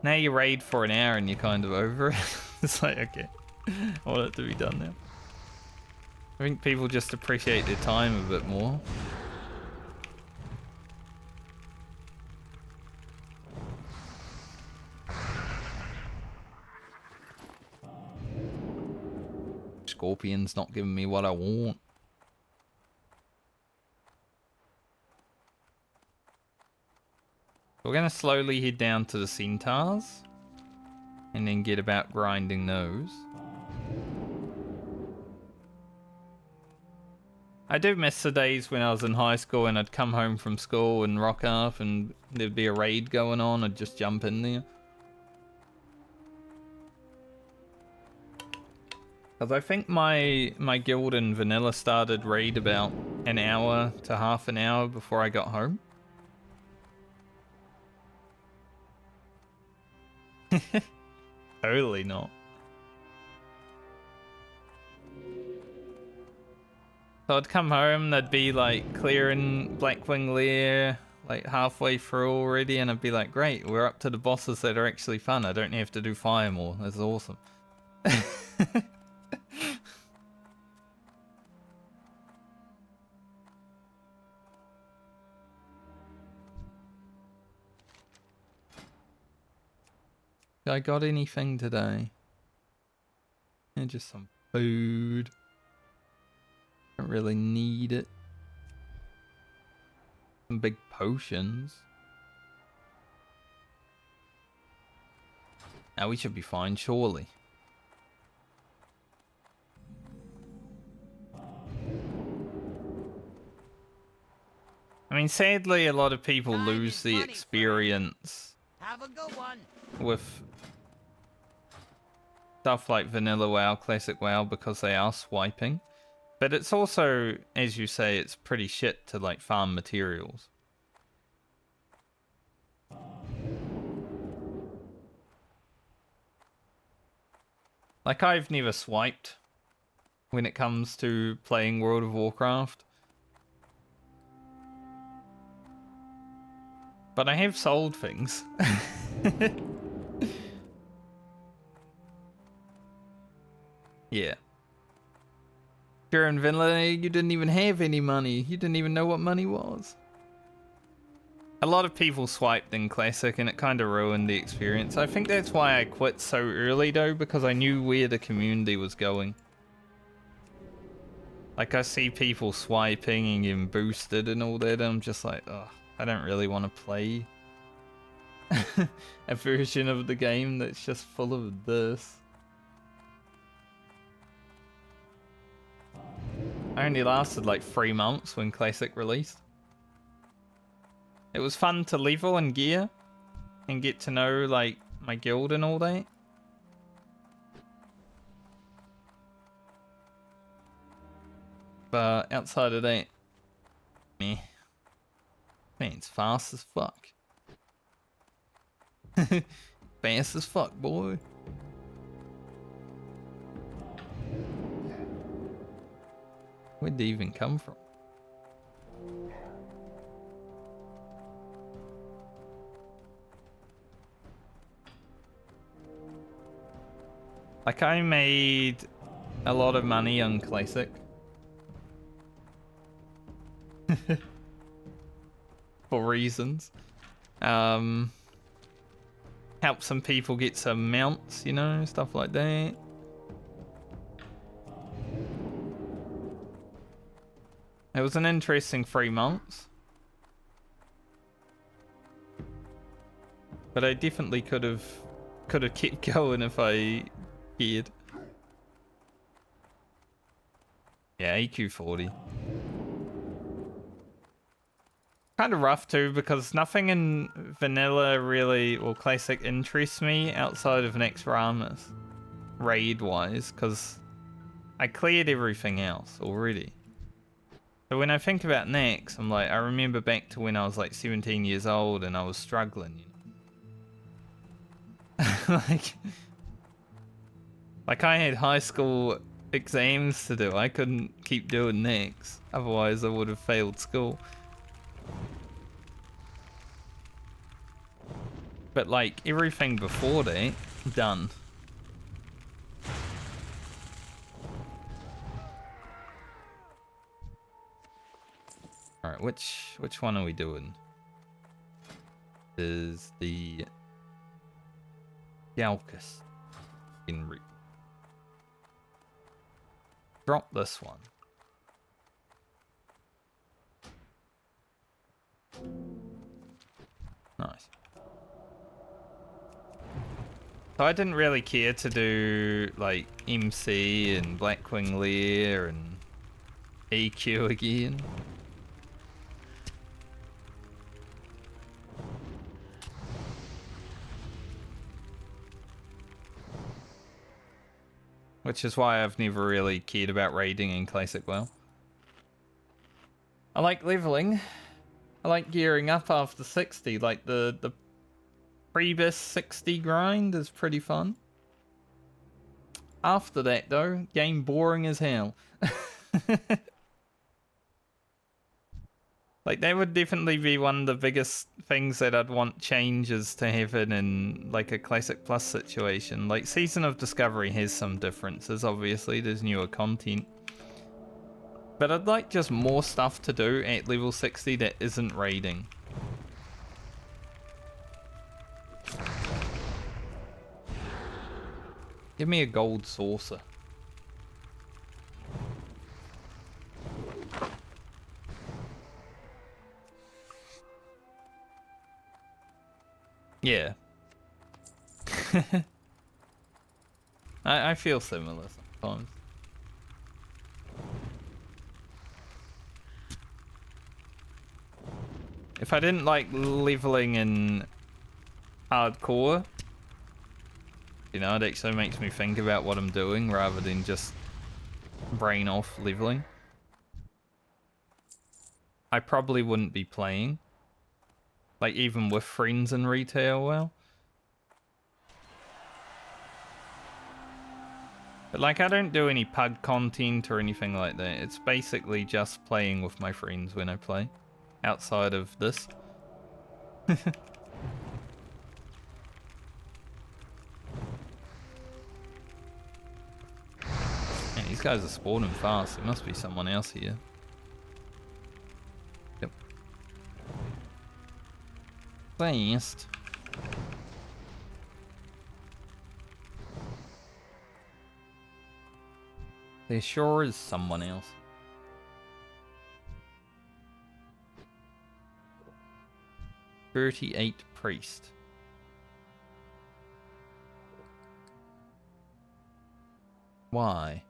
Now you raid for an hour and you're kind of over it. It's like, okay, I want it to be done now. I think people just appreciate their time a bit more. Scorpion's not giving me what I want. We're gonna slowly head down to the centaurs and then get about grinding those. I do miss the days when I was in high school and I'd come home from school and rock up and there'd be a raid going on. I'd just jump in there. Because I think my guild in vanilla started raid about an hour to half an hour before I got home. Totally not. So I'd come home, they'd be like clearing Blackwing Lair like halfway through already, and I'd be like, great, we're up to the bosses that are actually fun. I don't have to do fire more. That's awesome. I got anything today? Yeah, just some food. Don't really need it. Some big potions. Now we should be fine, surely. I mean, sadly, a lot of people lose the experience Have a good one. with stuff like Vanilla WoW, Classic WoW, because they are swiping. But it's also, as you say, it's pretty shit to like farm materials. Like, I've never swiped when it comes to playing World of Warcraft. But I have sold things. Yeah. If you're in vanilla, you didn't even have any money. You didn't even know what money was. A lot of people swiped in Classic and it kind of ruined the experience. I think that's why I quit so early though, because I knew where the community was going. Like, I see people swiping and getting boosted and all that, and I'm just like, oh, I don't really want to play a version of the game that's just full of this. I only lasted like 3 months when Classic released. It was fun to level and gear and get to know like my guild and all that. But outside of that, meh. Man, it's fast as fuck. Fast as fuck, boy. Where'd they even come from? Like, I made a lot of money on Classic. For reasons. Help some people get some mounts, you know, stuff like that. It was an interesting 3 months. But I definitely could have kept going if I cared. Yeah, AQ 40. Kind of rough too, because nothing in vanilla really, or classic, interests me outside of Next Ramus, raid wise, because I cleared everything else already. So when I think about Next, I'm like, I remember back to when I was like 17 years old and I was struggling, you know? like I had high school exams to do. I couldn't keep doing Next, otherwise I would have failed school. But like everything before that, done. All right, which one are we doing? Is the Galcus in route? Drop this one. Nice. So I didn't really care to do like MC and Blackwing Lair and EQ again. Which is why I've never really cared about raiding in Classic WoW. I like leveling. I like gearing up after 60, like the Prebus 60 grind is pretty fun. After that though, game boring as hell. Like that would definitely be one of the biggest things that I'd want changes to happen in like a Classic Plus situation. Like Season of Discovery has some differences, obviously, there's newer content. But I'd like just more stuff to do at level 60 that isn't raiding. Give me a gold saucer. Yeah. I feel similar sometimes. If I didn't like leveling in hardcore, you know, it actually makes me think about what I'm doing rather than just brain off leveling. I probably wouldn't be playing. Like, even with friends in retail, well. But, like, I don't do any pug content or anything like that. It's basically just playing with my friends when I play. Outside of this. Man, these guys are spawning fast. There must be someone else here. Yep. Fast. There sure is someone else. "38 priest." Why?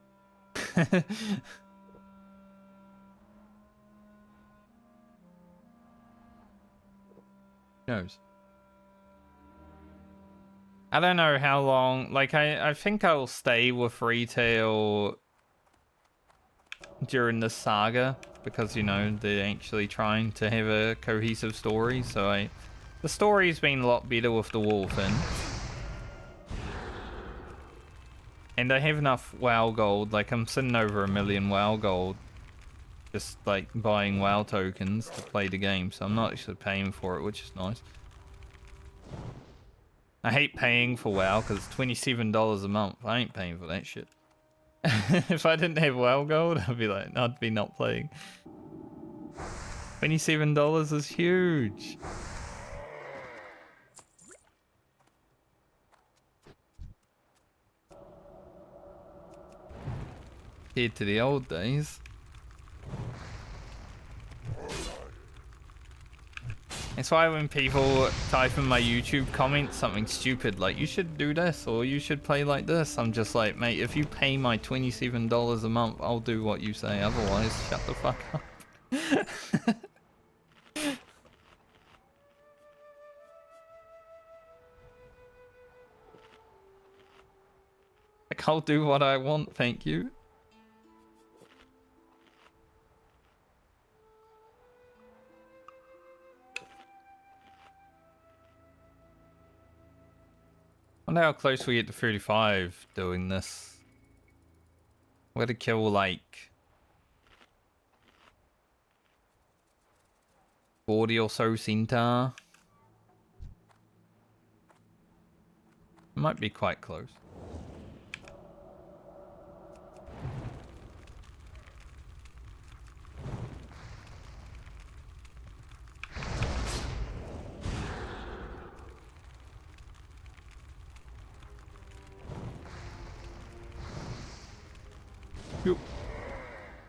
Knows. I don't know how long. Like, I think I'll stay with retail during this saga because, you know, they're actually trying to have a cohesive story. So the story's been a lot better with the wolf in. And I have enough WoW gold. Like, I'm sitting over 1 million WoW gold just like buying WoW tokens to play the game, so I'm not actually paying for it, which is nice. I hate paying for WoW because it's $27 a month. I ain't paying for that shit. If I didn't have WoW gold, I'd be not playing. $27 is huge. Compared to the old days. That's why when people type in my YouTube comments something stupid like, you should do this or you should play like this, I'm just like, mate, if you pay my $27 a month, I'll do what you say. Otherwise, shut the fuck up. Like, I'll do what I want, thank you. I wonder how close we get to 35 doing this. We're to kill like 40 or so centaur. Might be quite close.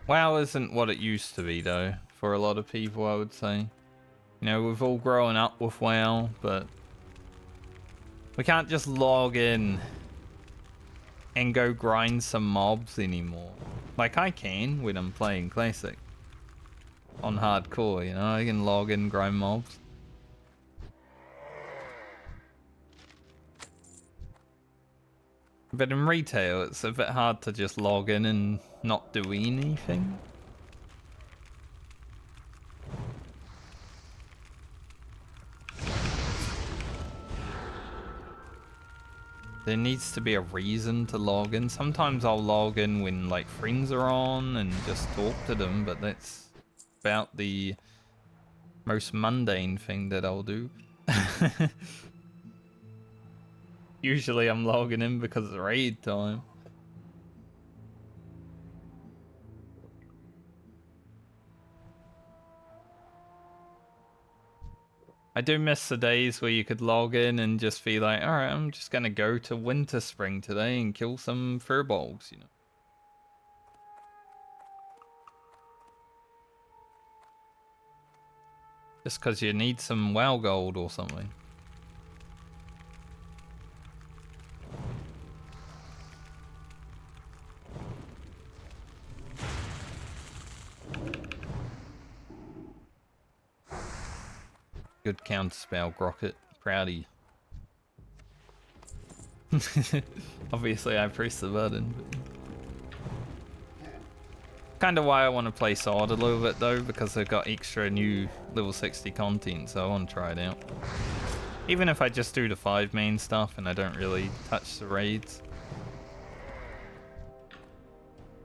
WoW isn't what it used to be though, for a lot of people I would say. You know, we've all grown up with WoW, but we can't just log in and go grind some mobs anymore. Like I can when I'm playing Classic. On hardcore, you know, I can log in, grind mobs. But in retail, it's a bit hard to just log in and not do anything. There needs to be a reason to log in. Sometimes I'll log in when like friends are on and just talk to them, but that's about the most mundane thing that I'll do. Usually I'm logging in because it's raid time. I do miss the days where you could log in and just be like, alright, I'm just gonna go to Winter Spring today and kill some furbolgs, you know. Just because you need some WoW gold or something. Good counterspell, Grocket. Proud of you. Obviously, I pressed the button. Kind of why I want to play Sword a little bit though, because they've got extra new level 60 content, so I want to try it out. Even if I just do the 5 main stuff and I don't really touch the raids.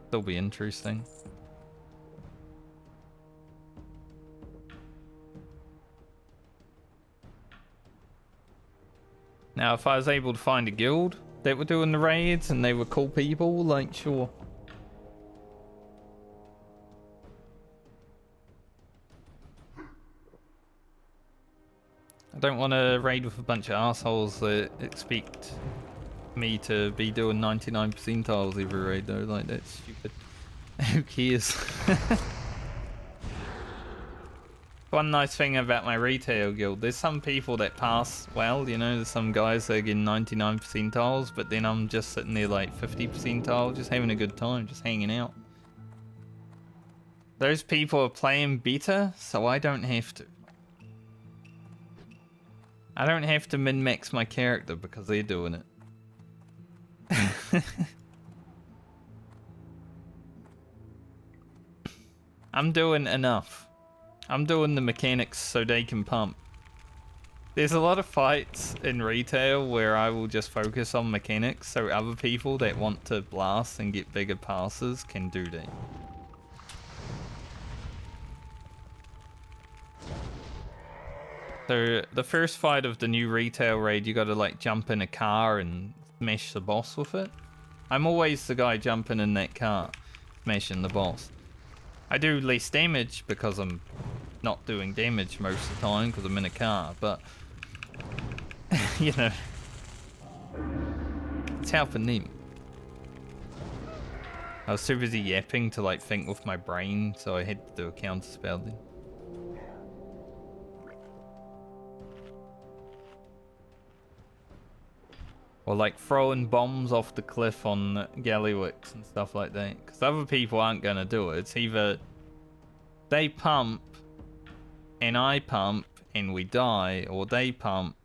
Still be interesting. Now, if I was able to find a guild that were doing the raids and they were cool people, like, sure. I don't want to raid with a bunch of assholes that expect me to be doing 99 percentiles every raid, though. Like, that's stupid. Who cares? One nice thing about my retail guild, there's some people that pass well, you know, there's some guys that are getting 99 percentiles, but then I'm just sitting there like 50 percentile, just having a good time, just hanging out. Those people are playing better, so I don't have to. I don't have to min-max my character because they're doing it. I'm doing enough. I'm doing the mechanics so they can pump. There's a lot of fights in retail where I will just focus on mechanics so other people that want to blast and get bigger passes can do that. So the first fight of the new retail raid, you gotta like jump in a car and smash the boss with it. I'm always the guy jumping in that car, smashing the boss. I do less damage because I'm not doing damage most of the time because I'm in a car, but you know, it's helping them. I was too busy yapping to like think with my brain, so I had to do a counter spell then. Or like throwing bombs off the cliff on Gallywicks and stuff like that. Because other people aren't going to do it. It's either they pump and I pump and we die, or they pump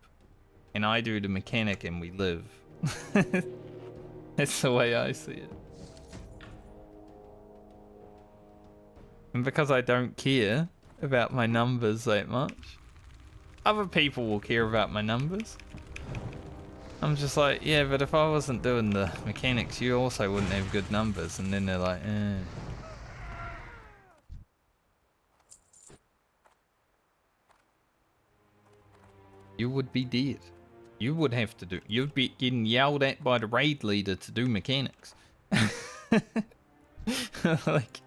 and I do the mechanic and we live. That's the way I see it. And because I don't care about my numbers that much, other people will care about my numbers. I'm just like, yeah, but if I wasn't doing the mechanics, you also wouldn't have good numbers. And then they're like, eh. You would be dead. You would have to do, you'd be getting yelled at by the raid leader to do mechanics. Like,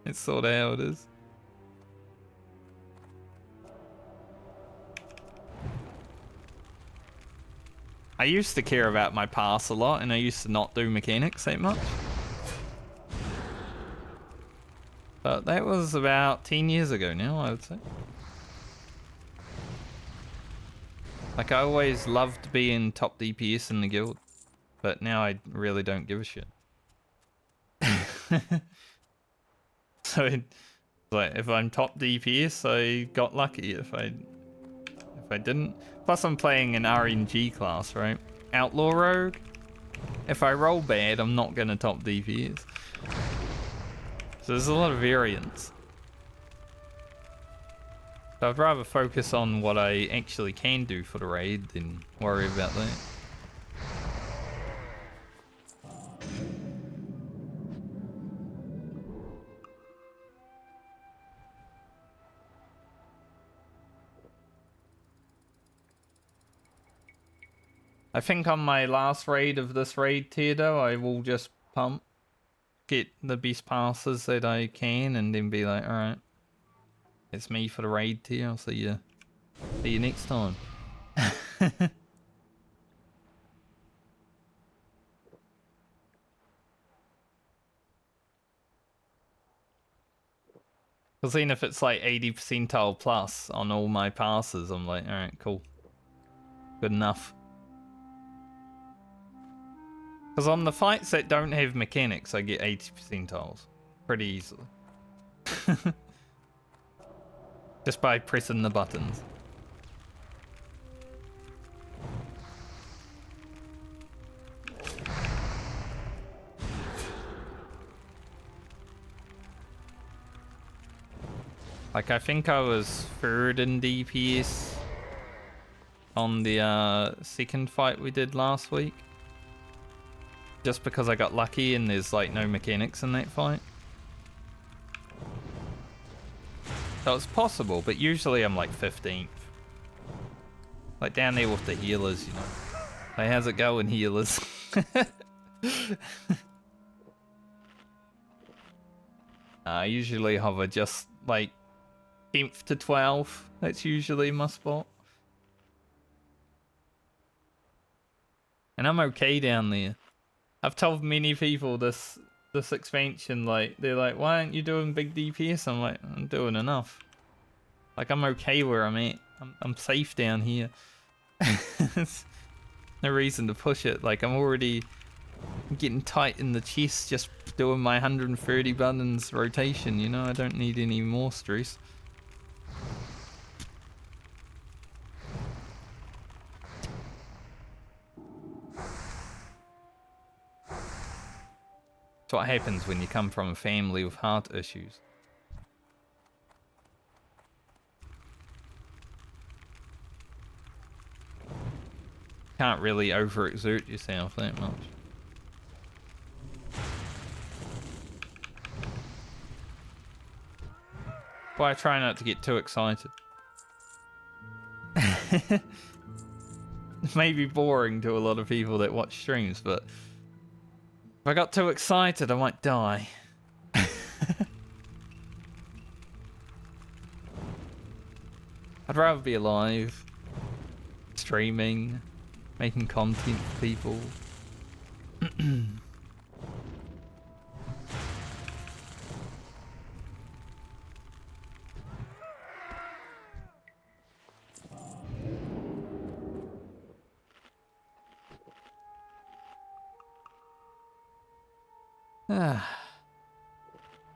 it's sort of how it is. I used to care about my pass a lot, and I used to not do mechanics that much. But that was about 10 years ago now, I would say. Like, I always loved being top DPS in the guild, but now I really don't give a shit. So, like, if I'm top DPS, I got lucky. If I didn't. Plus, I'm playing an RNG class, right? Outlaw Rogue. If I roll bad, I'm not gonna top DPS. So there's a lot of variance. So I'd rather focus on what I actually can do for the raid than worry about that. I think on my last raid of this raid tier though, I will just pump, get the best passes that I can, and then be like, alright, it's me for the raid tier, I'll see you next time. Because then if it's like 80 percentile plus on all my passes, I'm like, alright, cool. Good enough. Because on the fights that don't have mechanics, I get 80 percentiles pretty easily. Just by pressing the buttons. Like, I think I was third in DPS on the second fight we did last week. Just because I got lucky and there's like no mechanics in that fight. So it's possible, but usually I'm like 15th. Like down there with the healers, you know. Like, how's it going, healers? I usually hover just like 10th to 12th. That's usually my spot. And I'm okay down there. I've told many people this expansion, like, they're like, why aren't you doing big DPS? I'm like, I'm doing enough. Like, I'm okay where I'm at. I'm safe down here. No reason to push it. Like, I'm already getting tight in the chest just doing my 130 buttons rotation, you know? I don't need any more stress. That's what happens when you come from a family with heart issues. Can't really overexert yourself that much. Why I try not to get too excited. It may be boring to a lot of people that watch streams, but if I got too excited, I might die. I'd rather be alive, streaming, making content for people.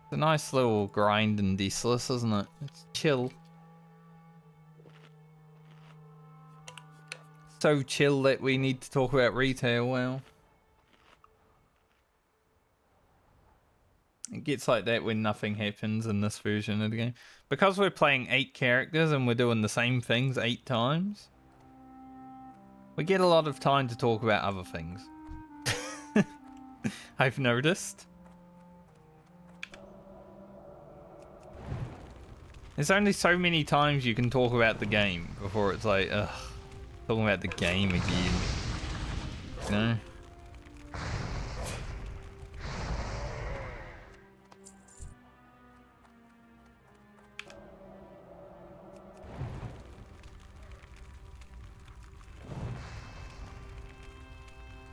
It's a nice little grind in D-Sliss, isn't it? It's chill. So chill that we need to talk about retail. Well, it gets like that when nothing happens in this version of the game. Because we're playing 8 characters and we're doing the same things 8 times, we get a lot of time to talk about other things. I've noticed. There's only so many times you can talk about the game before it's like, ugh, talking about the game again. You know?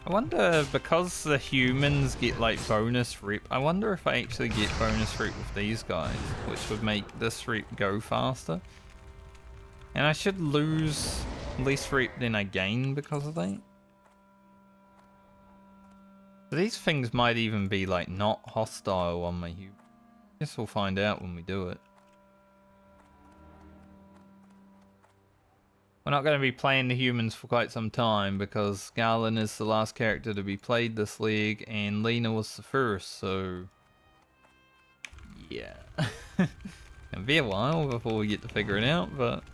I wonder, because the humans get like bonus rep, I wonder if I actually get bonus rep with these guys, which would make this rep go faster. And I should lose less rep than I gain because of that. These things might even be like not hostile on my human. Guess we'll find out when we do it. We're not going to be playing the humans for quite some time because Garland is the last character to be played this league and Lena was the first, so yeah. It'll be a while before we get to figure it out, but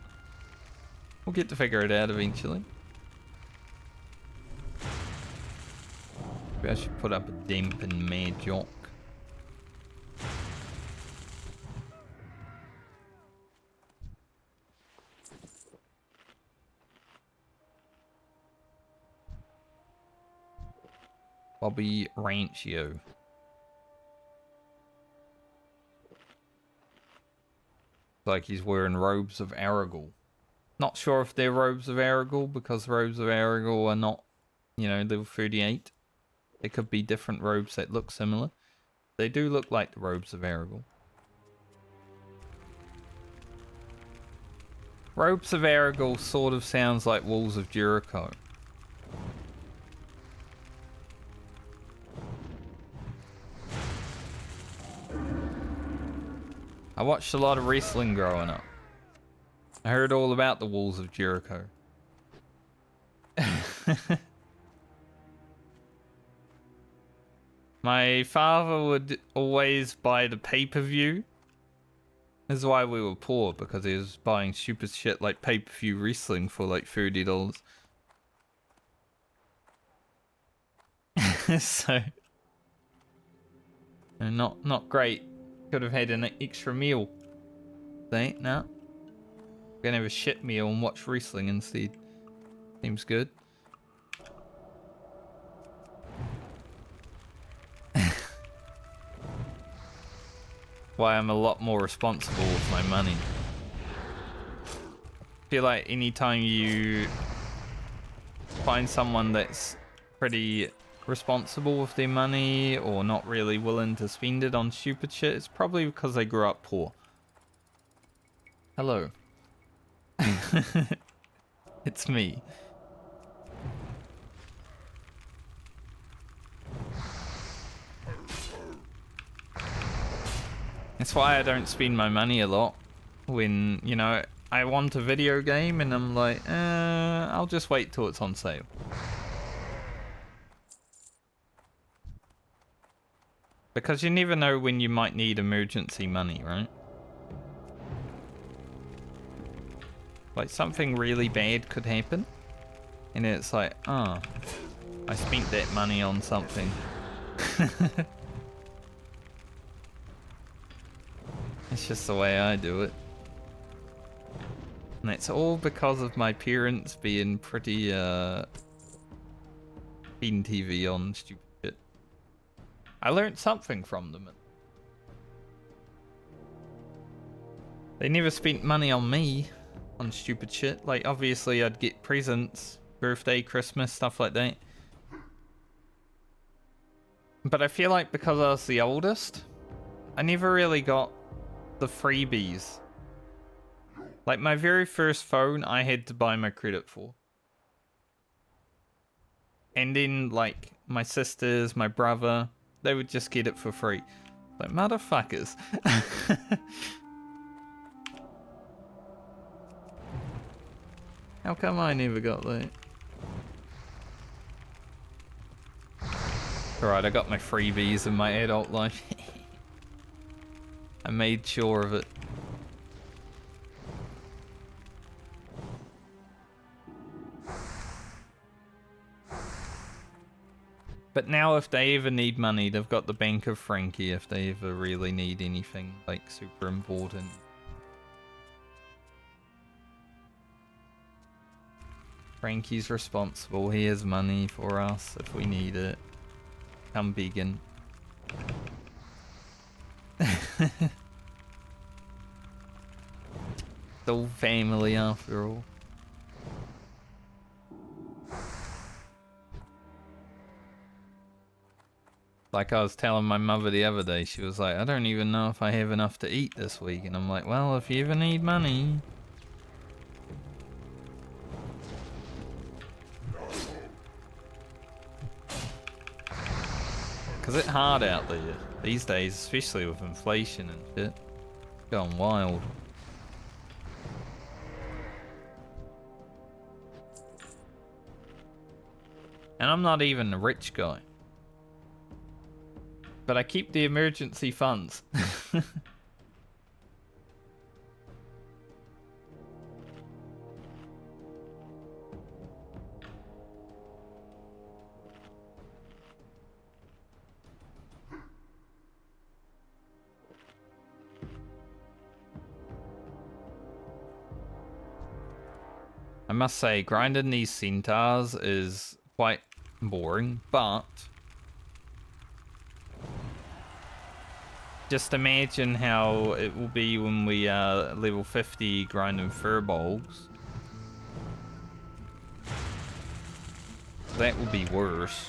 we'll get to figure it out eventually. Maybe I should put up a dampen Mage. Bobby Rancio. Like he's wearing robes of Aragorn. Not sure if they're robes of Aragorn because robes of Aragorn are not, you know, level 38. They could be different robes that look similar. They do look like the robes of Aragorn. Robes of Aragorn sort of sounds like Walls of Jericho. I watched a lot of wrestling growing up. I heard all about the Walls of Jericho. My father would always buy the pay-per-view. This is why we were poor, because he was buying stupid shit like pay-per-view wrestling for like $30. So, not great. Could have had an extra meal. See, no. Gonna have a shit meal and watch wrestling instead. Seems good. Why I'm a lot more responsible with my money. I feel like anytime you find someone that's pretty responsible with their money or not really willing to spend it on stupid shit, it's probably because they grew up poor. Hello. It's me. That's why I don't spend my money a lot when, you know, I want a video game and I'm like, I'll just wait till it's on sale. Because you never know when you might need emergency money, right? Like something really bad could happen. And it's like, oh, I spent that money on something. It's just the way I do it. And it's all because of my parents being pretty, being TV on stupid shit. I learned something from them. They never spent money on me on stupid shit. Like, obviously I'd get presents, birthday, Christmas, stuff like that. But I feel like because I was the oldest, I never really got the freebies. Like, my very first phone, I had to buy my credit for. And then, like, my sisters, my brother, they would just get it for free. Like, motherfuckers. How come I never got that? Alright, I got my freebies in my adult life. I made sure of it. But now if they ever need money, they've got the Bank of Frankie if they ever really need anything, like, super important. Frankie's responsible. He has money for us if we need it. Come vegan. It's all family after all. Like I was telling my mother the other day, she was like, I don't even know if I have enough to eat this week. And I'm like, well, if you ever need money. Because it's hard out there these days, especially with inflation and shit. It's going wild. And I'm not even a rich guy. But I keep the emergency funds. I must say, grinding these centaurs is quite boring, but just imagine how it will be when we level 50 grinding furbolgs. That will be worse.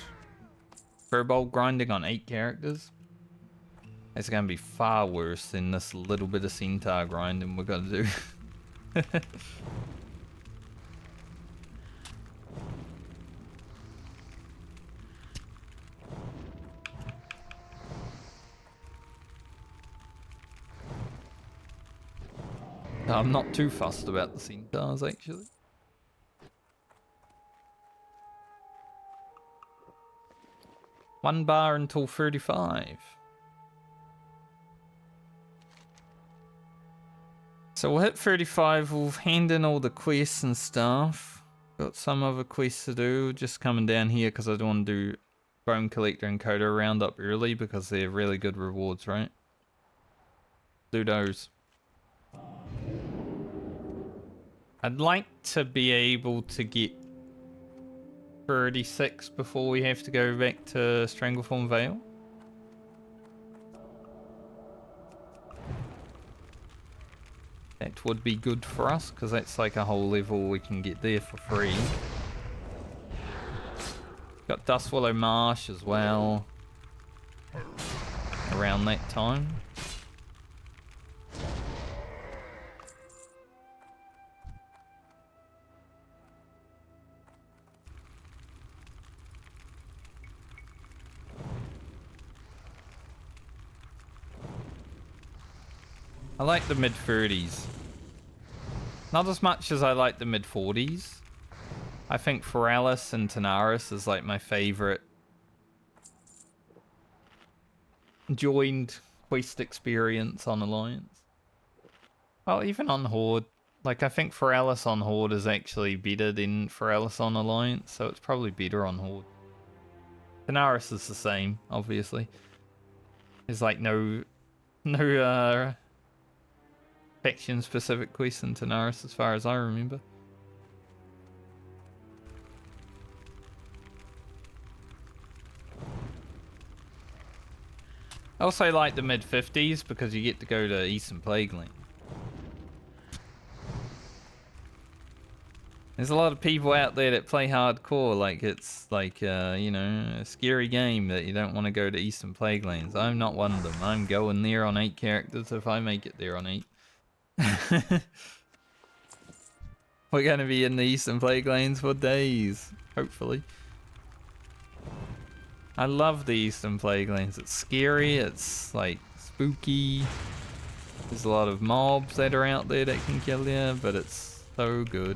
Furbolg grinding on 8 characters? It's gonna be far worse than this little bit of centaur grinding we're gonna do. I'm not too fussed about the centaurs, actually. One bar until 35. So we'll hit 35, we'll hand in all the quests and stuff. Got some other quests to do, just coming down here because I don't want to do Bone Collector and Coda Roundup early because they're really good rewards, right? Do those. I'd like to be able to get 36 before we have to go back to Stranglethorn Vale. That would be good for us, because that's like a whole level we can get there for free. Got Dustwallow Marsh as well. Around that time. I like the mid-30s. Not as much as I like the mid-40s. I think Foralis and Tanaris is like my favorite joined quest experience on Alliance. Well, even on Horde. Like, I think Foralis on Horde is actually better than Foralis on Alliance, so it's probably better on Horde. Tanaris is the same, obviously. There's like no faction specific quests in Tanaris as far as I remember. I also like the mid-50s because you get to go to Eastern Plagueland. There's a lot of people out there that play hardcore like it's like, you know, a scary game that you don't want to go to Eastern Plaguelands. I'm not one of them. I'm going there on 8 characters if I make it there on 8. We're going to be in the Eastern Plaguelands for days, hopefully. I love the Eastern Plaguelands. It's scary, it's like spooky. There's a lot of mobs that are out there that can kill you, but it's so good.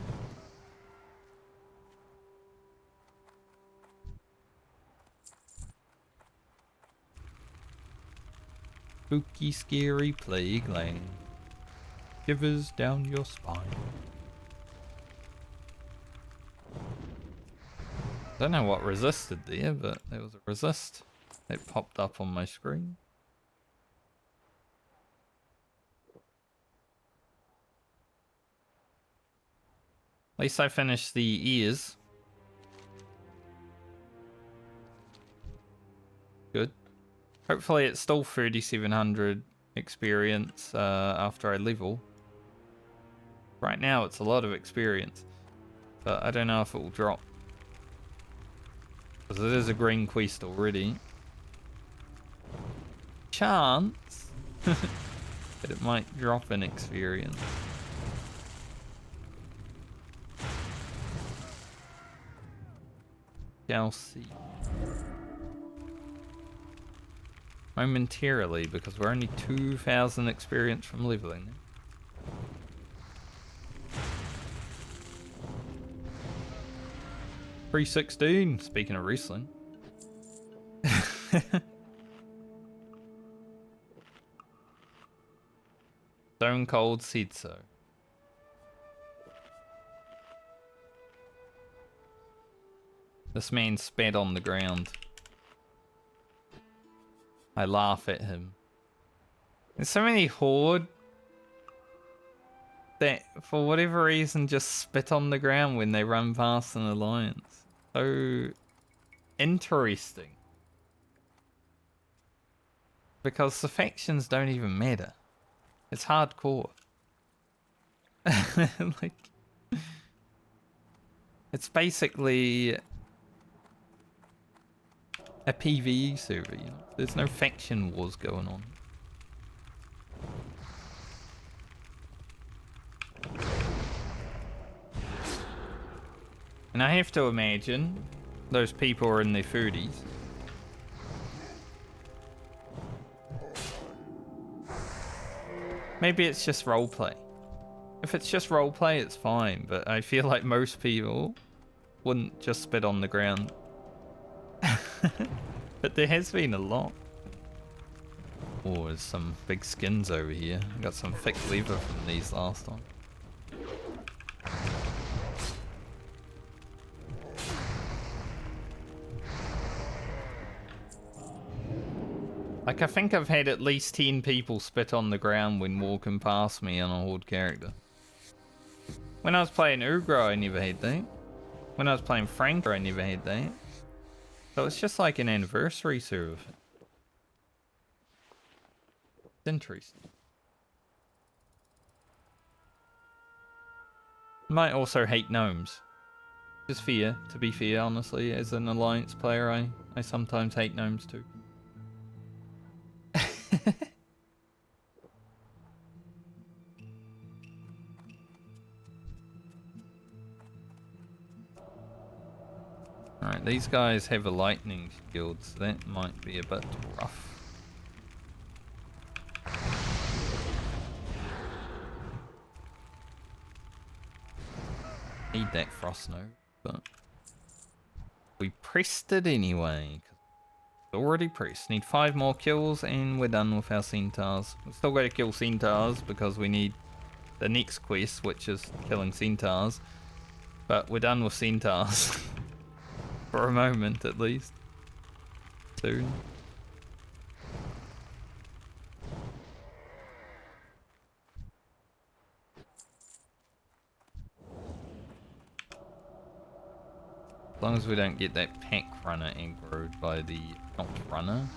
Spooky, scary Plagueland. Shivers down your spine. Don't know what resisted there, but there was a resist. It popped up on my screen. At least I finished the ears. Good. Hopefully it's still 3700 experience after I level. Right now it's a lot of experience, but I don't know if it will drop. Because it is a green quest already. Chance that it might drop in experience. Shall see. Momentarily, because we're only 2,000 experience from leveling. 316, speaking of wrestling. Stone Cold said so. This man spat on the ground. I laugh at him. There's so many horde that for whatever reason just spit on the ground when they run past an alliance. So interesting. Because the factions don't even matter. It's hardcore. Like, it's basically a PvE server, you know? There's no faction wars going on. And I have to imagine those people are in their 30s. Maybe it's just roleplay. If it's just roleplay, it's fine, but I feel like most people wouldn't just spit on the ground. But there has been a lot. Oh, there's some big skins over here. I got some thick leather from these last time. Like, I think I've had at least 10 people spit on the ground when walking past me on a horde character. When I was playing Ugra, I never had that. When I was playing Franker, I never had that. So it's just like an anniversary server. It's interesting. Might also hate gnomes. Just fair, to be fair, honestly. As an Alliance player, I sometimes hate gnomes too. Alright, these guys have a lightning shield, so that might be a bit rough. Need that frost node, but we pressed it anyway. It's already pressed. Need 5 more kills and we're done with our centaurs. We've still got to kill centaurs because we need the next quest, which is killing centaurs. But we're done with centaurs. For a moment, at least. Soon. As long as we don't get that pack runner aggroed by the not runner.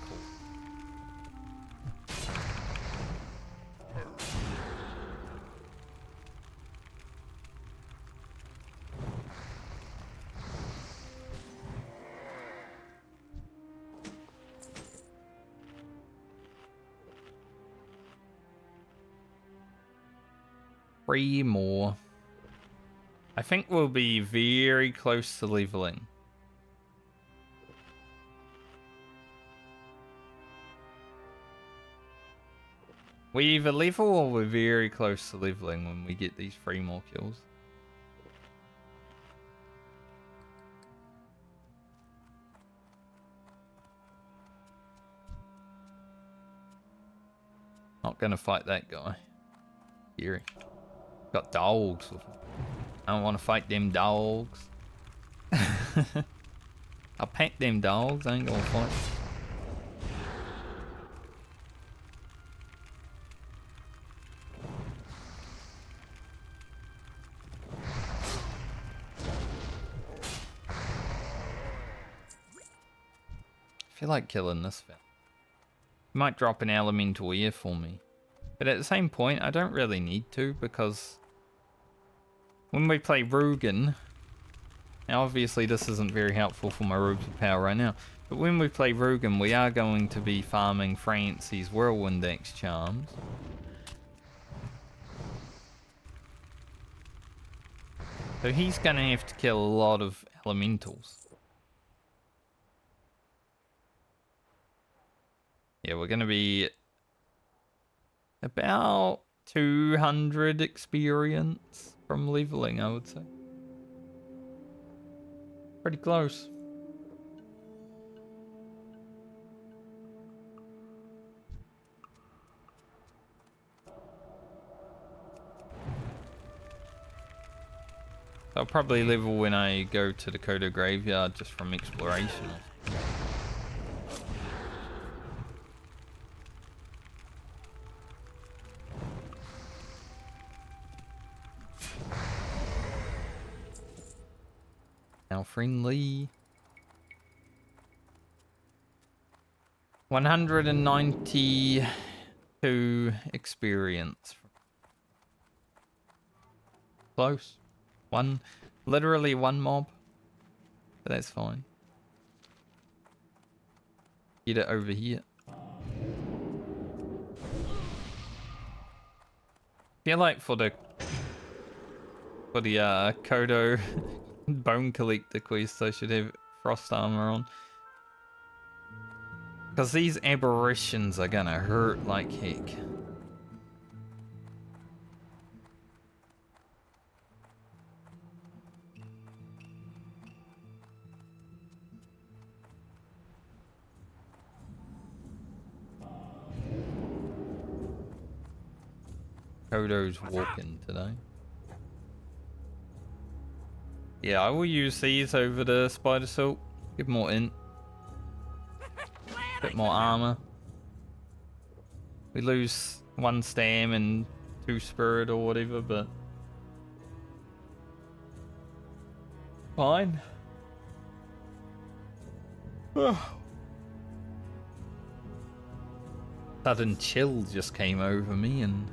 Three more. I think we'll be very close to leveling. We either level or we're very close to leveling when we get these 3 more kills. Not gonna fight that guy. Scary. Got dogs with him. I don't want to fight them dogs. I'll pack them dogs. I ain't gonna fight. I feel like killing this fella. He might drop an elemental ear for me. But at the same point, I don't really need to, because when we play Rugen, now obviously this isn't very helpful for my robes of power right now, but when we play Rugen, we are going to be farming Francie's Whirlwind Axe charms. So he's going to have to kill a lot of elementals. Yeah, we're going to be about 200 experience from leveling, I would say. Pretty close. I'll probably level when I go to the Kodo Graveyard just from exploration. Now friendly. 192 experience. Close. Literally one mob. But that's fine. Get it over here. Feel like for the Kodo Bone Collector quest, I should have frost armor on. Because these aberrations are gonna hurt like heck. Kodo's walking today. Yeah, I will use these over the Spider Silk. Give more int. Bit more armor. We lose 1 stam and 2 spirit or whatever, but fine. Sudden chill just came over me and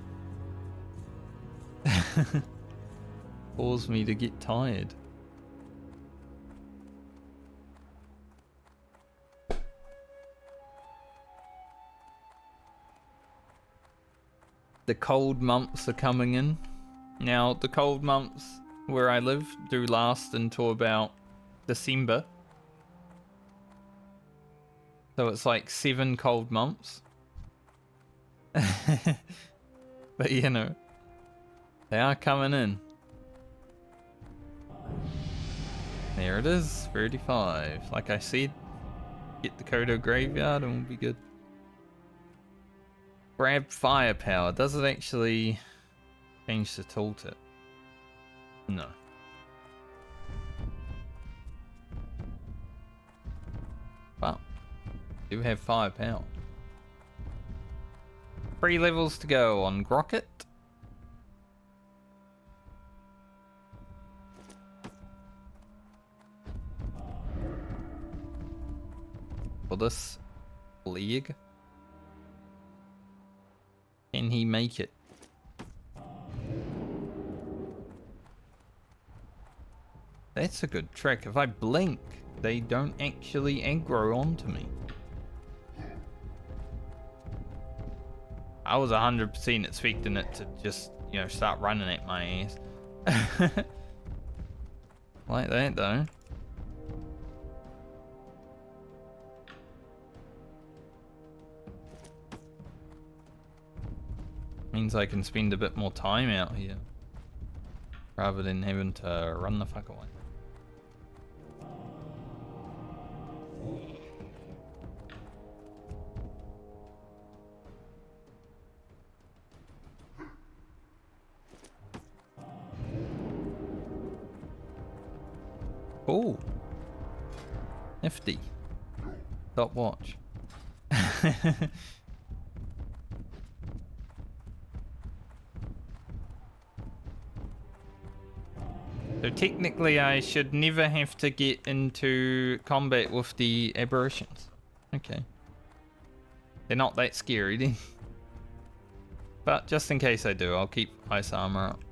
caused me to get tired. The cold months are coming in. Now, the cold months where I live do last until about December. So it's like 7 cold months. But you know, they are coming in. There it is, 35. Like I said, get the Kodo Graveyard and we'll be good. Grab firepower. Does it actually change the tooltip? No. Well, do have firepower. 3 levels to go on Grocket. for this leg. Can he make it? That's a good trick. If I blink, they don't actually aggro onto me. I was 100% expecting it to just, you know, start running at my ass. Like that, though. Means I can spend a bit more time out here. Rather than having to run the fuck away. Oh, nifty. Stop watch. So technically I should never have to get into combat with the aberrations. Okay. They're not that scary then. But just in case I do, I'll keep ice armor up.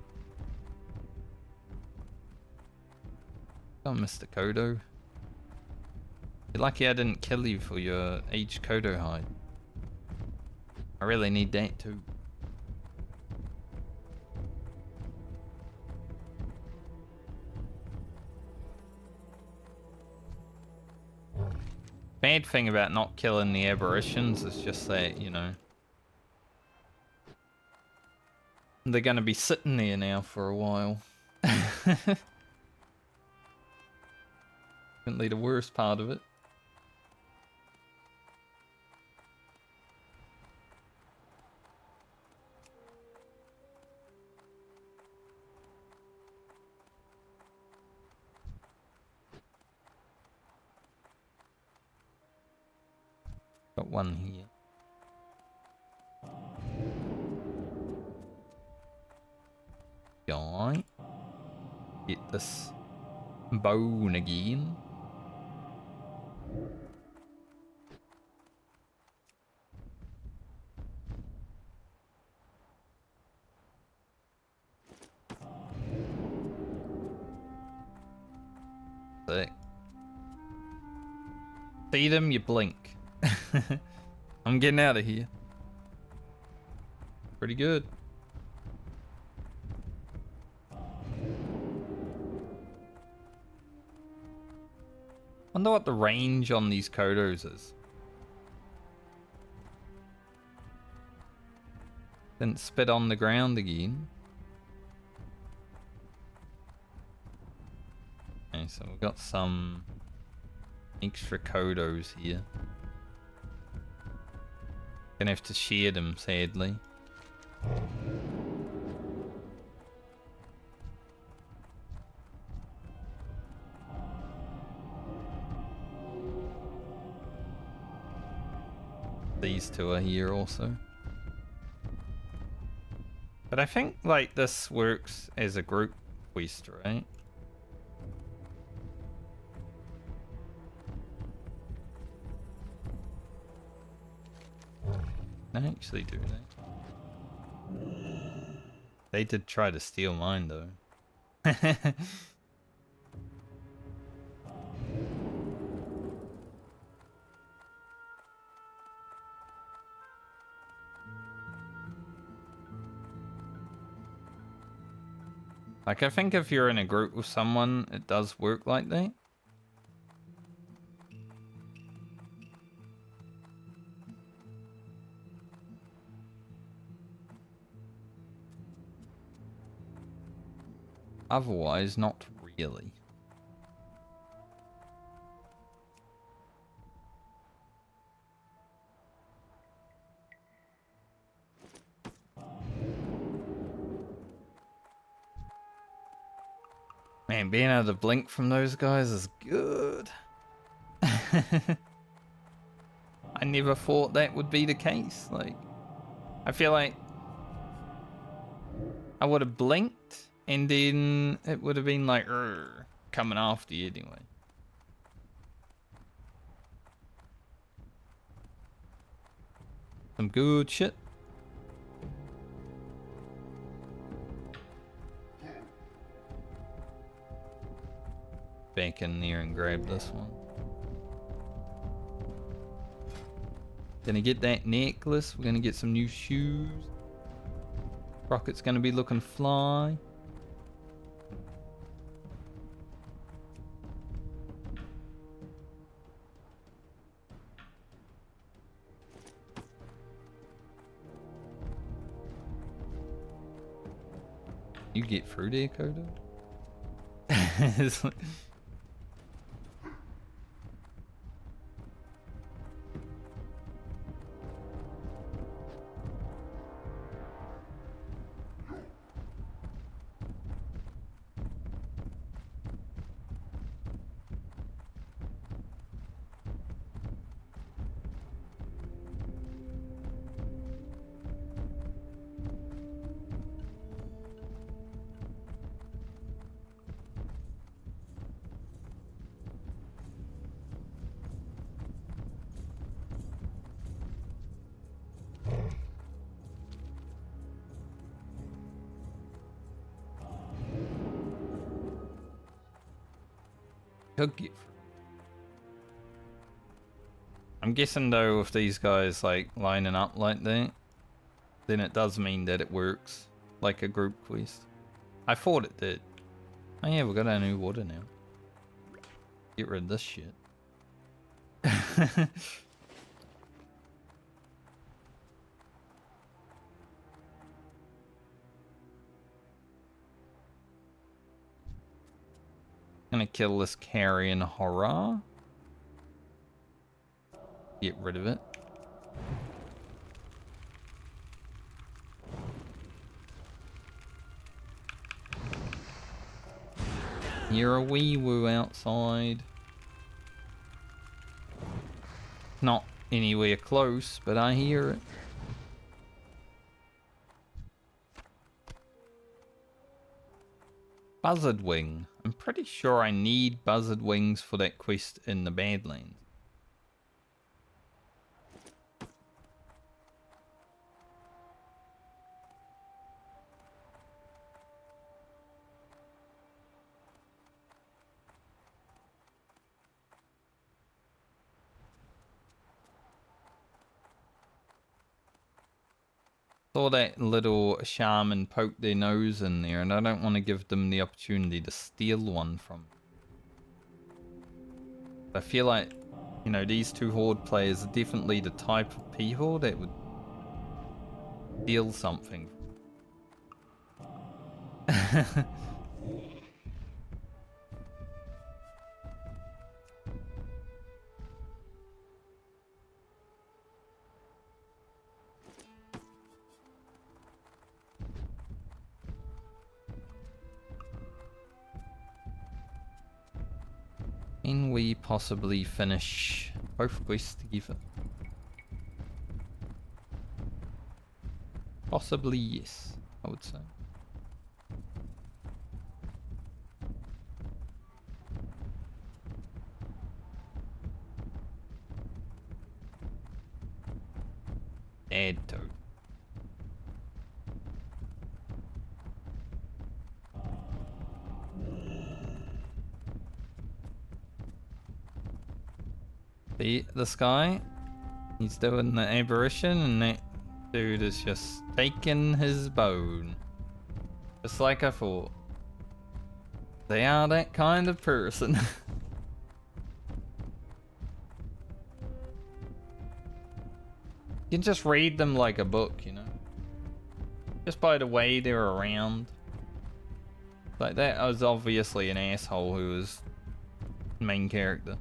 Oh, Mr. Kodo. You're lucky I didn't kill you for your aged Kodo hide. I really need that too. Bad thing about not killing the aberrations is just that, you know, they're gonna be sitting there now for a while. Definitely the worst part of it. Got one here. Guy. Get this bone again. Sick. See them, you blink. I'm getting out of here. Pretty good. Wonder what the range on these Kodos is. Didn't spit on the ground again. Okay, so we've got some extra Kodos here. Gonna have to share them, sadly. These two are here also. But I think, like, this works as a group quest, right? I actually do that. They did try to steal mine, though. Like, I think if you're in a group with someone, it does work like that. Otherwise, not really. Man, being able to blink from those guys is good. I never thought that would be the case. Like, I feel like I would have blinked and then it would have been like, coming after you anyway. Some good shit. Back in there and grab this one. Gonna get that necklace. We're gonna get some new shoes. Rocket's gonna be looking fly. You get through there, Kodo? It's like- Could get through. I'm guessing though, if these guys like lining up like that, then it does mean that it works like a group quest. I thought it did. Oh yeah, we got our new water now. Get rid of this shit. Gonna kill this carrion horror. Get rid of it. Hear a wee woo outside. Not anywhere close, but I hear it. Buzzard wing. I'm pretty sure I need buzzard wings for that quest in the Badlands. Saw that little shaman poke their nose in there, and I don't want to give them the opportunity to steal one from me. I feel like, you know, these two Horde players are definitely the type of people that would steal something. Can we possibly finish both quests together? Possibly yes, I would say. Dead toad. See this guy? He's doing the aberration, and that dude is just taking his bone. Just like I thought. They are that kind of person. You can just read them like a book, you know? Just by the way they're around. Like, that was obviously an asshole who was main character.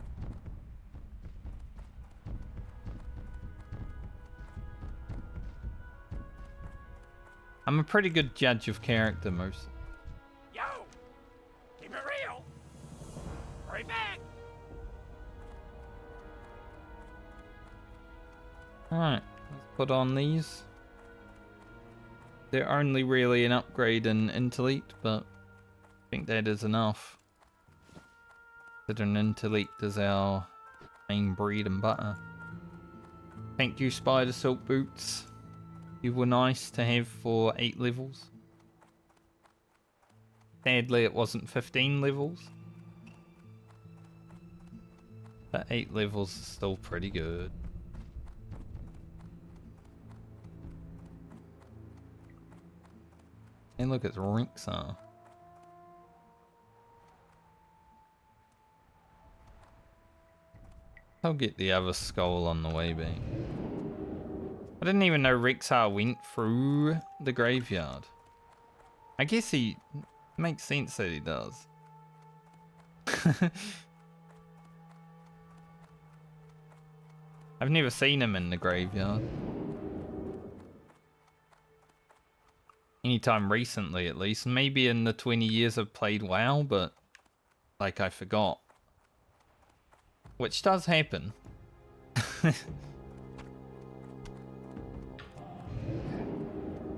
I'm a pretty good judge of character most. Yo! Keep it real! Hurry back! Alright, let's put on these. They're only really an upgrade in intellect, but I think that is enough. Considering intellect is our main bread and butter. Thank you, Spider Silk Boots. You were nice to have for 8 levels. Sadly, it wasn't 15 levels. But 8 levels is still pretty good. And look, it's Rinksar. I'll get the other skull on the way back. I didn't even know Rexar went through the graveyard. I guess he makes sense that he does. I've never seen him in the graveyard. Anytime recently, at least. Maybe in the 20 years I've played WoW, but like I forgot. Which does happen.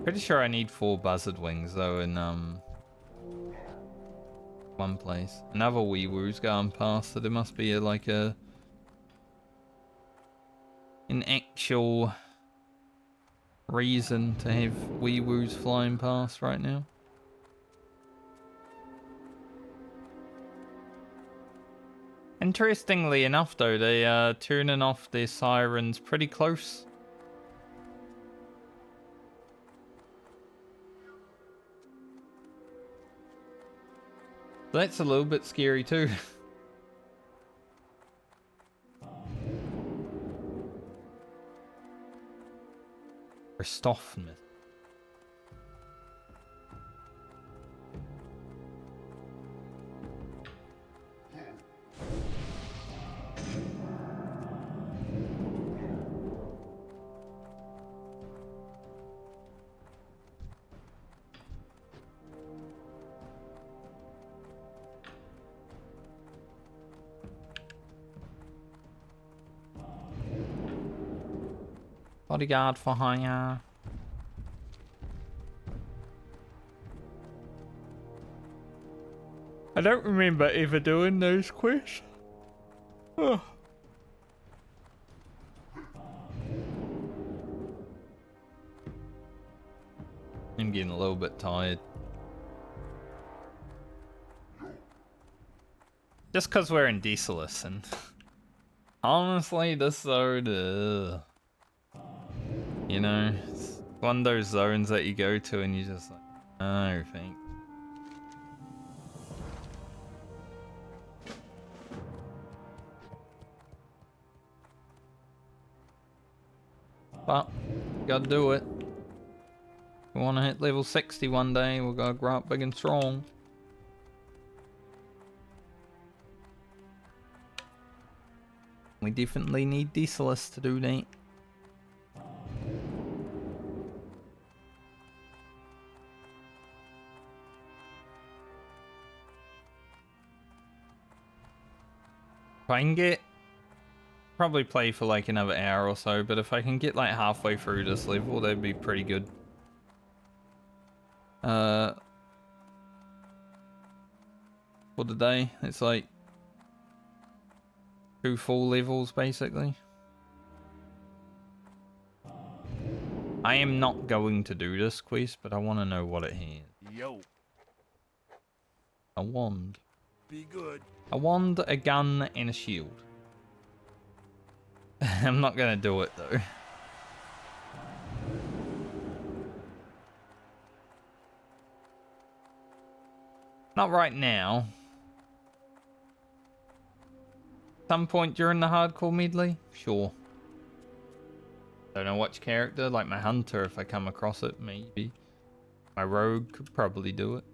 Pretty sure I need 4 buzzard wings though in one place. Another wee woo's going past, so there must be like an actual reason to have wee woos flying past right now. Interestingly enough though, they are turning off their sirens pretty close. That's a little bit scary too. Christophmus. Bodyguard for hire. I don't remember ever doing those quests. Oh. I'm getting a little bit tired. Just because we're in Desolus and honestly this zone, you know, it's one of those zones that you go to and you just like, oh, thanks. But, gotta do it. If we want to hit level 60 one day, we're gonna grow up big and strong. We definitely need Desolus to do that. If I can get, probably play for like another hour or so, but if I can get like halfway through this level, that'd be pretty good. For the day, it's like 2 full levels basically. I am not going to do this quest, but I want to know what it has. Yo, A wand. be good. A wand, a gun, and a shield. I'm not gonna do it though. Not right now. Some point during the hardcore medley? Sure. Don't know which character, like my hunter if I come across it, maybe. My rogue could probably do it.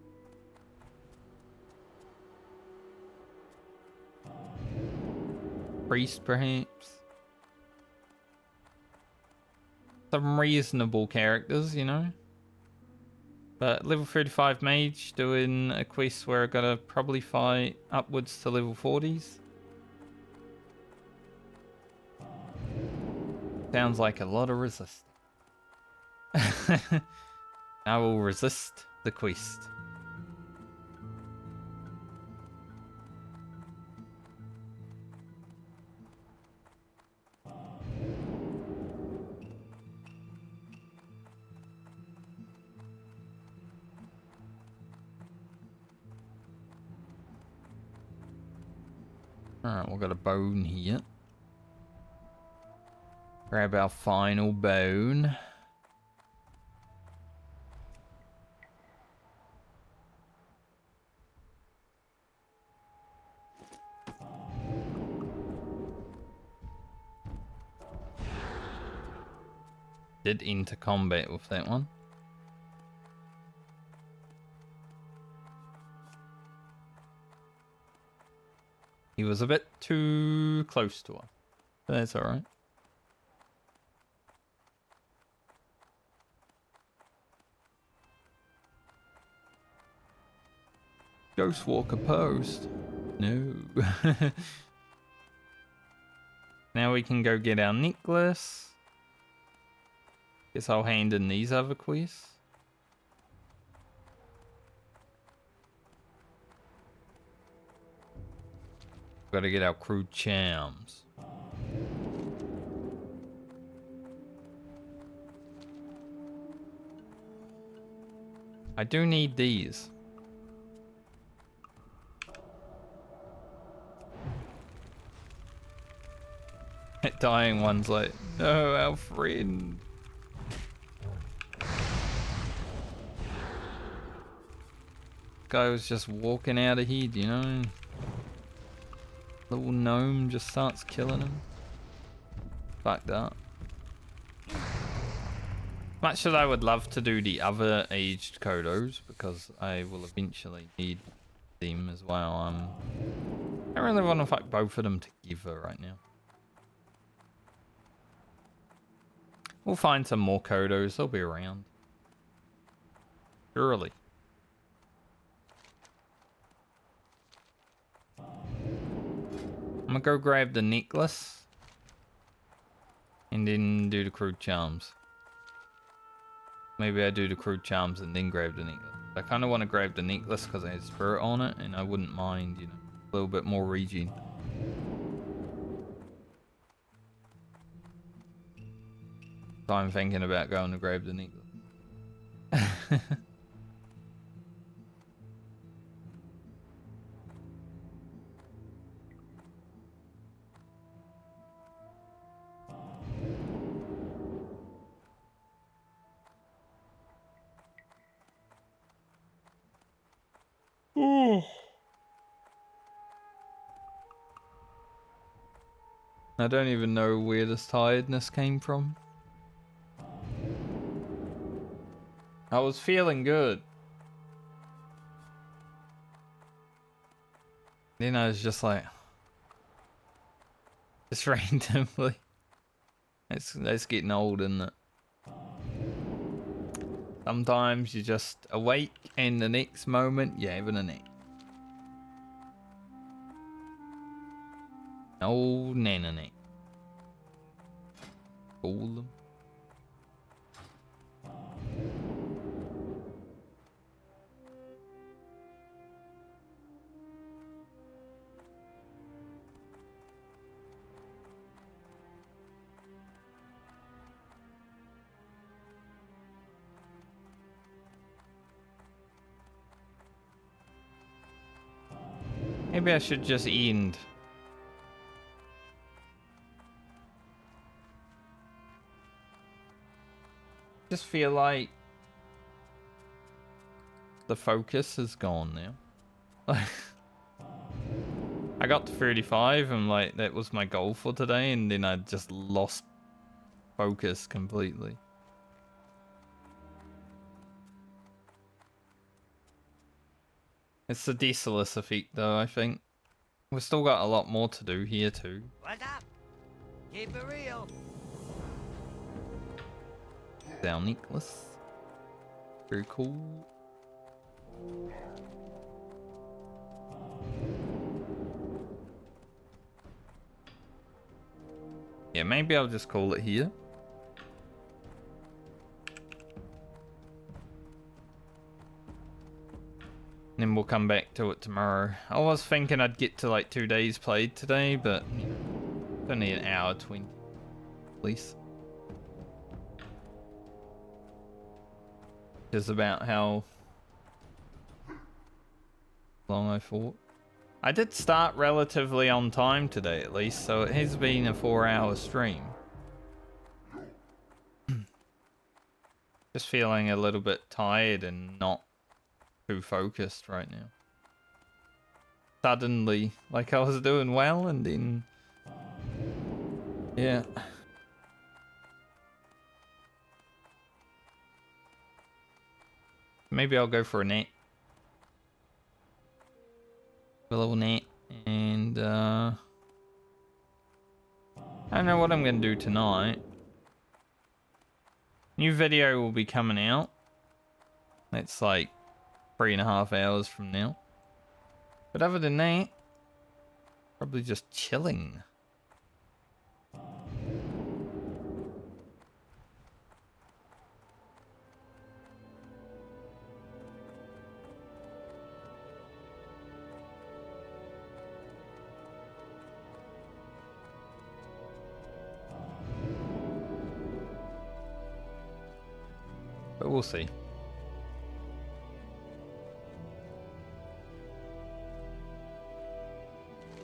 Priest, perhaps. Some reasonable characters, you know. But level 35 mage, doing a quest where I gotta probably fight upwards to level 40s. Sounds like a lot of resist. I will resist the quest. Alright, we've got a bone here. Grab our final bone. Did enter combat with that one. He was a bit too close to us. That's alright. Ghostwalker post. No. Now we can go get our necklace. Guess I'll hand in these other quests. Gotta get our crude charms. I do need these. That dying one's like, no, our friend. Guy was just walking out ahead, you know? Little gnome just starts killing him. Fucked up. Much as I would love to do the other aged Kodos, because I will eventually need them as well. I really want to fight both of them together right now. We'll find some more Kodos, they'll be around. Surely. I'm gonna go grab the necklace. And then do the crude charms. Maybe I do the crude charms and then grab the necklace. I kind of want to grab the necklace because it has spirit on it, and I wouldn't mind, you know, a little bit more regen. So I'm thinking about going to grab the necklace. I don't even know where this tiredness came from. I was feeling good. Then I was just like, just randomly. That's getting old, isn't it? Sometimes you're just awake and the next moment you're having a nap. Old nana nap. Fool them. Maybe I should just end. Just feel like the focus is gone now. I got to 35 and like that was my goal for today, and then I just lost focus completely. It's the Desolus effect though, I think. We've still got a lot more to do here too. What's up? Keep it real. Our necklace. Very cool. Yeah, maybe I'll just call it here. Then we'll come back to it tomorrow. I was thinking I'd get to like 2 days played today, but you know, it's only an hour 20 at least. Just about how long I thought. I did start relatively on time today at least, so it has been a 4-hour stream. Just feeling a little bit tired and not too focused right now. Suddenly, like I was doing well and then... Yeah. Maybe I'll go for a nap. A little nap. And, I don't know what I'm going to do tonight. New video will be coming out. It's like 3.5 hours from now. But other than that, probably just chilling. But we'll see.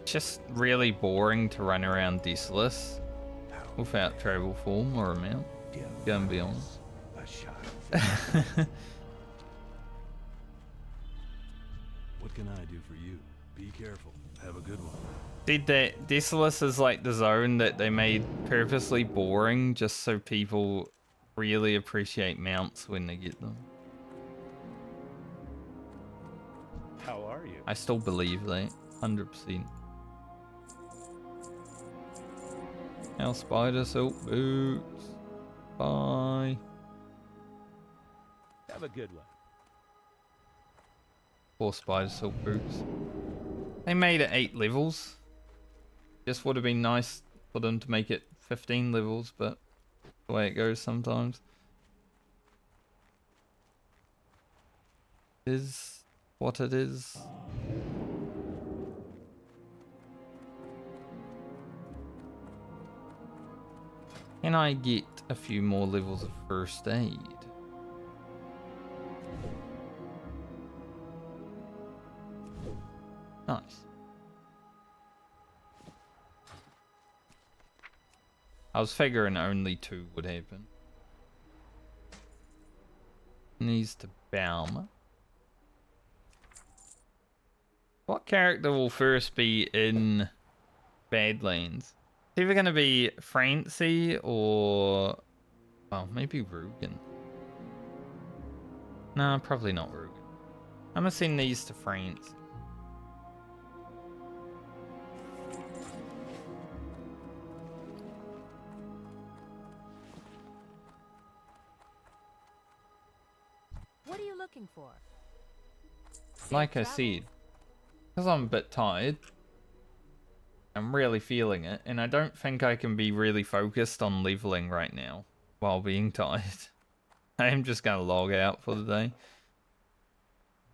Just really boring to run around Desolus without travel form or amount. Gonna be honest. A shot. What can I do for you? Be careful. Have a good one. Did that Desolus is like the zone that they made purposely boring just so people really appreciate mounts when they get them. How are you? I still believe that, 100%. Now spider silk boots. Bye. Have a good one. 4 spider silk boots. They made it 8 levels. Just would have been nice for them to make it 15 levels, but the way it goes sometimes. Is what it is. Can I get a few more levels of first aid? Nice. I was figuring only 2 would happen. Needs to Baum. What character will first be in Badlands? It's either going to be Francie or... well, maybe Rugen. No, probably not Rugen. I'm going to send these to France. What are you looking for? Like I said, because I'm a bit tired, I'm really feeling it, and I don't think I can be really focused on leveling right now while being tired. I am just going to log out for the day.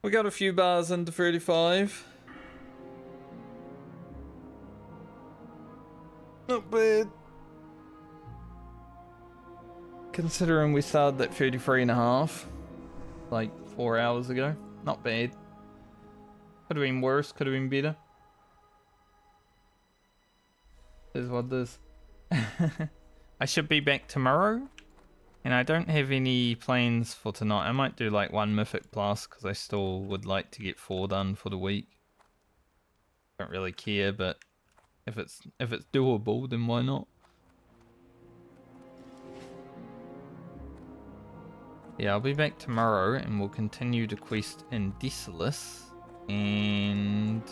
We got a few bars into 35. Not bad. Considering we started at 33.5 like 4 hours ago. Not bad. Could have been worse, could have been better. Is what this. I should be back tomorrow, and I don't have any plans for tonight. I might do like 1 Mythic Plus because I still would like to get 4 done for the week. Don't really care, but if it's doable, then why not? Yeah, I'll be back tomorrow, and we'll continue the quest in Desolus, and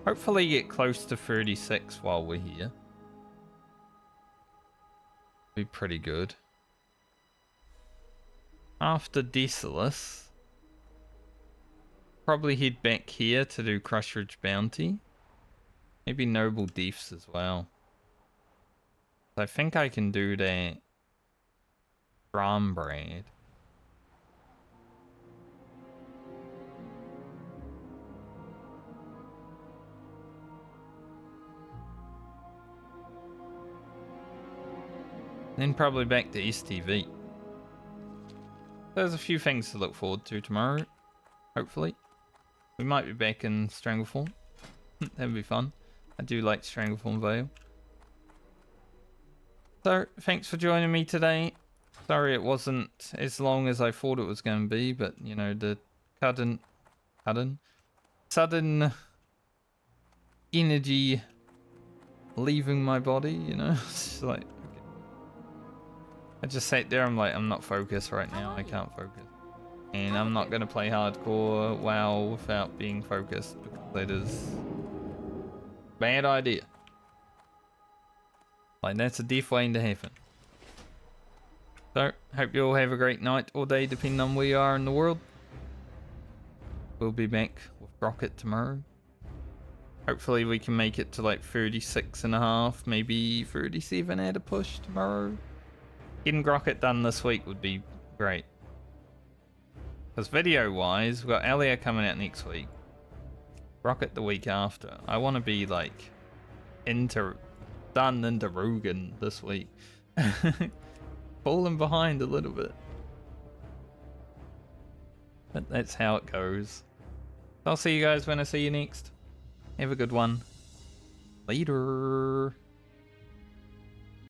hopefully get close to 36 while we're here. Be pretty good. After Desolus, probably head back here to do Crushridge Bounty. Maybe Noble Deaths as well. I think I can do that Brombraid. Then probably back to STV. There's a few things to look forward to tomorrow, hopefully. We might be back in Strangleform. That'd be fun. I do like Strangleform Vale. So, thanks for joining me today. Sorry it wasn't as long as I thought it was going to be, but, you know, the sudden energy leaving my body, you know? It's just like, okay. I just sat there, I'm like, I'm not focused right now, I can't focus. And I'm not going to play hardcore WoW without being focused, because that is a bad idea. Like, that's a death waiting to happen. So, hope you all have a great night or day, depending on where you are in the world. We'll be back with Rocket tomorrow. Hopefully we can make it to like 36.5, maybe 37 at a push tomorrow. Getting Rocket done this week would be great. Because video-wise, we've got Alia coming out next week. Rocket the week after. I want to be like done into Rugen this week. Falling behind a little bit. But that's how it goes. I'll see you guys when I see you next. Have a good one. Later.